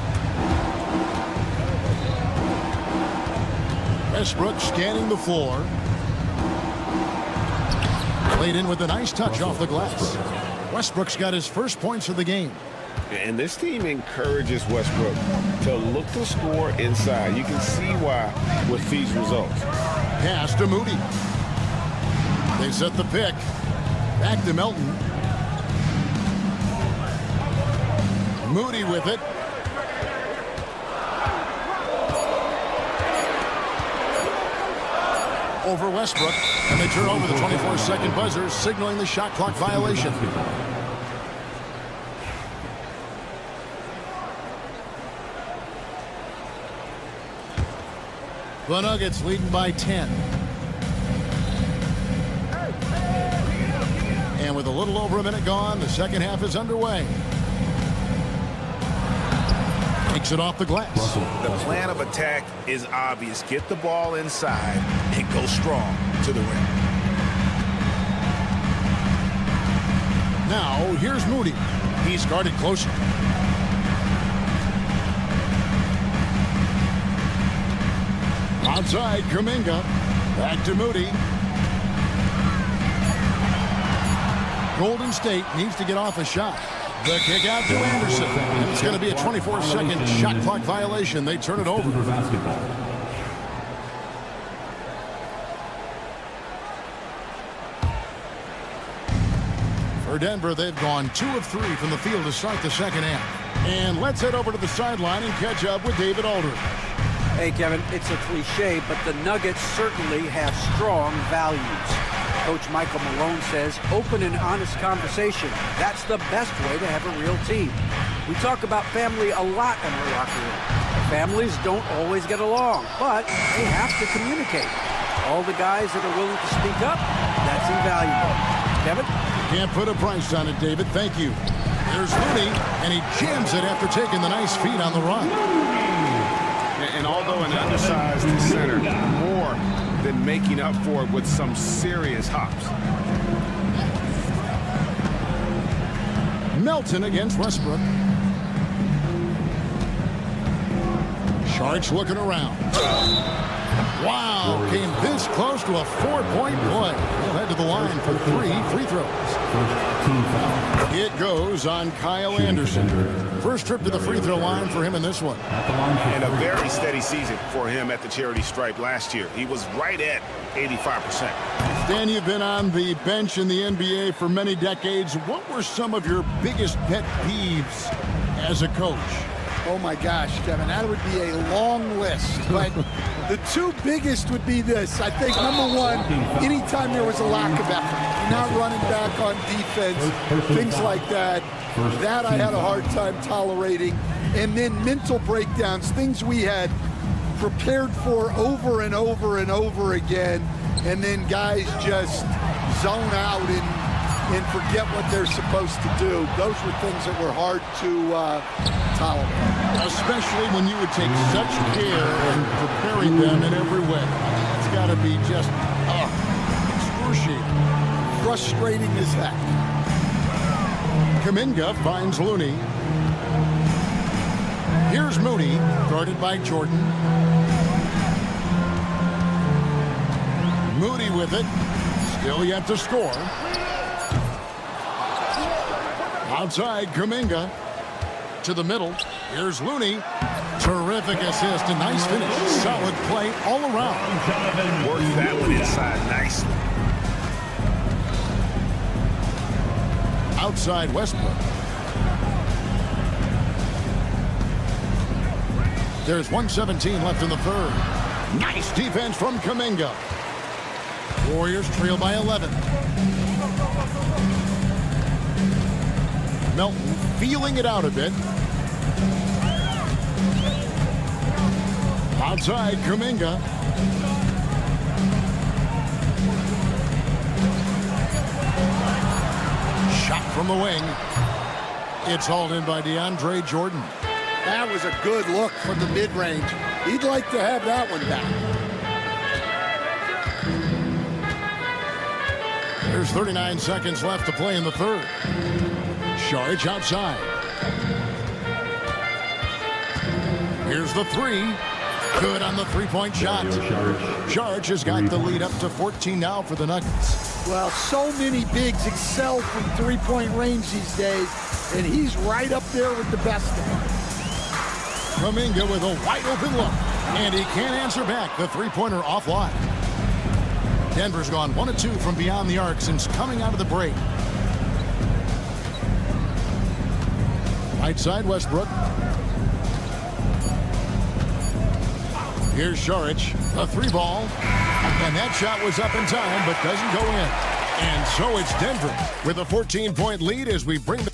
Westbrook scanning the floor. Played in with a nice touch off the glass. Westbrook's got his first points of the game. And this team encourages Westbrook to look to score inside. You can see why with these results. Pass to Moody. They set the pick. Back to Melton. Moody with it. Over Westbrook, and they turn over the 24-second buzzer, signaling the shot clock violation. The Nuggets leading by 10. And with a little over a minute gone, the second half is underway. Takes it off the glass. The plan of attack is obvious. Get the ball inside and go strong to the rim. Now, here's Moody. He's guarded closer. Outside, Kuminga. Back to Moody. Golden State needs to get off a shot. The kick out to Anderson. And it's going to be a 24-second shot clock violation. They turn it over. For Denver, they've gone 2 of 3 from the field to start the second half. And let's head over to the sideline and catch up with David Aldridge. Hey, Kevin, it's a cliche, but the Nuggets certainly have strong values. Coach Michael Malone says open and honest conversation. That's the best way to have a real team. We talk about family a lot in the locker room. Families don't always get along, but they have to communicate. All the guys that are willing to speak up, that's invaluable. Kevin? Can't put a price on it, David. Thank you. There's Moody, and he jams it after taking the nice feed on the run. And although an undersized center, more than making up for it with some serious hops. Melton against Westbrook. Sharks looking around. Wow, came this close to a 4-point play. He'll head to the line for 3 free throws. It goes on Kyle Anderson. First trip to the free throw line for him in this one. And a very steady season for him at the charity stripe last year. He was right at 85%. Dan, you've been on the bench in the NBA for many decades. What were some of your biggest pet peeves as a coach? Oh my gosh, Kevin, that would be a long list. But the two biggest would be this. I think number one, anytime there was a lack of effort, not running back on defense, things like that. That I had a hard time tolerating. And then mental breakdowns, things we had prepared for over and over and over again. And then guys just zone out and forget what they're supposed to do. Those were things that were hard to tolerate. Especially when you would take such care in preparing them in every way. It's got to be just excruciating. Frustrating as heck. Kuminga finds Looney. Here's Mooney, guarded by Jordan. Mooney with it. Still yet to score. Outside, Kuminga. To the middle. Here's Looney. Terrific assist. A nice finish. Solid play all around. Worked that one inside nicely. Outside Westbrook. There's 1:17 left in the third. Nice defense from Kuminga. Warriors trail by 11. Melton feeling it out a bit. Outside, Kuminga. Shot from the wing. It's hauled in by DeAndre Jordan. That was a good look from the mid-range. He'd like to have that one back. There's 39 seconds left to play in the third. Sharge outside. Here's the three. Good on the three-point shot. Sharge has got the lead up to 14 now for the Nuggets. Well, so many bigs excel from three-point range these days, and he's right up there with the best of them. Kuminga with a wide-open look, and he can't answer back. The three-pointer offline. Denver's gone 1 of 2 from beyond the arc since coming out of the break. Right side, Westbrook. Here's Saric, a three ball, and that shot was up in time, but doesn't go in. And so it's Denver with a 14-point lead as we bring the...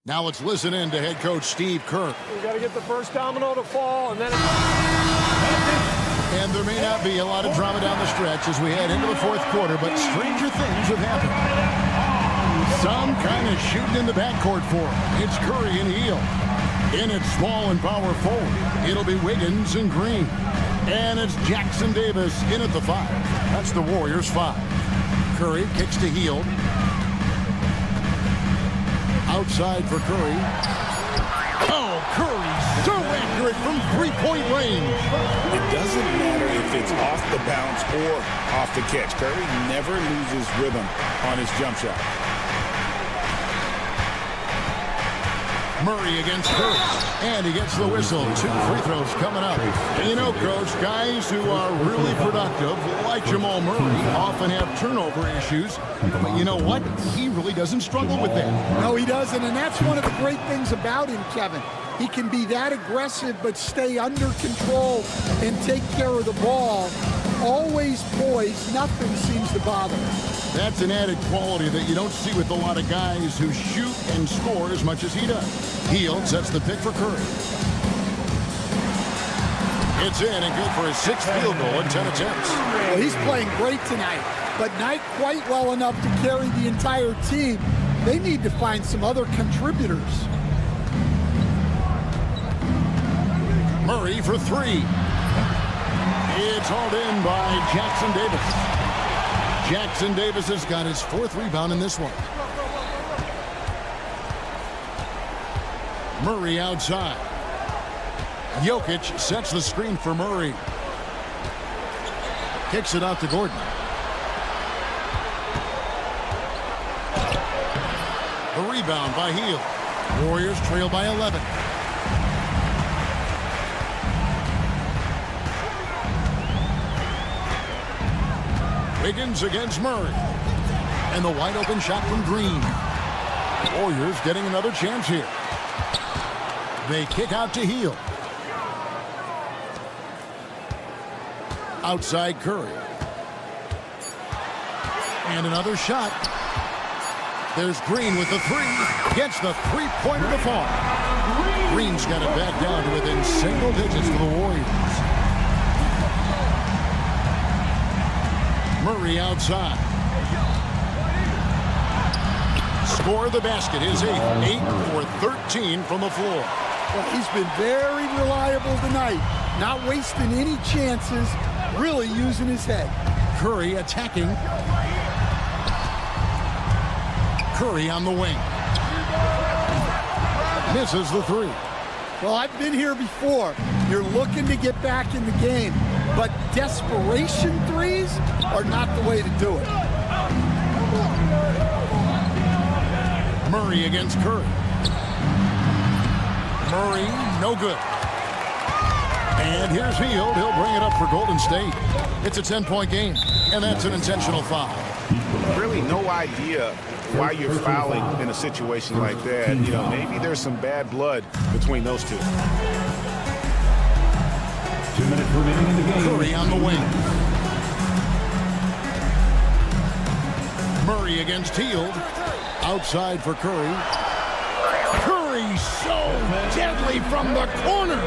Now let's listen in to head coach Steve Kerr. We got to get the first domino to fall, and then... And there may not be a lot of drama down the stretch as we head into the fourth quarter, but stranger things have happened. Some kind of shooting in the backcourt for him. It's Curry and Hield. In at small and power forward, it'll be Wiggins and Green. And it's Jackson Davis in at the 5. That's the Warriors' 5. Curry kicks to Hield. Outside for Curry. Oh, Curry so accurate from three-point range. It doesn't matter if it's off the bounce or off the catch. Curry never loses rhythm on his jump shot. Murray against Curry, and he gets the whistle. 2 free throws coming up. And you know, Coach, guys who are really productive, like Jamal Murray, often have turnover issues. But you know what? He really doesn't struggle with that. No, he doesn't, and that's one of the great things about him, Kevin. He can be that aggressive but stay under control and take care of the ball. Always poised. Nothing seems to bother him. That's an added quality that you don't see with a lot of guys who shoot and score as much as he does. Hield sets the pick for Curry. It's in and good for his 6th field goal in 10 attempts. Well, he's playing great tonight, but not quite well enough to carry the entire team. They need to find some other contributors. Murray for three. It's hauled in by Jackson Davis. Jackson Davis has got his fourth rebound in this one. Murray outside. Jokic sets the screen for Murray. Kicks it out to Gordon. A rebound by Hield. Warriors trail by 11. Wiggins against Murray. And the wide open shot from Green. Warriors getting another chance here. They kick out to Hield. Outside Curry. And another shot. There's Green with the three. Gets the three-pointer to fall. Green's got it back down to within single digits for the Warriors. Murray outside. Score the basket. His eighth. 8 for 13 from the floor. Well, he's been very reliable tonight. Not wasting any chances. Really using his head. Curry attacking. Curry on the wing. Misses the three. Well, I've been here before. You're looking to get back in the game, but desperation threes are not the way to do it. Murray against Curry. Murray, no good. And here's Hield. He'll bring it up for Golden State. It's a 10-point game, and that's an intentional foul. Really no idea why you're fouling in a situation like that. You know, maybe there's some bad blood between those two. 2 minutes remaining in the game. Curry on the wing. Murray against Hield. Outside for Curry. Curry so deadly from the corner.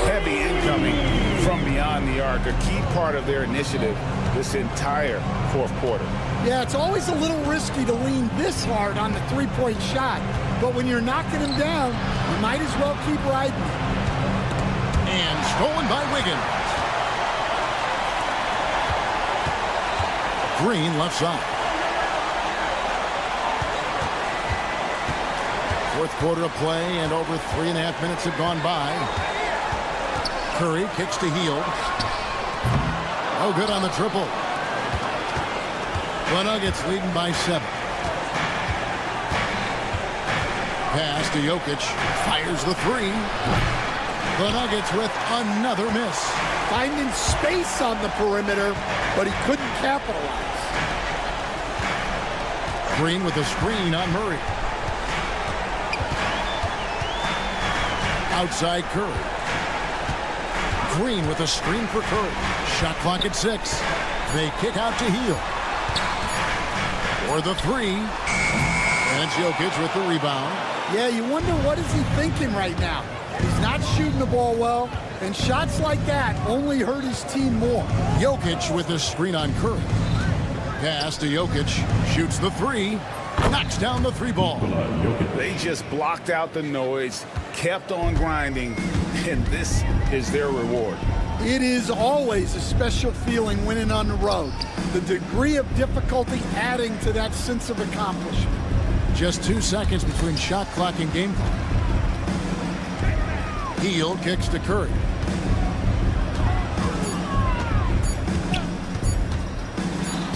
Heavy incoming from beyond the arc, a key part of their initiative this entire fourth quarter. Yeah, it's always a little risky to lean this hard on the three-point shot, but when you're knocking him down, you might as well keep riding. And stolen by Wiggins. Green left side. Fourth quarter of play, and over 3.5 minutes have gone by. Curry kicks to Hield. Oh, good on the triple. The Nuggets leading by 7. Pass to Jokic. Fires the three. The Nuggets with another miss. Finding space on the perimeter, but he couldn't capitalize. Green with a screen on Murray. Outside Curry. Green with a screen for Curry. Shot clock at 6. They kick out to Hield. For the three. And Jokic with the rebound. Yeah, you wonder what is he thinking right now. He's not shooting the ball well, and shots like that only hurt his team more. Jokic with the screen on Curry. Pass to Jokic. Shoots the three. Knocks down the three ball. They just blocked out the noise, kept on grinding, and this is their reward. It is always a special feeling winning on the road. The degree of difficulty adding to that sense of accomplishment. Just 2 seconds between shot clock and game clock. Hield kicks to Curry.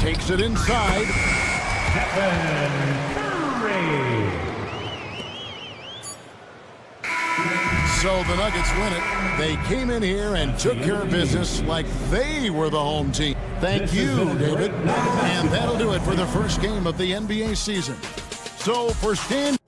Takes it inside. So the Nuggets win it. They came in here and took care of business like they were the home team. Thank you, David. And that'll do it for the first game of the NBA season. So for Stan...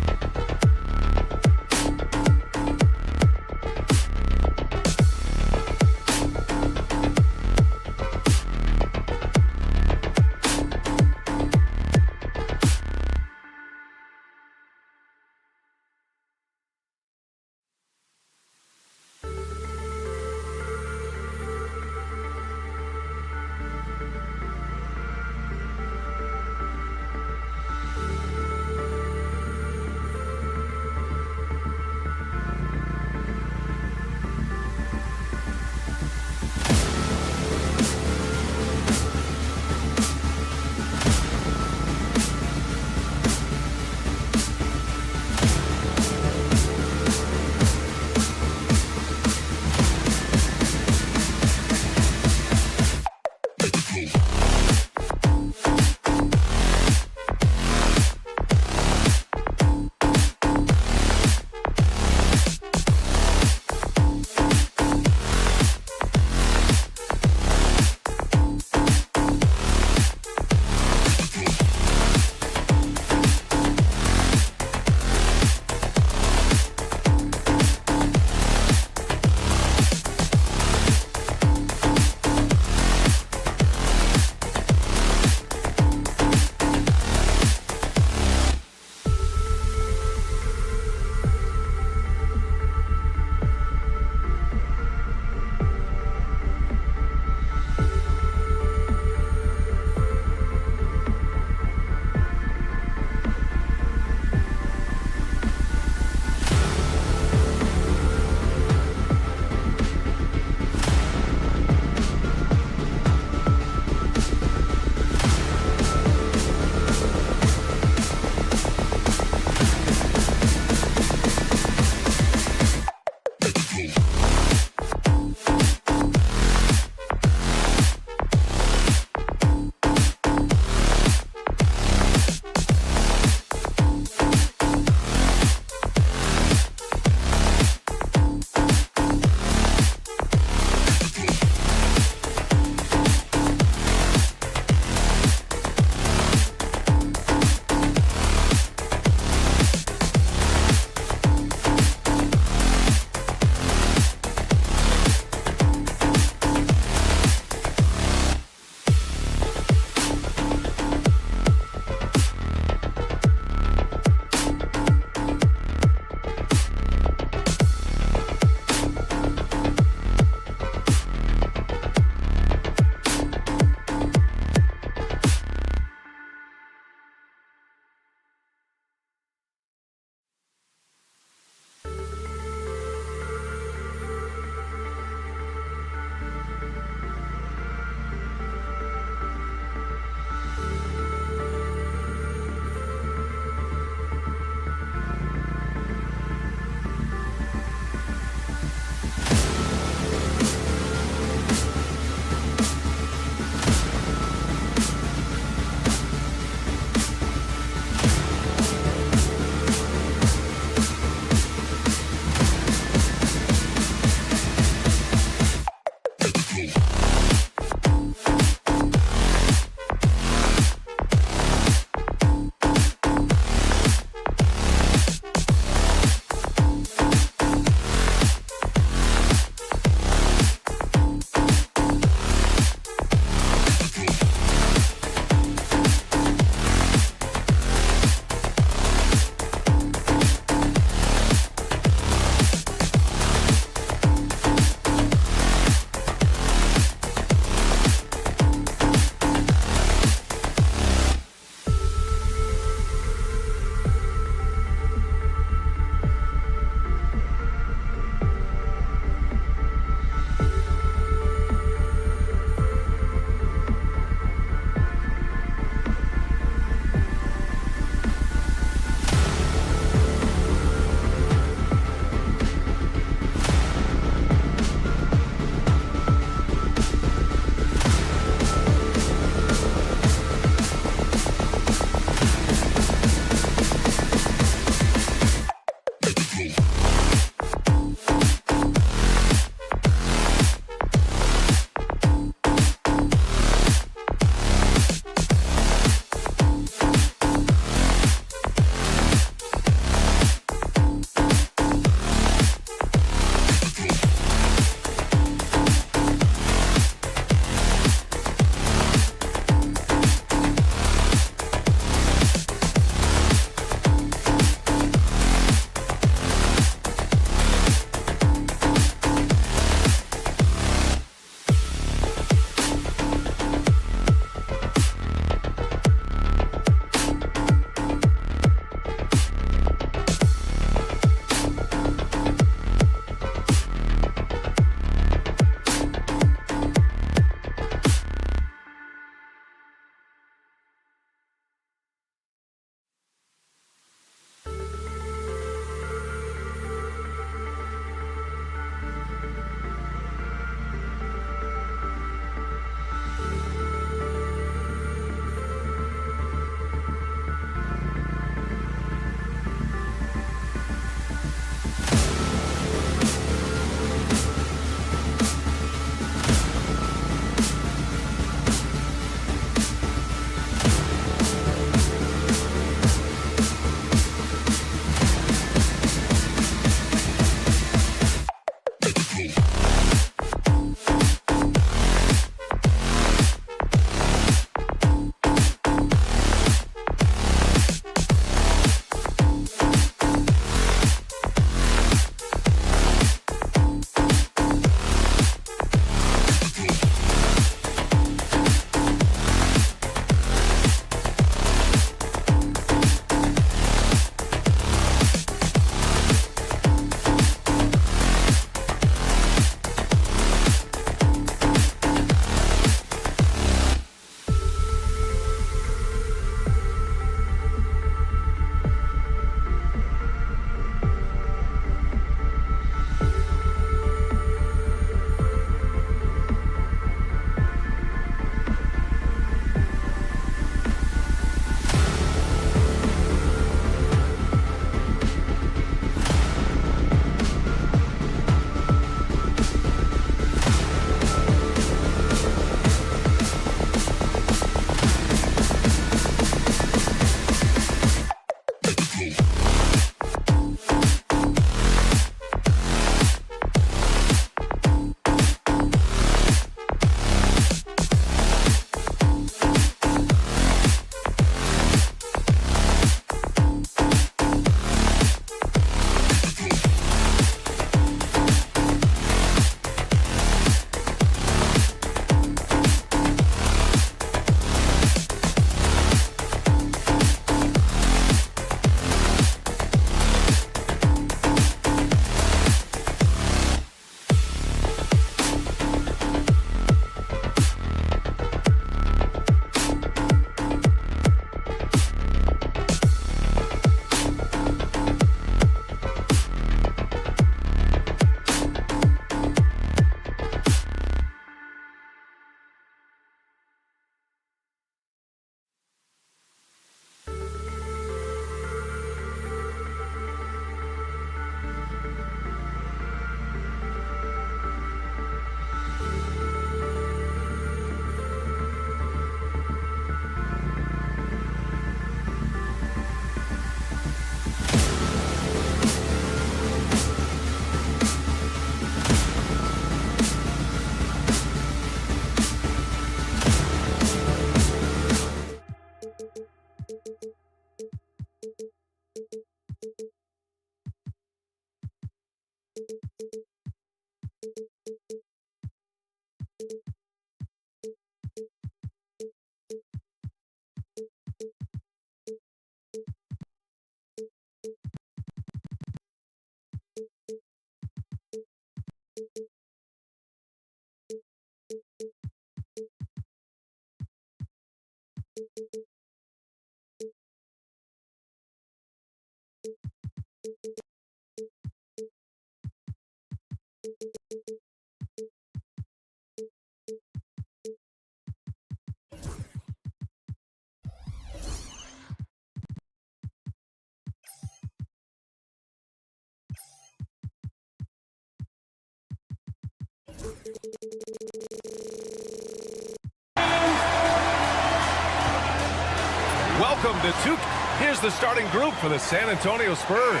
Welcome to two. Here's the starting group for the San Antonio Spurs.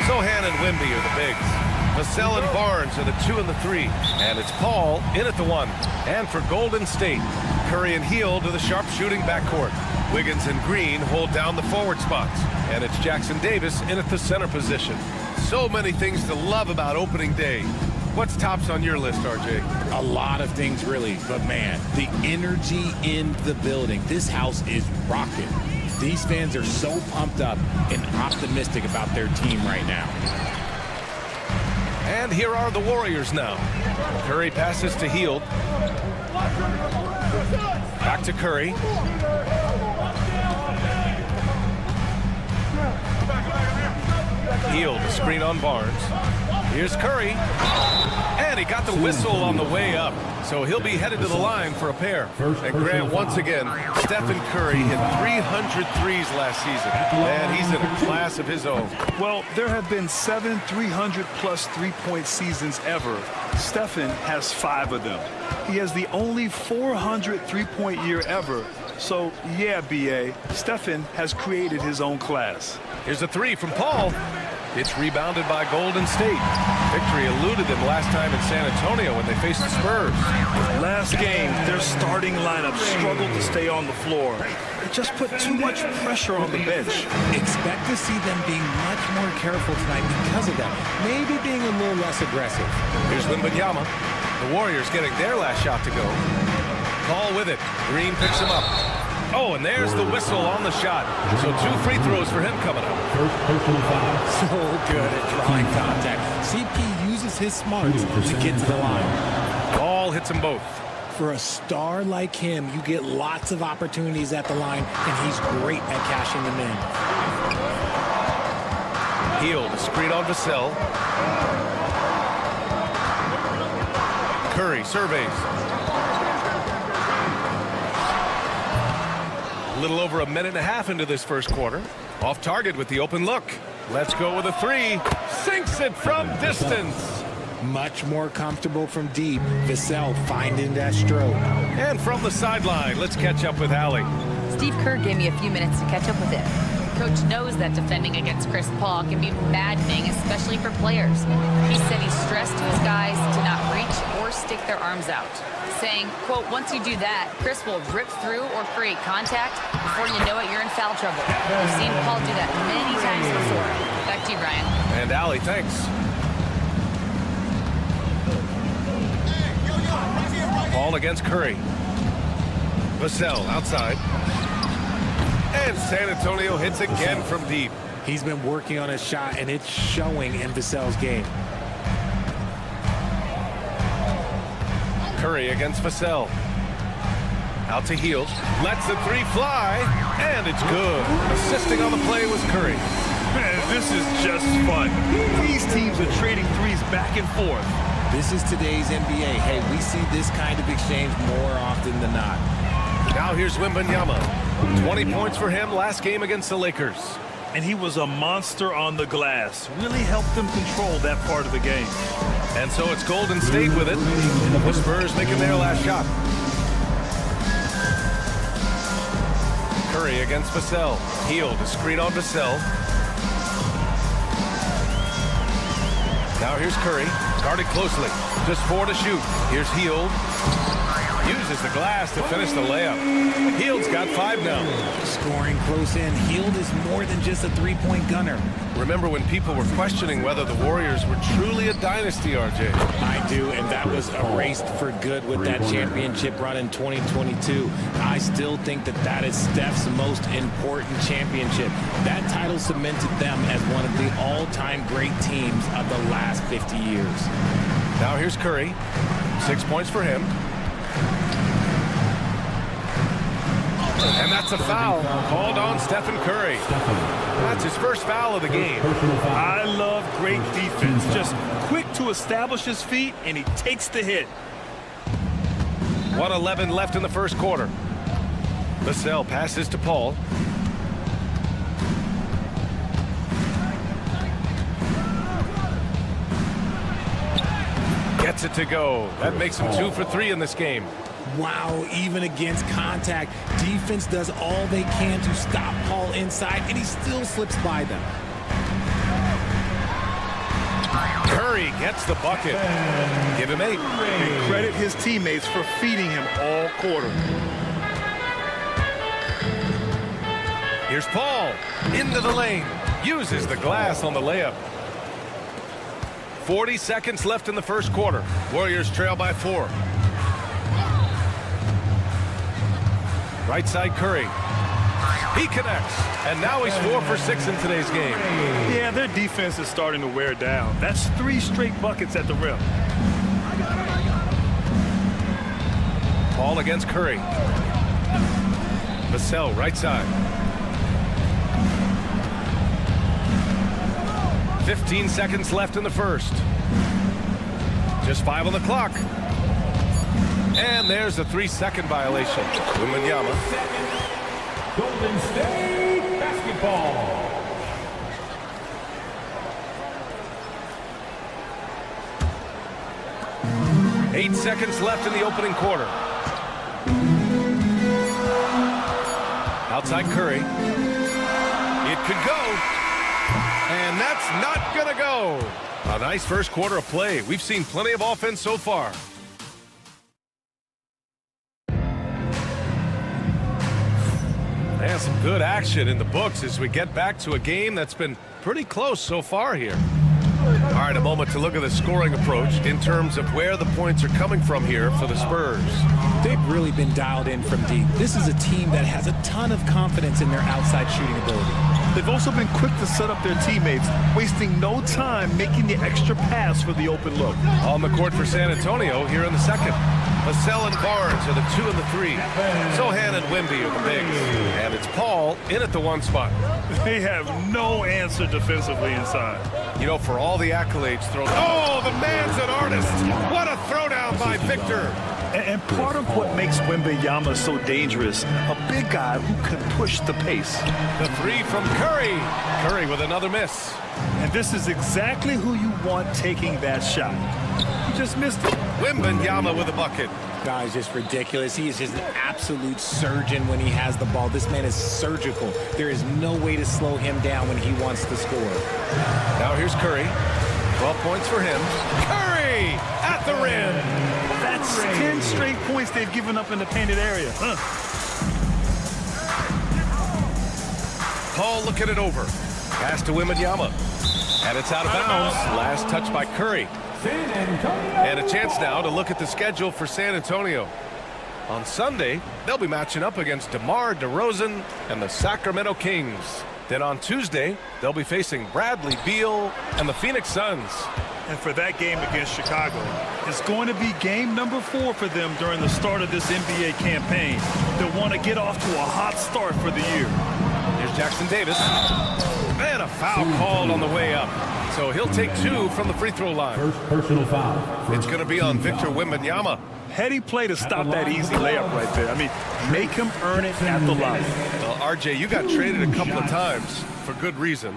Sohan and Wemby are the bigs. Vassell and Barnes are the 2 and the 3. And it's Paul in at the 1. And for Golden State, Curry and Hield to the sharpshooting backcourt. Wiggins and Green hold down the forward spots. And it's Jackson Davis in at the center position. So many things to love about opening day. What's tops on your list, RJ? A lot of things, really. But, man, the energy in the building. This house is rocking. These fans are so pumped up and optimistic about their team right now. And here are the Warriors now. Curry passes to Hield. Back to Curry. Hield, the screen on Barnes. Here's Curry. And he got the whistle on the way up. So he'll be headed to the line for a pair. And Grant, once again, Stephen Curry hit 300 threes last season. And he's in a class of his own. Well, there have been 7 300-plus three-point seasons ever. Stephen has 5 of them. He has the only 400 three-point year ever. So, yeah, B.A., Stephen has created his own class. Here's a 3 from Paul. It's rebounded by Golden State. Victory eluded them last time in San Antonio when they faced the Spurs. Last game, their starting lineup struggled to stay on the floor. It just put too much pressure on the bench. Expect to see them being much more careful tonight because of that. Maybe being a little less aggressive. Here's Wembanyama. The Warriors getting their last shot to go. Paul with it. Green picks him up. Oh, and there's the whistle on the shot. So 2 free throws for him coming up. So good at drawing contact. CP uses his smarts to get to the line. Ball hits them both. For a star like him, you get lots of opportunities at the line, and he's great at cashing them in. Hield, a screen on Vassell. Curry surveys. A little over a minute and a half into this first quarter. Off target with the open look. Let's go with a 3. Sinks it from distance. Much more comfortable from deep. Vassell finding that stroke. And from the sideline, let's catch up with Allie. Steve Kerr gave me a few minutes to catch up with it. Coach knows that defending against Chris Paul can be maddening, especially for players. He said he stressed to his guys to not reach or stick their arms out, saying, quote, once you do that, Chris will rip through or create contact. Before you know it, you're in foul trouble. We've seen Paul do that many times before. Back to you, Brian. And Allie, thanks. Paul against Curry. Vassell outside. And San Antonio hits again from deep. He's been working on his shot, and it's showing in Vassell's game. Curry against Vassell. Out to Hield. Lets the 3 fly. And it's good. Assisting on the play was Curry. Man, this is just fun. These teams are trading threes back and forth. This is today's NBA. Hey, we see this kind of exchange more often than not. Now here's Wembanyama. 20 points for him last game against the Lakers. And he was a monster on the glass. Really helped them control that part of the game. And so it's Golden State with it. The Spurs making their last shot. Curry against Vassell. Hield, a screen on Vassell. Now here's Curry. Guarded closely. Just 4 to shoot. Here's Hield. Uses the glass to finish the layup. Hield's got 5 now. Scoring close in. Hield is more than just a three-point gunner. Remember when people were questioning whether the Warriors were truly a dynasty, RJ? I do, and that was erased for good with that championship run in 2022. I still think that is Steph's most important championship. That title cemented them as one of the all-time great teams of the last 50 years. Now here's Curry. 6 points for him. And that's a foul called on Stephen Curry. That's his first foul of the game. I love great defense. Just quick to establish his feet, and he takes the hit. 1:11 left in the first quarter. Vassell passes to Paul. Gets it to go. That makes him 2 for 3 in this game. Wow, even against contact, defense does all they can to stop Paul inside, and he still slips by them. Curry gets the bucket. Give him 8. And credit his teammates for feeding him all quarter. Here's Paul. Into the lane. Uses the glass on the layup. 40 seconds left in the first quarter. Warriors trail by 4. Right side Curry. He connects. And now he's 4 for 6 in today's game. Yeah, their defense is starting to wear down. That's 3 straight buckets at the rim. Paul against Curry. Vassell, right side. 15 seconds left in the first. Just 5 on the clock. And there's a 3-second violation. Wembanyama. Golden State basketball. Eight seconds left in the opening quarter. Outside Curry. It could go. And that's not going to go. A nice first quarter of play. We've seen plenty of offense so far. And some good action in the books as we get back to a game that's been pretty close so far here. All right, a moment to look at the scoring approach in terms of where the points are coming from here for the Spurs. They've really been dialed in from deep. This is a team that has a ton of confidence in their outside shooting ability. They've also been quick to set up their teammates, wasting no time making the extra pass for the open look. On the court for San Antonio here in the second. Vassell and Barnes are the 2 and the 3. Sohan and Wemby are the bigs. And it's Paul in at the 1 spot. They have no answer defensively inside. You know, for all the accolades thrown. Oh, the man's an artist. What a throwdown by Victor. And part of what makes Wembanyama so dangerous, a big guy who can push the pace. The 3 from Curry. Curry with another miss. And this is exactly who you want taking that shot. He just missed it. Wembanyama with a bucket. Guy's just ridiculous. He is just an absolute surgeon when he has the ball. This man is surgical. There is no way to slow him down when he wants to score. Now here's Curry. 12 points for him. Curry at the rim. That's 10 straight points they've given up in the painted area. Paul looking it over. Pass to Wembanyama. And it's out of bounds. Last touch by Curry. And a chance now to look at the schedule for San Antonio. On Sunday, they'll be matching up against DeMar DeRozan and the Sacramento Kings. Then on Tuesday, they'll be facing Bradley Beal and the Phoenix Suns. And for that game against Chicago, it's going to be game number 4 for them during the start of this NBA campaign. They'll want to get off to a hot start for the year. Here's Jackson Davis. And a foul called on the way up. So he'll take 2 from the free throw line. First personal foul. It's going to be on Victor Wembanyama. Heady play to stop that easy layup right there. I mean, make him earn it at the line. Well, RJ, you got traded a couple of times for good reason.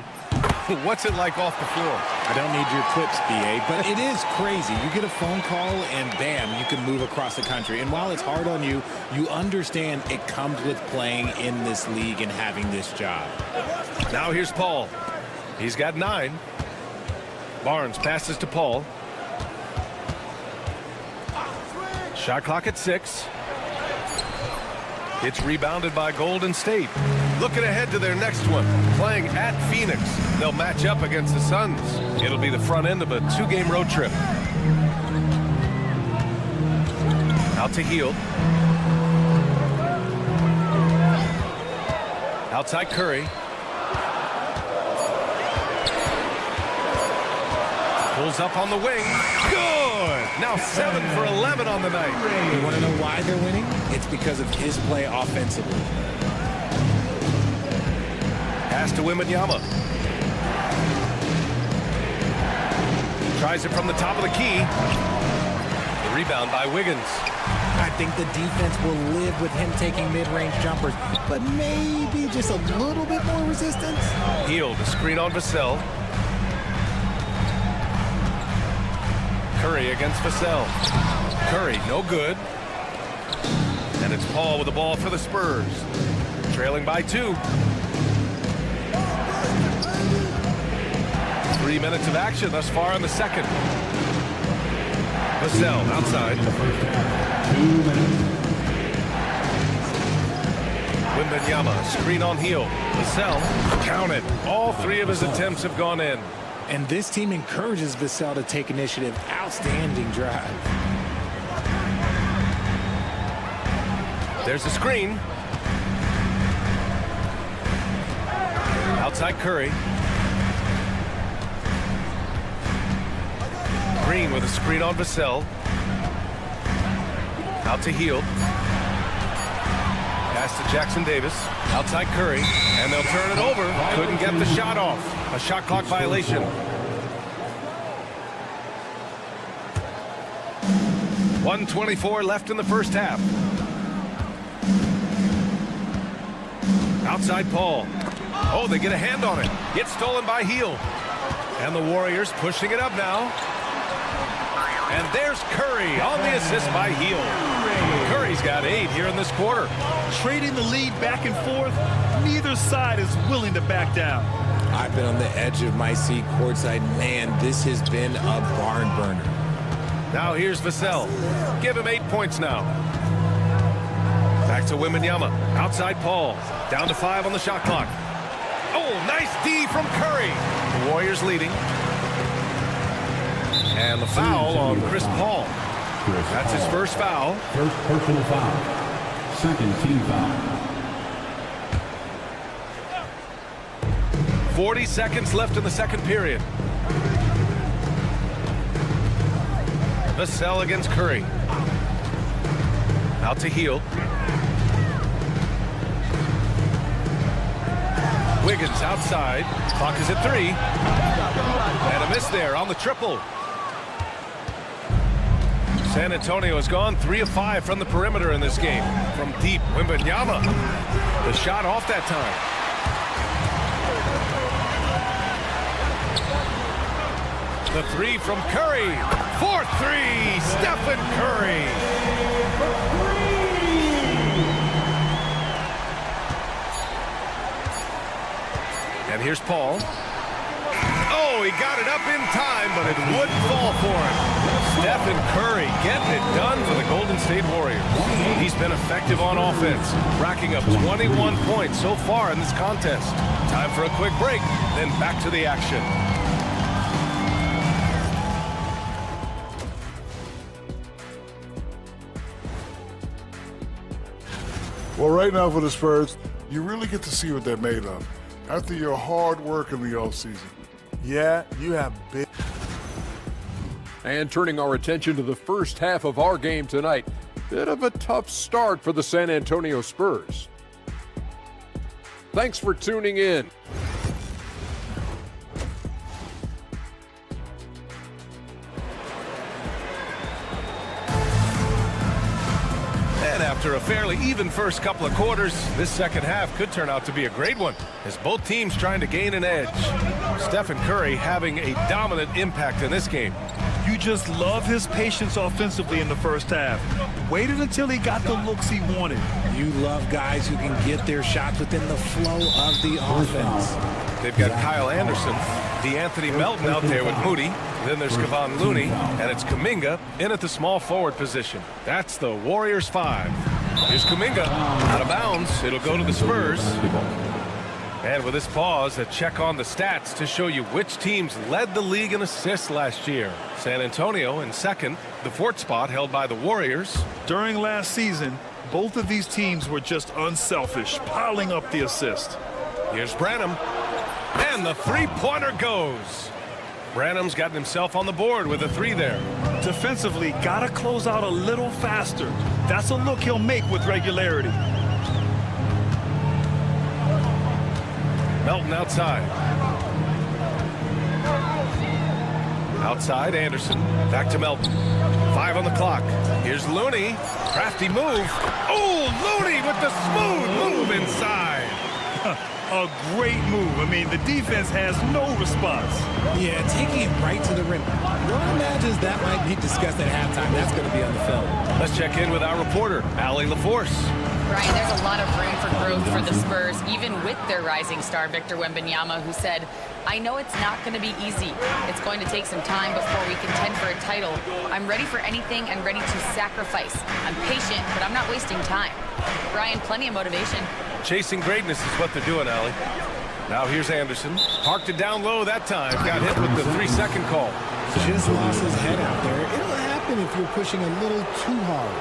What's it like off the floor? I don't need your clips, BA, but it is crazy. You get a phone call and bam, you can move across the country. And while it's hard on you, you understand it comes with playing in this league and having this job. Now here's Paul. He's got 9. Barnes passes to Paul. Shot clock at 6. It's rebounded by Golden State. Looking ahead to their next one, playing at Phoenix. They'll match up against the Suns. It'll be the front end of a 2-game road trip. Out to Hield. Outside Curry. Pulls up on the wing. Good! Now 7 for 11 on the night. You want to know why they're winning? It's because of his play offensively. Pass to Wembanyama. Tries it from the top of the key. The rebound by Wiggins. I think the defense will live with him taking mid-range jumpers, but maybe just a little bit more resistance. Hield, a screen on Vassell. Curry against Vassell. Curry, no good. And it's Paul with the ball for the Spurs. Trailing by 2. 3 minutes of action thus far in the second. Vassell outside. 2 minutes. Wembanyama, screen on Hield. Vassell counted. All 3 of his attempts have gone in. And this team encourages Vassell to take initiative. Outstanding drive. There's a screen. Outside Curry. Green with a screen on Vassell. Out to Hield. Pass to Jackson Davis. Outside Curry. And they'll turn it over. Couldn't get the shot off. A shot clock violation. 1:24 left in the first half. Outside Paul. Oh, they get a hand on it. Gets stolen by Hield. And the Warriors pushing it up now. And there's Curry on the assist by Hield. Curry's got 8 here in this quarter. Trading the lead back and forth, neither side is willing to back down. I've been on the edge of my seat courtside. Man, this has been a barn burner. Now here's Vassell. Give him 8 points now. Back to Wembanyama. Outside Paul. Down to 5 on the shot clock. Oh, nice D from Curry. The Warriors leading. And the foul on Chris Paul. That's his first foul. First personal foul. Second team foul. 40 seconds left in the second period. Vassell against Curry. Out to Hield. Wiggins outside. Clock is at 3. And a miss there on the triple. San Antonio has gone 3 of 5 from the perimeter in this game. From deep, Wembanyama. The shot off that time. The 3 from Curry. 4-3, Stephen Curry. And here's Paul. Oh, he got it up in time, but it wouldn't fall for him. Stephen Curry getting it done for the Golden State Warriors. He's been effective on offense, racking up 21 points so far in this contest. Time for a quick break, then back to the action. Well, right now for the Spurs, you really get to see what they're made of after your hard work in the offseason. Yeah, you have big. And turning our attention to the first half of our game tonight, bit of a tough start for the San Antonio Spurs. Thanks for tuning in. And after a fairly even first couple of quarters, this second half could turn out to be a great one, as both teams trying to gain an edge. Stephen Curry having a dominant impact in this game. You just love his patience offensively in the first half. Waited until he got the looks he wanted. You love guys who can get their shots within the flow of the offense. They've got Kyle Anderson, DeAnthony Melton out there with Moody. Then there's Kevon Looney, and it's Kuminga in at the small forward position. That's the Warriors 5. Here's Kuminga out of bounds. It'll go to the Spurs. And with this pause, a check on the stats to show you which teams led the league in assists last year. San Antonio in second, the fourth spot held by the Warriors. During last season, both of these teams were just unselfish, piling up the assist. Here's Branham, and the three-pointer goes. Branham's gotten himself on the board with a 3 there. Defensively, gotta close out a little faster. That's a look he'll make with regularity. Melton outside. Outside, Anderson. Back to Melton. 5 on the clock. Here's Looney. Crafty move. Oh, Looney with the smooth move inside. A great move. I mean, the defense has no response. Yeah, taking it right to the rim. One imagines that might be discussed at halftime. That's going to be on the film. Let's check in with our reporter, Allie LaForce. Brian, there's a lot of room for growth for the Spurs, even with their rising star, Victor Wembanyama, who said, I know it's not going to be easy. It's going to take some time before we contend for a title. I'm ready for anything and ready to sacrifice. I'm patient, but I'm not wasting time. Brian, plenty of motivation. Chasing greatness is what they're doing, Allie. Now here's Anderson. Parked it down low that time. Got hit with the 3-second call. Just lost his head out there. It'll happen if you're pushing a little too hard.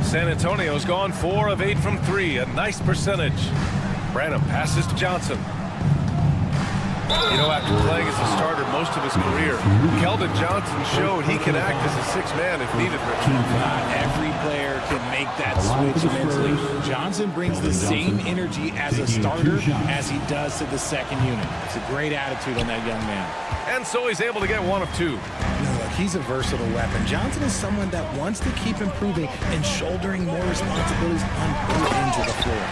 San Antonio's gone 4 of 8 from 3. A nice percentage. Branham passes to Johnson. You know, after playing as a starter most of his career, Keldon Johnson showed he can act as a 6th man if needed. Every player can make that switch mentally. Johnson brings the same energy as a starter as he does to the second unit. It's a great attitude on that young man. And so he's able to get 1 of 2. Look, he's a versatile weapon. Johnson is someone that wants to keep improving and shouldering more responsibilities on both ends of the floor.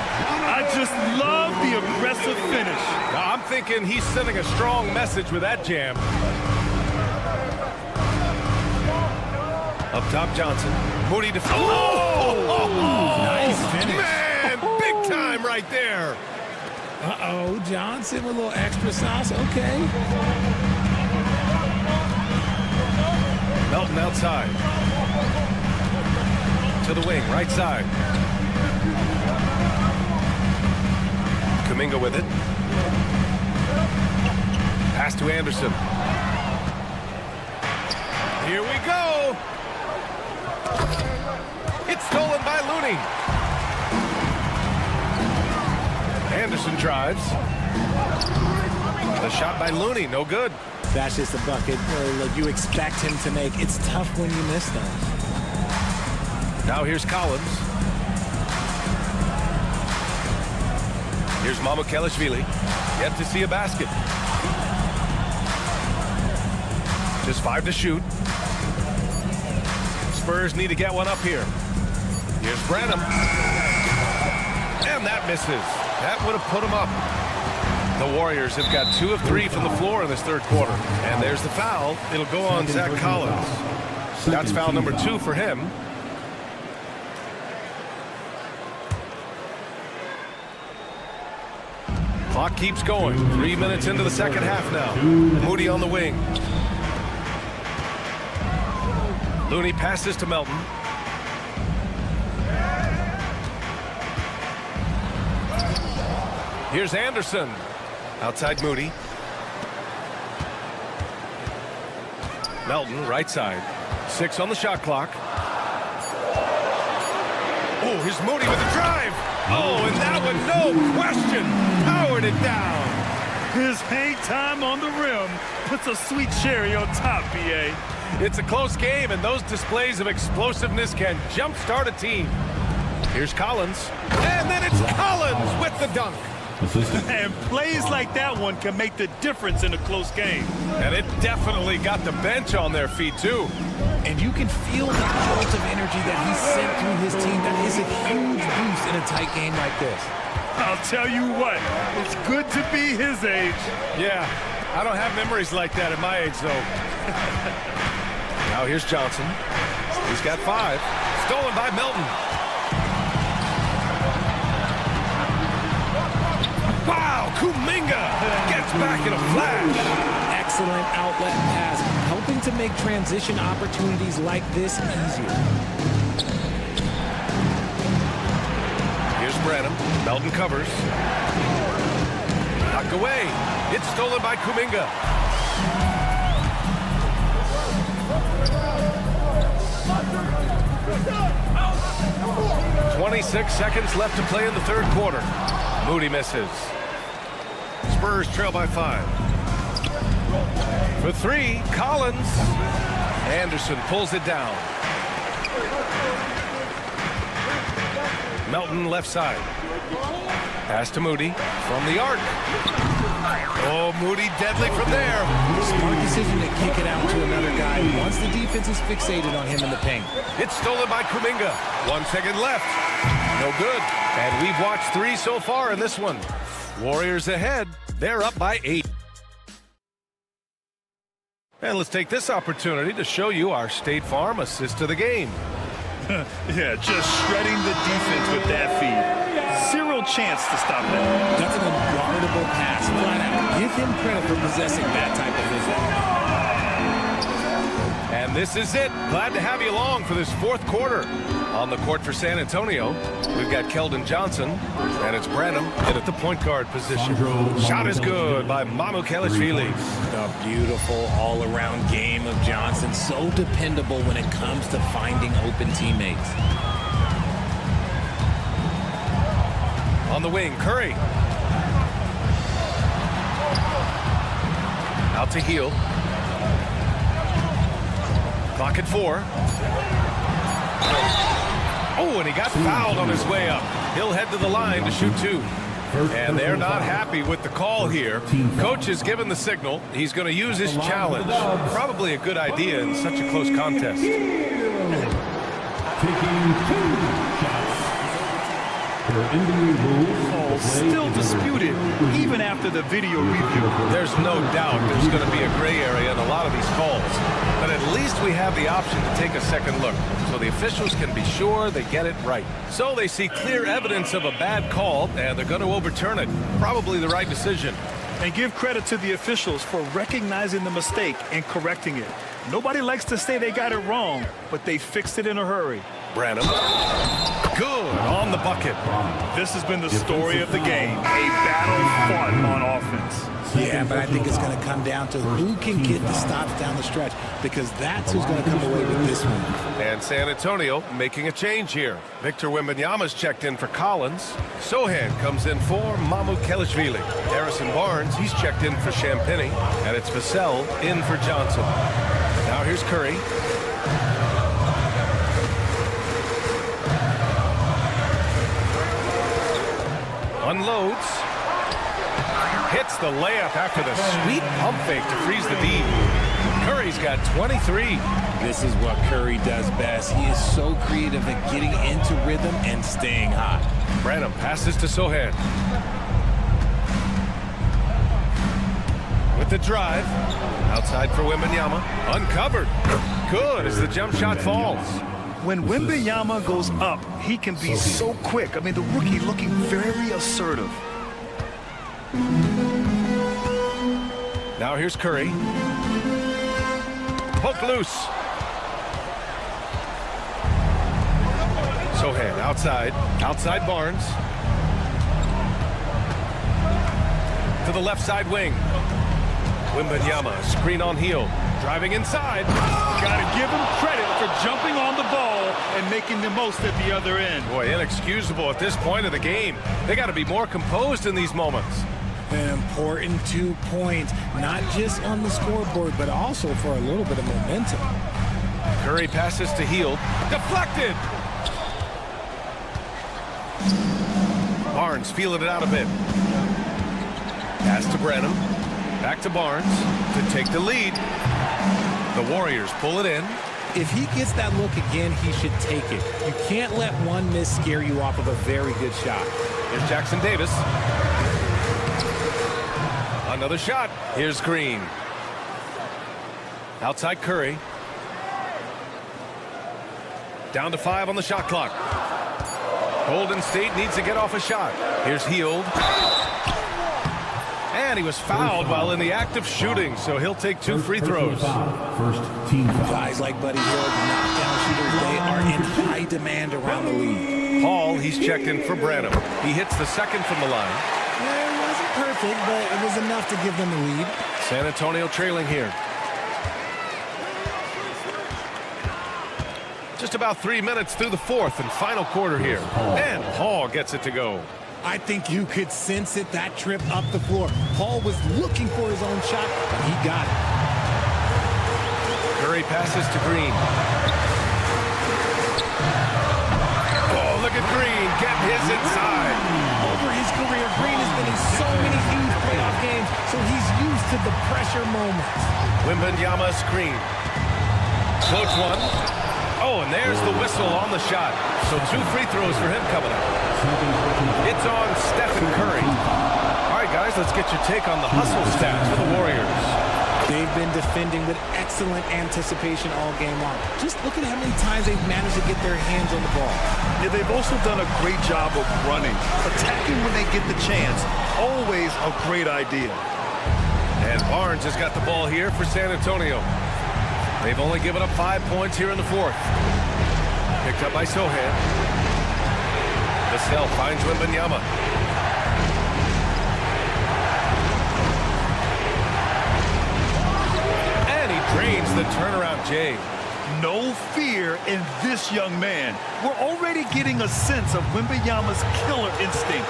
I just love the aggressive finish. Now, I'm thinking he's sending a strong message with that jam. Up top, Johnson. Moody to... Nice finish. Man, big time right there. Uh-oh, Johnson with a little extra sauce. Okay. Melton outside. To the wing, right side. Kuminga with it. Pass to Anderson. Here we go. It's stolen by Looney. Anderson drives. The shot by Looney, no good. That's just a bucket. Look, you expect him to make. It's tough when you miss those. Now here's Collins. Here's Mamukelashvili. Yet to see a basket. Just 5 to shoot. Spurs need to get one up here. Here's Branham. And that misses. That would have put him up. The Warriors have got 2 of 3 from the floor in this third quarter. And there's the foul. It'll go on Zach Collins. That's foul number 2 for him. Clock keeps going. 3 minutes into the second half now. Moody on the wing. Looney passes to Melton. Here's Anderson. Outside Moody. Melton, right side. 6 on the shot clock. Oh, here's Moody with a drive. Oh, and that one, no question, powered it down. His hang time on the rim puts a sweet cherry on top, B.A. It's a close game, and those displays of explosiveness can jumpstart a team. Here's Collins, and then it's Collins with the dunk. And plays like that one can make the difference in a close game. And it definitely got the bench on their feet, too. And you can feel the jolt of energy that he sent through his team. That is a huge boost in a tight game like this. I'll tell you what, it's good to be his age. Yeah, I don't have memories like that at my age, though. Now here's Johnson. He's got 5. Stolen by Melton. Wow, Kuminga gets back in a flash. Excellent outlet pass, helping to make transition opportunities like this easier. Branham. Melton covers. Knocked away. It's stolen by Kuminga. 26 seconds left to play in the third quarter. Moody misses. Spurs trail by 5. For 3, Collins. Anderson pulls it down. Melton left side. Pass to Moody from the arc. Oh, Moody deadly from there. Smart decision to kick it out to another guy once the defense is fixated on him in the paint. It's stolen by Kuminga. 1 second left. No good. And we've watched 3 so far in this one. Warriors ahead. They're up by 8. And let's take this opportunity to show you our State Farm assist of the game. Yeah, just shredding the defense with that feed. Zero chance to stop that. That's an unguardable pass. Flat out. Give him credit for possessing that type of vision. And this is it. Glad to have you along for this fourth quarter. On the court for San Antonio, we've got Keldon Johnson, and it's Branham in at the point guard position. Shot is good by Mamu Kelishvili. A beautiful all-around game of Johnson. So dependable when it comes to finding open teammates. On the wing, Curry. Out to Heel. Clock at 4. Oh, and he got fouled on his way up. He'll head to the line to shoot 2. And they're not happy with the call here. Coach has given the signal. He's going to use his challenge. Probably a good idea in such a close contest. Taking 2 shots. Oh, still disputed, even after the video review. There's no doubt there's going to be a gray area in a lot of these calls. But at least we have the option to take a second look, so the officials can be sure they get it right. So they see clear evidence of a bad call, and they're going to overturn it. Probably the right decision. And give credit to the officials for recognizing the mistake and correcting it. Nobody likes to say they got it wrong, but they fixed it in a hurry. Branham. Good on the bucket. This has been the story of the game. A battle fought on offense. Yeah, but I think it's going to come down to who can get the stops down the stretch, because that's who's going to come away with this one. And San Antonio making a change here. Victor Wembanyama's checked in for Collins. Sohan comes in for Mamu Kelishvili. Harrison Barnes, he's checked in for Champagny. And it's Vassell in for Johnson. Now here's Curry. Unloads. Hits the layup after the sweet pump fake to freeze the D. Curry's got 23. This is what Curry does best. He is so creative at getting into rhythm and staying hot. Branham passes to Sohan. With the drive. Outside for Wembanyama. Uncovered. Good as the jump shot falls. When Wembanyama goes up, he can be so quick. I mean, the rookie looking very assertive. Now here's Curry. Poke loose. Sohan outside. Outside Barnes. To the left side wing. Wembanyama, screen on heel. Driving inside. Gotta give him credit for jumping on the ball and making the most at the other end. Boy, inexcusable at this point of the game. They got to be more composed in these moments. An important 2 points, not just on the scoreboard, but also for a little bit of momentum. Curry passes to Hield. Deflected! Barnes feeling it out a bit. Pass to Branham. Back to Barnes to take the lead. The Warriors pull it in. If he gets that look again, he should take it. You can't let one miss scare you off of a very good shot. Here's Jackson Davis. Another shot. Here's Green. Outside Curry. Down to 5 on the shot clock. Golden State needs to get off a shot. Here's Hield. And he was fouled while in the act of shooting, so he'll take 2 free throws. First team foul. Guys like Buddy Hield, knockdown shooters, they are in high demand around the league. Paul, he's checked in for Branham. He hits the second from the line. Yeah, it wasn't perfect, but it was enough to give them the lead. San Antonio trailing here. Just about 3 minutes through the fourth and final quarter here. And Paul gets it to go. I think you could sense it, that trip up the floor. Paul was looking for his own shot, but he got it. Curry passes to Green. Oh, look at Green getting his inside. Over his career, Green has been in so many huge playoff games, so he's used to the pressure moments. Wembanyama screen. Close one. Oh, and there's the whistle on the shot. So 2 free throws for him coming up. It's on Stephen Curry. All right, guys, let's get your take on the hustle stats for the Warriors. They've been defending with excellent anticipation all game long. Just look at how many times they've managed to get their hands on the ball. Yeah, they've also done a great job of running. Attacking when they get the chance, always a great idea. And Barnes has got the ball here for San Antonio. They've only given up 5 points here in the fourth. Picked up by Sohan. Vassell finds Wembanyama. And he drains the turnaround J. No fear in this young man. We're already getting a sense of Wembanyama's killer instinct.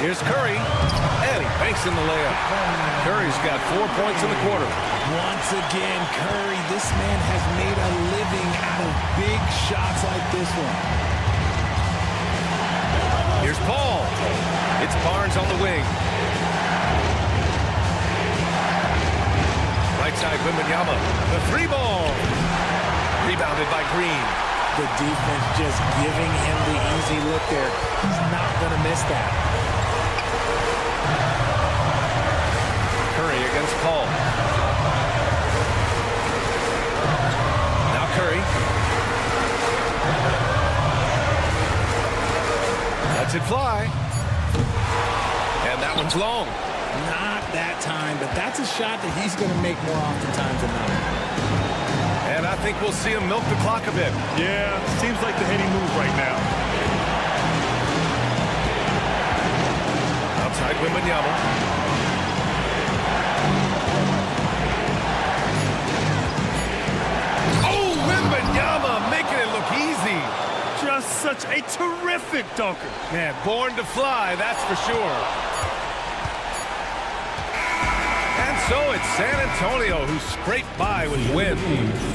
Here's Curry, and he banks in the layup. Curry's got 4 points in the quarter. Once again, Curry, this man has made a living out of big shots like this one. Here's Paul. It's Barnes on the wing. Right side, Wembanyama. The 3 ball. Rebounded by Green. The defense just giving him the easy look there. He's not going to miss that. Curry against Paul. Now Curry. Lets it fly. And that one's long. Not that time, but that's a shot that he's going to make more oftentimes than not. And I think we'll see him milk the clock a bit. Yeah, seems like the heady move right now. Outside Wembanyama. Wembanyama making it look easy. Just such a terrific dunker. Man, born to fly, that's for sure. And so it's San Antonio who scraped by with the win.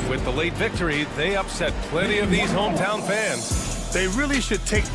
With the late victory, they upset plenty of these hometown fans. They really should take